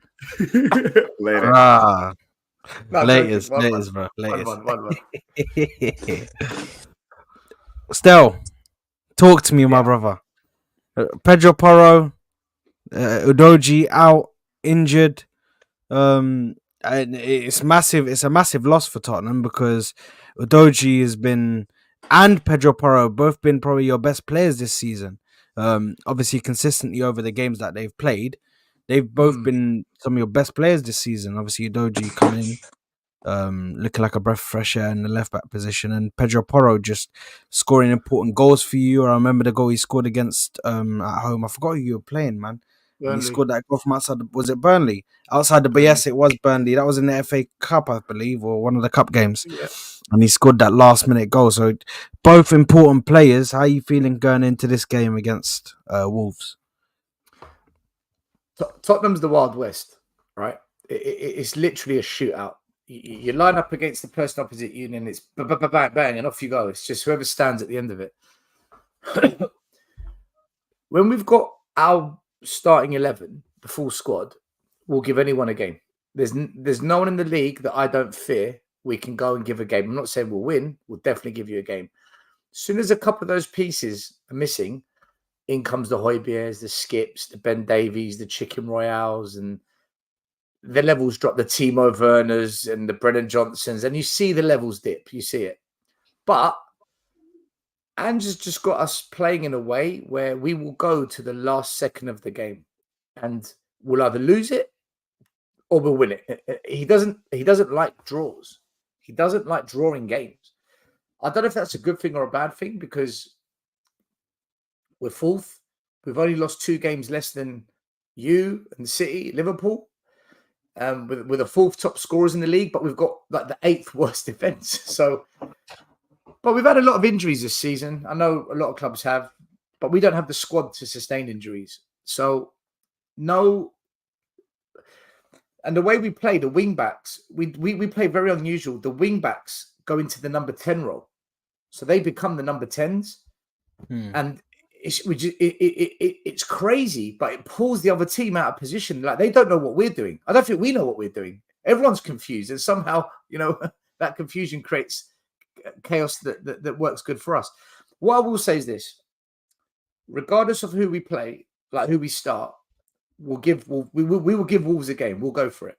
Later. Latest, bro. Latest. Stel, talk to me, my brother. Pedro Porro, Udogie out, injured. And it's massive. It's a massive loss for Tottenham because Udogie has been and Pedro Porro both been probably your best players this season. Obviously, consistently over the games that they've played, they've both been some of your best players this season. Obviously, Udogie coming in, looking like a breath of fresh air in the left back position, and Pedro Porro just scoring important goals for you. I remember the goal he scored against at home. I forgot who you were playing, man. He scored that goal from outside. Was it Burnley? Outside the yes, it was Burnley. That was in the FA Cup, I believe, or one of the cup games. Yeah. And he scored that last minute goal. So both important players. How are you feeling going into this game against Wolves? Tottenham's the Wild West, right? It's literally a shootout. You line up against the person opposite you, and it's bang, bang, and off you go. It's just whoever stands at the end of it. When we've got our starting 11, the full squad, will give anyone a game. There's no one in the league that I don't fear we can go and give a game. I'm not saying we'll win. We'll definitely give you a game. As soon as a couple of those pieces are missing, in comes the Højbjergs, the Skips, the Ben Davies, the Chicken Royales, and the levels drop, the Timo Werners and the Brennan Johnsons, and you see the levels dip. You see it. But Ange's just got us playing in a way where we will go to the last second of the game and we'll either lose it or we'll win it. He doesn't like draws. He doesn't like drawing games. I don't know if that's a good thing or a bad thing, because we're fourth. We've only lost 2 games less than you and City, Liverpool, with the 4th top scorers in the league, but we've got like the 8th worst defense. So, but we've had a lot of injuries this season. I know a lot of clubs have, but we don't have the squad to sustain injuries. So, no. And the way we play, the wing backs, we play very unusual. The wing backs go into the number 10 role, so they become the number 10s, and it's crazy, but it pulls the other team out of position. Like, they don't know what we're doing. I don't think we know what we're doing. Everyone's confused, and somehow, that confusion creates chaos that works good for us. What I will say is this: regardless of who we play, like who we start, we will give Wolves a game. We'll go for it.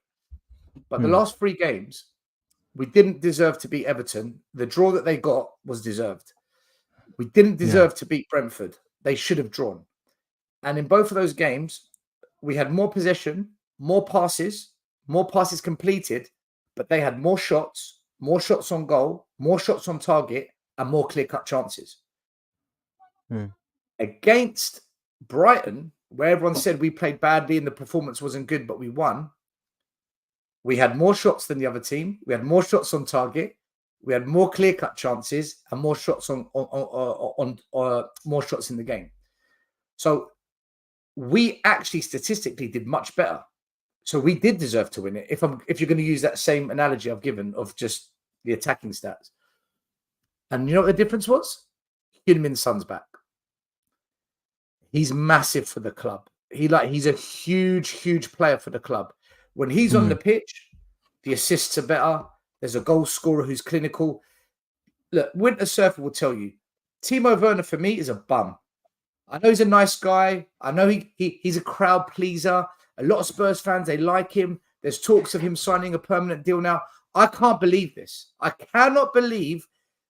But the last 3 games, we didn't deserve to beat Everton. The draw that they got was deserved. We didn't deserve to beat Brentford. They should have drawn. And in both of those games, we had more possession, more passes completed, but they had more shots on goal, more shots on target, and more clear-cut chances. Against Brighton, where everyone said we played badly and the performance wasn't good, but we won, we had more shots than the other team. We had more shots on target. We had more clear-cut chances and more shots on more shots in the game. So we actually statistically did much better. So we did deserve to win it. If you're going to use that same analogy I've given of just the attacking stats. And you know what the difference was? Heung-min Son's back. He's massive for the club. He's a huge player for the club. When he's on the pitch, the assists are better. There's a goal scorer who's clinical. Look, Winter Surfer will tell you, Timo Werner for me is a bum. I know he's a nice guy. I know he's a crowd pleaser. A lot of Spurs fans, they like him. There's talks of him signing a permanent deal now. I can't believe this. I cannot believe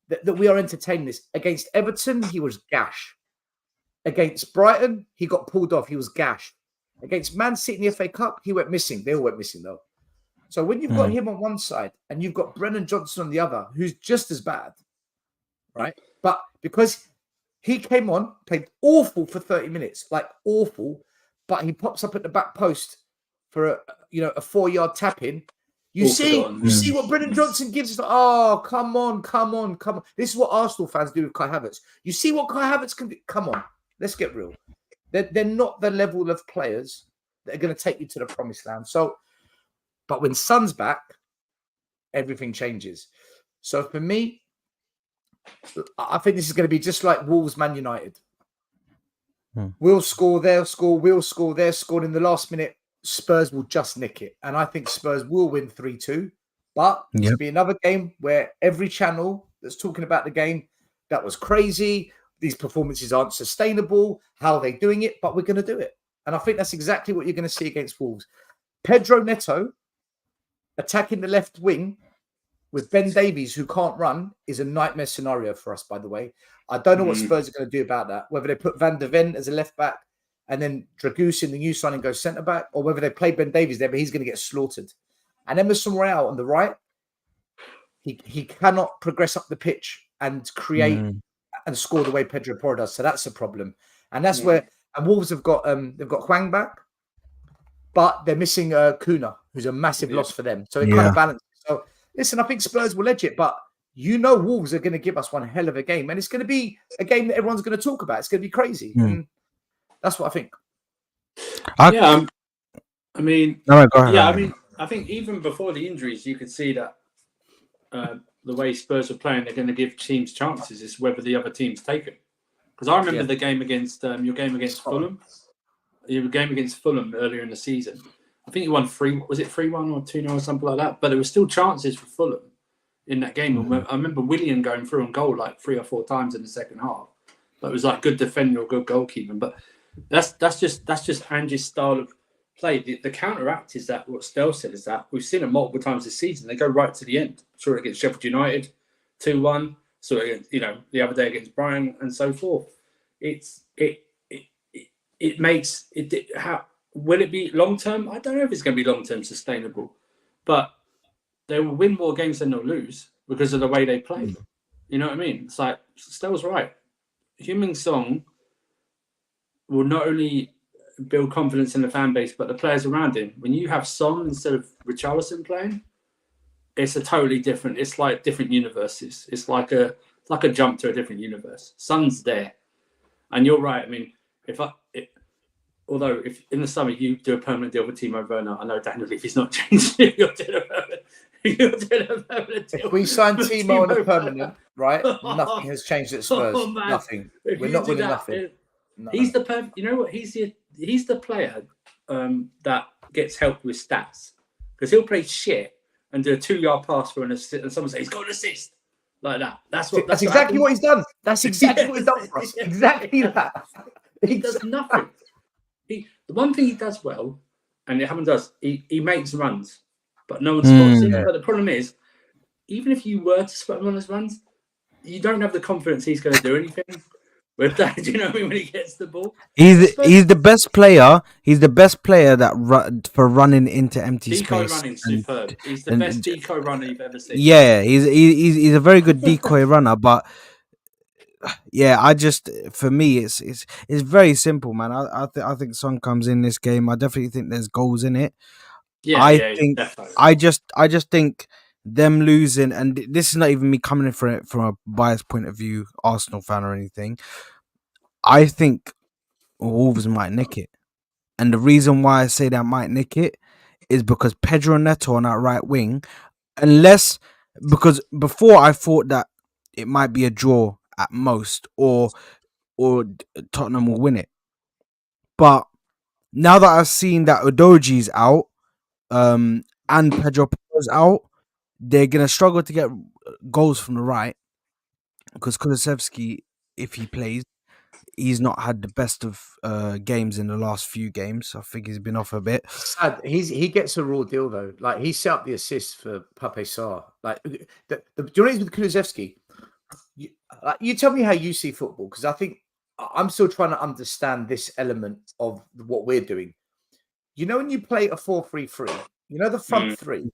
that we are entertaining this. Against Everton, he was gash. Against Brighton, he got pulled off. He was gash. Against Man City in the FA Cup, he went missing. They all went missing, though. So when you've got him on one side and you've got Brennan Johnson on the other, who's just as bad, right? But because he came on, played awful for 30 minutes, like awful, but he pops up at the back post for a 4-yard tap in. You see what Brennan Johnson gives us. Oh, come on. This is what Arsenal fans do with Kai Havertz. You see what Kai Havertz can do? Come on, let's get real. They're not the level of players that are going to take you to the promised land. So, but when Son's back, everything changes. So for me, I think this is going to be just like Wolves, Man United. We'll score, they'll score, we'll score, they'll score. In the last minute, Spurs will just nick it. And I think Spurs will win 3-2. But it'll be another game where every channel that's talking about the game, that was crazy. These performances aren't sustainable. How are they doing it? But we're going to do it. And I think that's exactly what you're going to see against Wolves. Pedro Neto attacking the left wing with Ben Davies, who can't run, is a nightmare scenario for us, by the way. I don't know what Spurs are going to do about that. Whether they put Van der Ven as a left back and then Dragoussin, the new signing, goes centre back, or whether they play Ben Davies there, but he's going to get slaughtered. And Emerson Royale on the right, he cannot progress up the pitch and create and score the way Pedro Porro does. So that's a problem. And that's where Wolves have got Hwang back, but they're missing Kuna, who's a massive loss for them. So it kind of balances. So listen, I think Spurs will edge it, but Wolves are going to give us one hell of a game, and it's going to be a game that everyone's going to talk about. It's going to be crazy. And that's what I think. I think even before the injuries, you could see that the way Spurs are playing, they're going to give teams chances. It's whether the other teams take it. Because I remember the game against your game against Fulham. Your game against Fulham earlier in the season. I think you won 3-1 or 2-0 or something like that. But there were still chances for Fulham. in that game. I remember Willian going through on goal like 3 or 4 times in the second half. But it was like good defending or good goalkeeping. But that's just Angie's style of play. The counteract is that what STEL said is that we've seen it multiple times this season. They go right to the end. Saw it against Sheffield United, 2-1. Saw it, the other day against Brighton and so forth. It makes it. How will it be long term? I don't know if it's going to be long term sustainable, but they will win more games than they'll lose because of the way they play. You know what I mean? It's like Stel's right. Heung-min Son will not only build confidence in the fan base, but the players around him. When you have Son instead of Richarlison playing, it's a totally different. It's like different universes. It's like a jump to a different universe. Son's there, and you're right. I mean, although if in the summer you do a permanent deal with Timo Werner, I know Daniel, if he's not changed, you're doing a permanent deal. If we sign Timo on a permanent, right? Nothing has changed at Spurs. Nothing. We're not winning nothing. No. He's the you know what? He's the player that gets helped with stats because he'll play shit and do a 2-yard pass for an assist, and someone says he's got an assist like that. That's exactly what he's done. That's exactly what he's done for us. Exactly that. He does nothing. The one thing he does well, and it happens to us, he makes runs, but no one spots him. But the problem is, even if you were to spot him on his runs, you don't have the confidence he's going to do anything with that. Do you know what I mean? When he gets the ball, he's the best player. He's the best player for running into empty decoy space. Running superb. He's the best decoy runner you've ever seen. Yeah, he's a very good decoy runner, but. Yeah, for me, it's very simple, man. I think Son comes in this game. I definitely think there's goals in it. Yeah, think definitely. I just think them losing, and this is not even me coming in from a biased point of view, Arsenal fan or anything. I think Wolves might nick it, and the reason why I say that might nick it is because Pedro Neto on that right wing, because before I thought that it might be a draw at most, or Tottenham will win it. But now that I've seen that Udoji's out, and Pedro Porro's out, they're gonna struggle to get goals from the right because Kulusevski, if he plays, he's not had the best of games in the last few games. I think he's been off a bit. Sad. He gets a raw deal though. Like he set up the assist for Pape Sarr. Like do you know what it is with Kulusevski? You tell me how you see football, because I think I'm still trying to understand this element of what we're doing. You know, when you play a 4-3-3, you know the front three,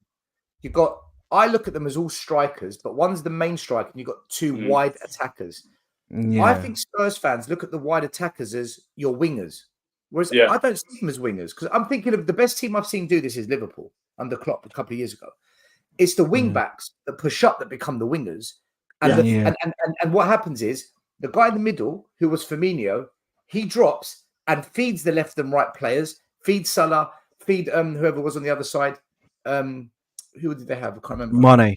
I look at them as all strikers, but one's the main striker and you've got 2 wide attackers. Yeah. I think Spurs fans look at the wide attackers as your wingers, whereas I don't see them as wingers, because I'm thinking of the best team I've seen do this is Liverpool under Klopp a couple of years ago. It's the wing backs that push up that become the wingers. And what happens is the guy in the middle, who was Firmino, he drops and feeds the left and right players, feed Salah, feed whoever was on the other side. Who did they have? I can't remember. Mane.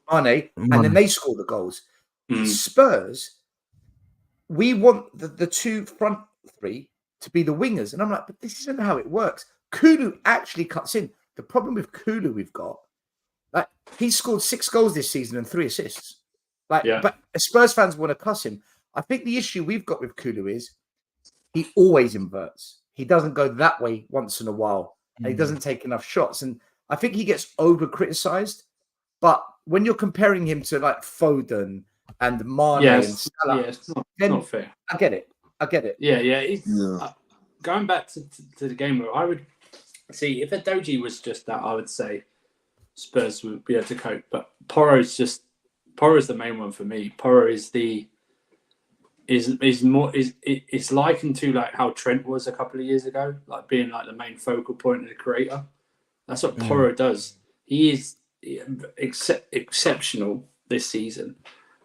And then they score the goals. Spurs, we want the 2 front 3 to be the wingers. And I'm like, but this isn't how it works. Kulu actually cuts in. The problem with Kulu we've got, like, he scored 6 goals this season and 3 assists. But Spurs fans want to cuss him. I think the issue we've got with Kulu is he always inverts. He doesn't go that way once in a while. And he doesn't take enough shots. And I think he gets over-criticized. But when you're comparing him to like Foden and Mane and Salah, it's not fair. I get it. Yeah. Going back to the game, where I would see if Udoji was just that, I would say Spurs would be able to cope. But Porro's the main one for me. Porro is it's likened to like how Trent was a couple of years ago, like being like the main focal point and the creator. That's what Porro does. He is exceptional this season.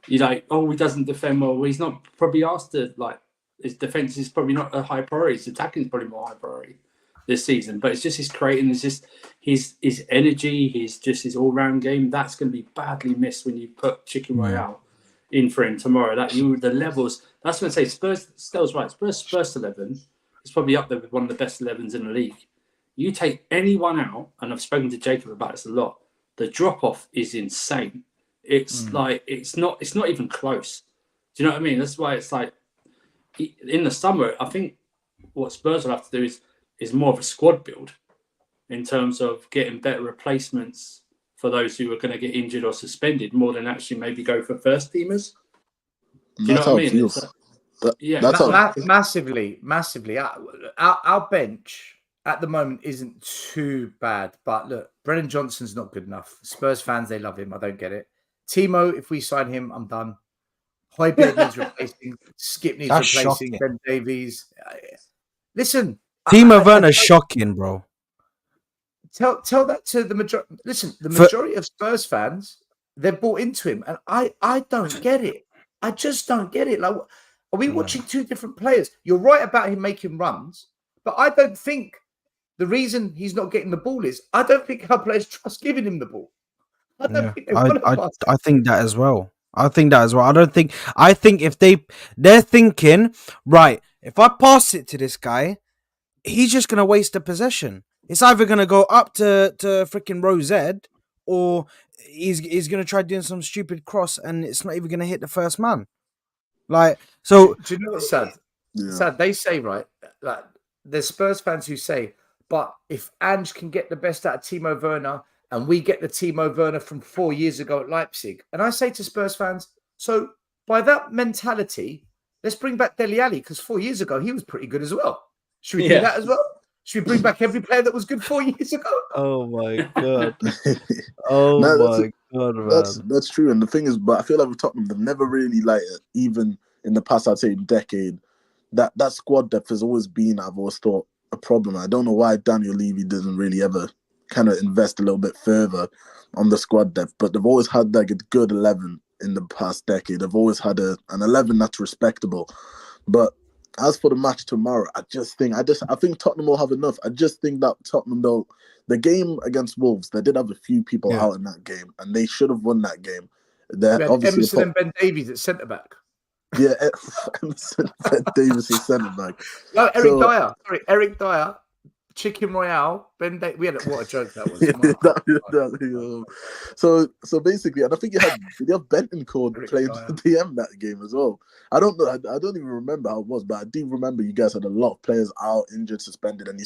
You're like, he doesn't defend well. He's not probably asked to, like, his defense is probably not a high priority. His attacking is probably more high priority this season. But it's just his creating, it's just his energy, his all round game. That's going to be badly missed when you put Chicken Royale in for him tomorrow. The levels. That's when I say Spurs. Stel's right. Spurs 11 is probably up there with one of the best 11s in the league. You take anyone out, and I've spoken to Jacob about this a lot. the drop off is insane. It's like it's not even close. Do you know what I mean? That's why it's like in the summer. I think what Spurs will have to do is more of a squad build in terms of getting better replacements for those who are going to get injured or suspended, more than actually maybe go for first teamers. Do you know what I mean? Massively. Our bench at the moment isn't too bad, but look, Brennan Johnson's not good enough. Spurs fans, they love him. I don't get it. Timo, if we sign him, I'm done. Højbjerg needs replacing. Skip needs replacing. Ben Davies. Listen, Timo Werner's shocking, bro. Tell that to the majority. Listen, the majority of Spurs fans, they're bought into him, and I don't get it. I just don't get it. Like, are we watching two different players? You're right about him making runs, but I don't think the reason he's not getting the ball is I don't think our players trust giving him the ball. I don't think they want to pass. I think that as well. I think if they're thinking, right, if I pass it to this guy, he's just gonna waste the possession. It's either gonna go up to freaking row Z, or he's gonna try doing some stupid cross and it's not even gonna hit the first man. Like, so do you know what's sad? Yeah. Sad. They say, right, like there's Spurs fans who say, but if Ange can get the best out of Timo Werner and we get the Timo Werner from 4 years ago at Leipzig, and I say to Spurs fans, so by that mentality, let's bring back Dele Alli, because 4 years ago he was pretty good as well. Should we do that as well? Should we bring back every player that was good 4 years ago? Oh my god! God, man. That's true. And the thing is, but I feel like with Tottenham, they've never really, like, even in the past, I'd say decade, that squad depth has always been, I've always thought, a problem. I don't know why Daniel Levy doesn't really ever kind of invest a little bit further on the squad depth, but they've always had like a good 11 in the past decade. They've always had an 11 that's respectable. But as for the match tomorrow, I think Tottenham will have enough. I just think that Tottenham, though, the game against Wolves, they did have a few people out in that game, and they should have won that game. Emerson and Ben Davies at centre back. Yeah, Emerson and Ben Davies at centre back. No, Eric Dyer. Chicken Royale, Ben Davies. What a joke that was. So basically, and I think you had Bentancur playing DM that game as well. I don't know. I don't even remember how it was, but I do remember you guys had a lot of players out, injured, suspended, and you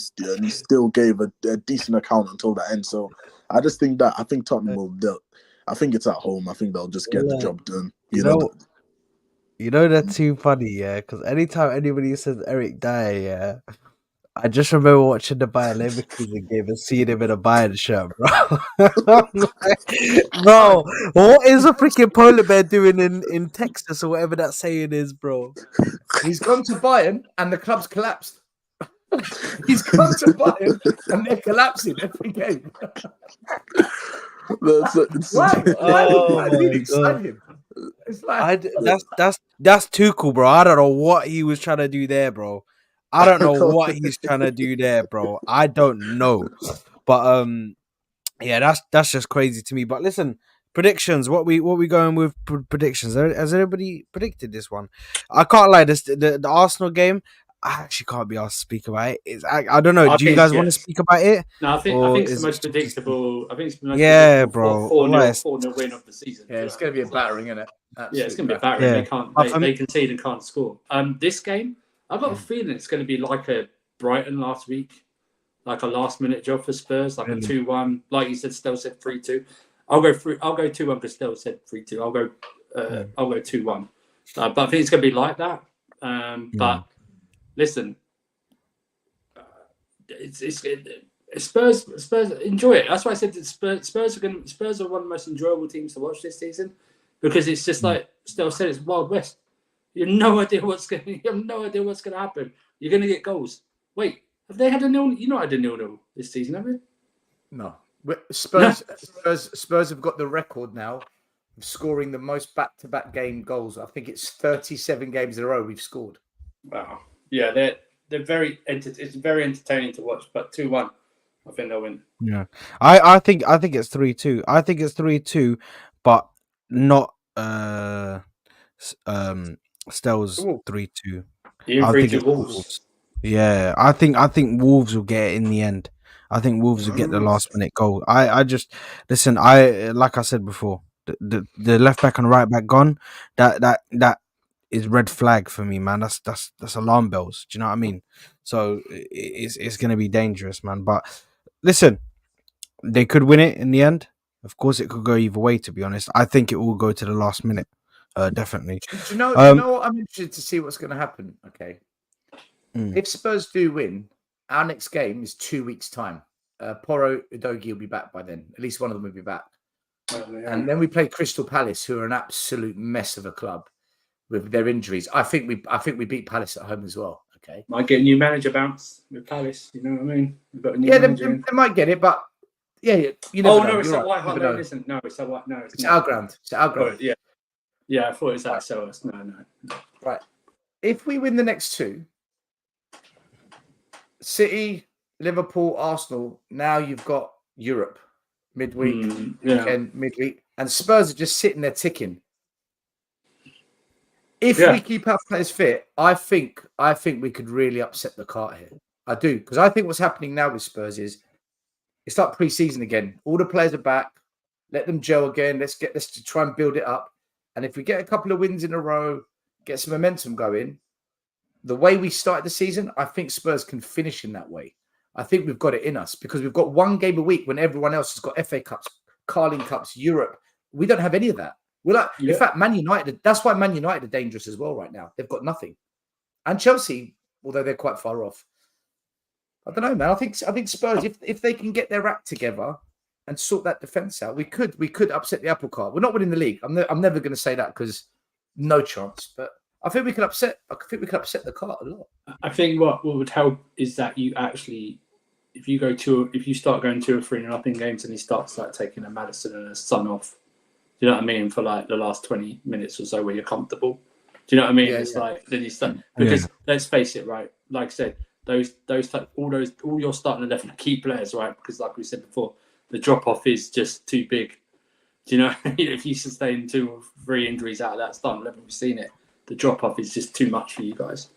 still gave a decent account until the end. So I just think I think Tottenham will. I think it's at home. I think they'll just get the job done. You know that's too funny, yeah. Because anytime anybody says Eric Dyer, yeah. I just remember watching the Bayer Leverkusen game and seeing him in a Bayern shirt, bro. Bro, what is a freaking polar bear doing in Texas or whatever that saying is, bro? He's gone to Bayern and the club's collapsed. He's gone to Bayern and they're collapsing every game. It's like that's too cool, bro. I don't know what he was trying to do there, bro. I don't know what he's trying to do there, bro. I don't know. But yeah, that's just crazy to me. But listen, predictions. What we going with predictions? Has anybody predicted this one? I can't lie. The Arsenal game, I actually can't be asked to speak about it. I don't know. Do you guys want to speak about it? No, I think it's the most predictable. I think it's the most predictable. Bro. 4-0 win of the season. Yeah, it's going to be a battering, isn't it? Yeah, it's going to be a battering. Yeah. They concede and can't score. This game, I've got a feeling it's going to be like a Brighton last week, like a last-minute job for Spurs, like a 2-1. Like you said, Stell said 3-2. I'll go 2-1 because Stell said 3-2. I'll go 2-1. But I think it's going to be like that. But listen, it's Spurs enjoy it. That's why I said that Spurs are one of the most enjoyable teams to watch this season, because it's just like Stell said, it's Wild West. You have no idea what's going to happen. You're going to get goals. Wait, have they had a 0? You not had a 0-0 this season, have you? No. Spurs have got the record now of scoring the most back-to-back game goals. I think it's 37 games in a row we've scored. Wow. Yeah, they're very. It's very entertaining to watch. But 2-1, I think they'll win. Yeah, I think it's 3-2. I think it's 3-2, but not Stell's 3-2. You 3-2 Wolves. Yeah, I think Wolves will get it in the end. I think Wolves will get the last minute goal. I just listen. Like I said before, the left back and right back gone. That is red flag for me, man. That's alarm bells. Do you know what I mean? So it's going to be dangerous, man. But listen, they could win it in the end. Of course, it could go either way. To be honest, I think it will go to the last minute. Definitely. Do you know what? I'm interested to see what's going to happen. Okay, if Spurs do win, our next game is 2 weeks' time. Porro Udogie will be back by then. At least one of them will be back. And then we play Crystal Palace, who are an absolute mess of a club with their injuries. I think we beat Palace at home as well. Okay, might get a new manager bounce with Palace. You know what I mean? We've got a new manager. They might get it, but you never know. It's at White Hart Lane, isn't? No, it's at White. No, it's our ground. It's our ground. Oh, yeah. I thought it was at Selhurst. No. Right. If we win the next two, City, Liverpool, Arsenal. Now you've got Europe midweek, weekend, midweek, and Spurs are just sitting there ticking. If we keep our players fit, I think we could really upset the cart here. I do, because I think what's happening now with Spurs is it's like pre-season again. All the players are back. Let them gel again. Let's try and build it up. And if we get a couple of wins in a row, get some momentum going, the way we started the season, I think Spurs can finish in that way. I think we've got it in us because we've got one game a week when everyone else has got FA Cups, Carling Cups, Europe. We don't have any of that. We're like, in fact, Man United, that's why Man United are dangerous as well right now. They've got nothing. And Chelsea, although they're quite far off. I don't know, man. I think Spurs, if they can get their act together and sort that defence out, we could upset the apple cart. We're not winning the league. I'm never going to say that because no chance. But I think we could upset the cart a lot. I think what would help is that you actually, if you start going 2 or 3-0 in games and he starts like taking a Maddison and a Son off, do you know what I mean? For like the last 20 minutes or so where you're comfortable. Do you know what I mean? Like then you start because let's face it, right? Like I said, all your starting 11 key players, right? Because like we said before, the drop off is just too big. Do you know? If you sustain 2 or 3 injuries out of that starting 11, we've seen it. The drop off is just too much for you guys.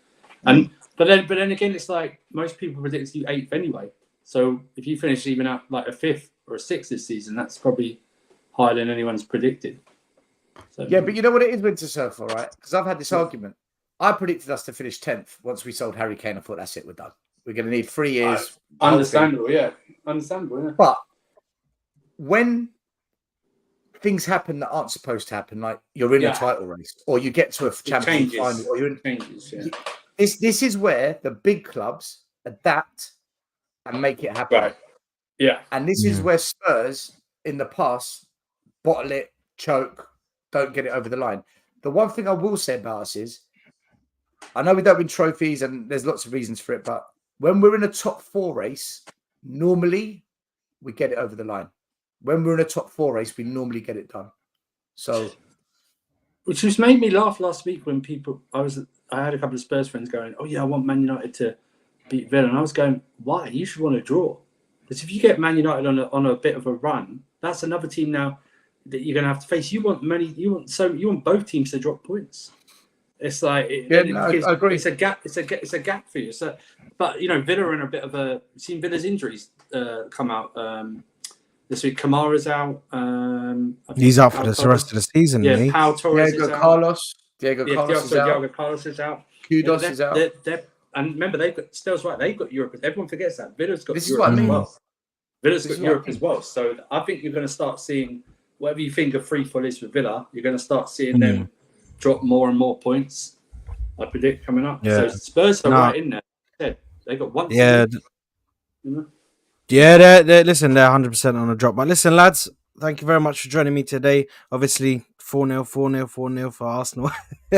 And but then again, it's like most people predict you 8th anyway. So if you finish even out like a 5th or a 6th this season, that's probably higher than anyone's predicted. So, yeah, but you know what it is, Winter Surfer, right? Because I've had this argument. I predicted us to finish 10th once we sold Harry Kane. I thought that's it, we're done. We're going to need 3 years. Understandable, yeah. But when things happen that aren't supposed to happen, like you're in a title race or you get to a Champions League final, or you're in changes, this is where the big clubs adapt and make it happen. Right. Yeah. And this is where Spurs in the past bottle it, choke, don't get it over the line. The one thing I will say about us is, I know we don't win trophies and there's lots of reasons for it, but when we're in a top 4 race, normally we get it over the line. When we're in a top 4 race, we normally get it done. So, which just made me laugh last week when I had a couple of Spurs friends going, "Oh yeah, I want Man United to beat Villa," and I was going, "Why? You should want to draw, because if you get Man United on a bit of a run, that's another team now that you're going to have to face. You want both teams to drop points. It's like I agree. It's a gap. It's a gap for you. So, but Villa are in a bit of a. Seen Villa's injuries come out this week. Kamara's out. He's out for the rest of the season. Yeah, Pau Torres is out. Diego Carlos is out. Kudos is out. And remember, they've got Stel's right. They've got Europe. Everyone forgets that Villa's got this Europe is what I mean. as well. Villa's got Europe as well. So I think you're going to start seeing whatever you think a free fall is with Villa. You're going to start seeing them drop more and more points. I predict coming up. Yeah. So Spurs are right in there. They got one. Yeah. Yeah, they're 100% on a drop. But listen, lads, thank you very much for joining me today. Obviously, 4-0 for Arsenal.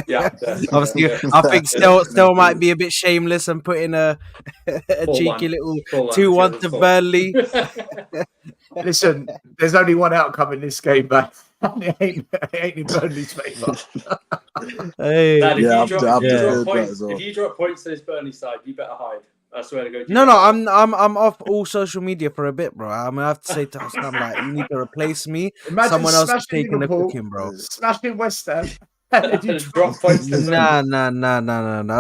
Yeah. Obviously, I think Stel might be a bit shameless and putting a cheeky little 2-1 to Burnley. Listen, there's only one outcome in this game, but it ain't in Burnley's favour. Hey. Dad, if you drop points to this Burnley side, you better hide. I swear to God. No, I'm off all social media for a bit, bro. I'm gonna have to say to us, I'm like, you need to replace me. Imagine someone else is taking the cooking, bro. Smashing West Ham, Drop points. Nah.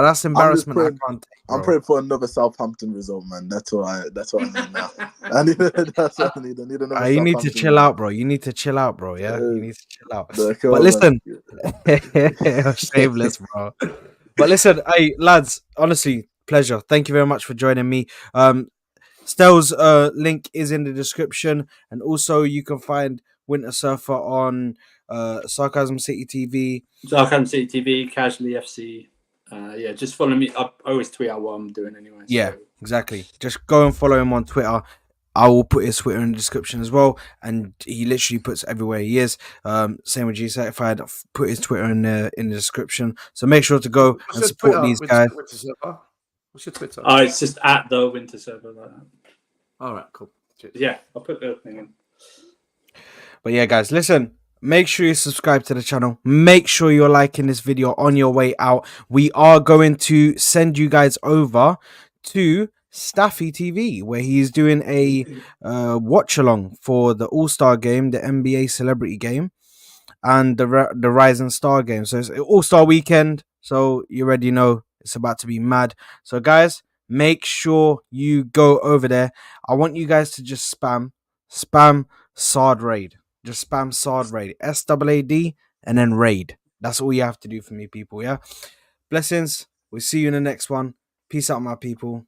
That's embarrassment. I can't take, bro. I'm praying for another Southampton result, man. That's what I need now. That's what I need. I need another. You need to chill out, bro. You need to chill out, bro. Yeah, you need to chill out. But listen, shameless, bro. But listen, hey lads, honestly, pleasure. Thank you very much for joining me. STEL's link is in the description, and also you can find Winter Surfer on Sarcasm City TV, Casually FC. Yeah, just follow me. I always tweet out what I'm doing anyway. Yeah, exactly. Just go and follow him on Twitter. I will put his Twitter in the description as well, and he literally puts everywhere he is. Same with G Certified. Put his Twitter in the description. So make sure to go and support these guys. What's your Twitter? Oh, it's just at the Winter Server like that. All right, cool. Cheers. Yeah, I'll put the thing in. But yeah, guys, listen. Make sure you subscribe to the channel. Make sure you're liking this video on your way out. We are going to send you guys over to Staffy TV, where he's doing a watch along for the All-Star game, the NBA Celebrity Game, and the Rising Star game. So it's All-Star weekend. So you already know it's about to be mad. So guys, make sure you go over there. I want you guys to just spam Sard Raid. Just spam Sard Raid. SAAD and then Raid. That's all you have to do for me, people. Yeah. Blessings. We'll see you in the next one. Peace out, my people.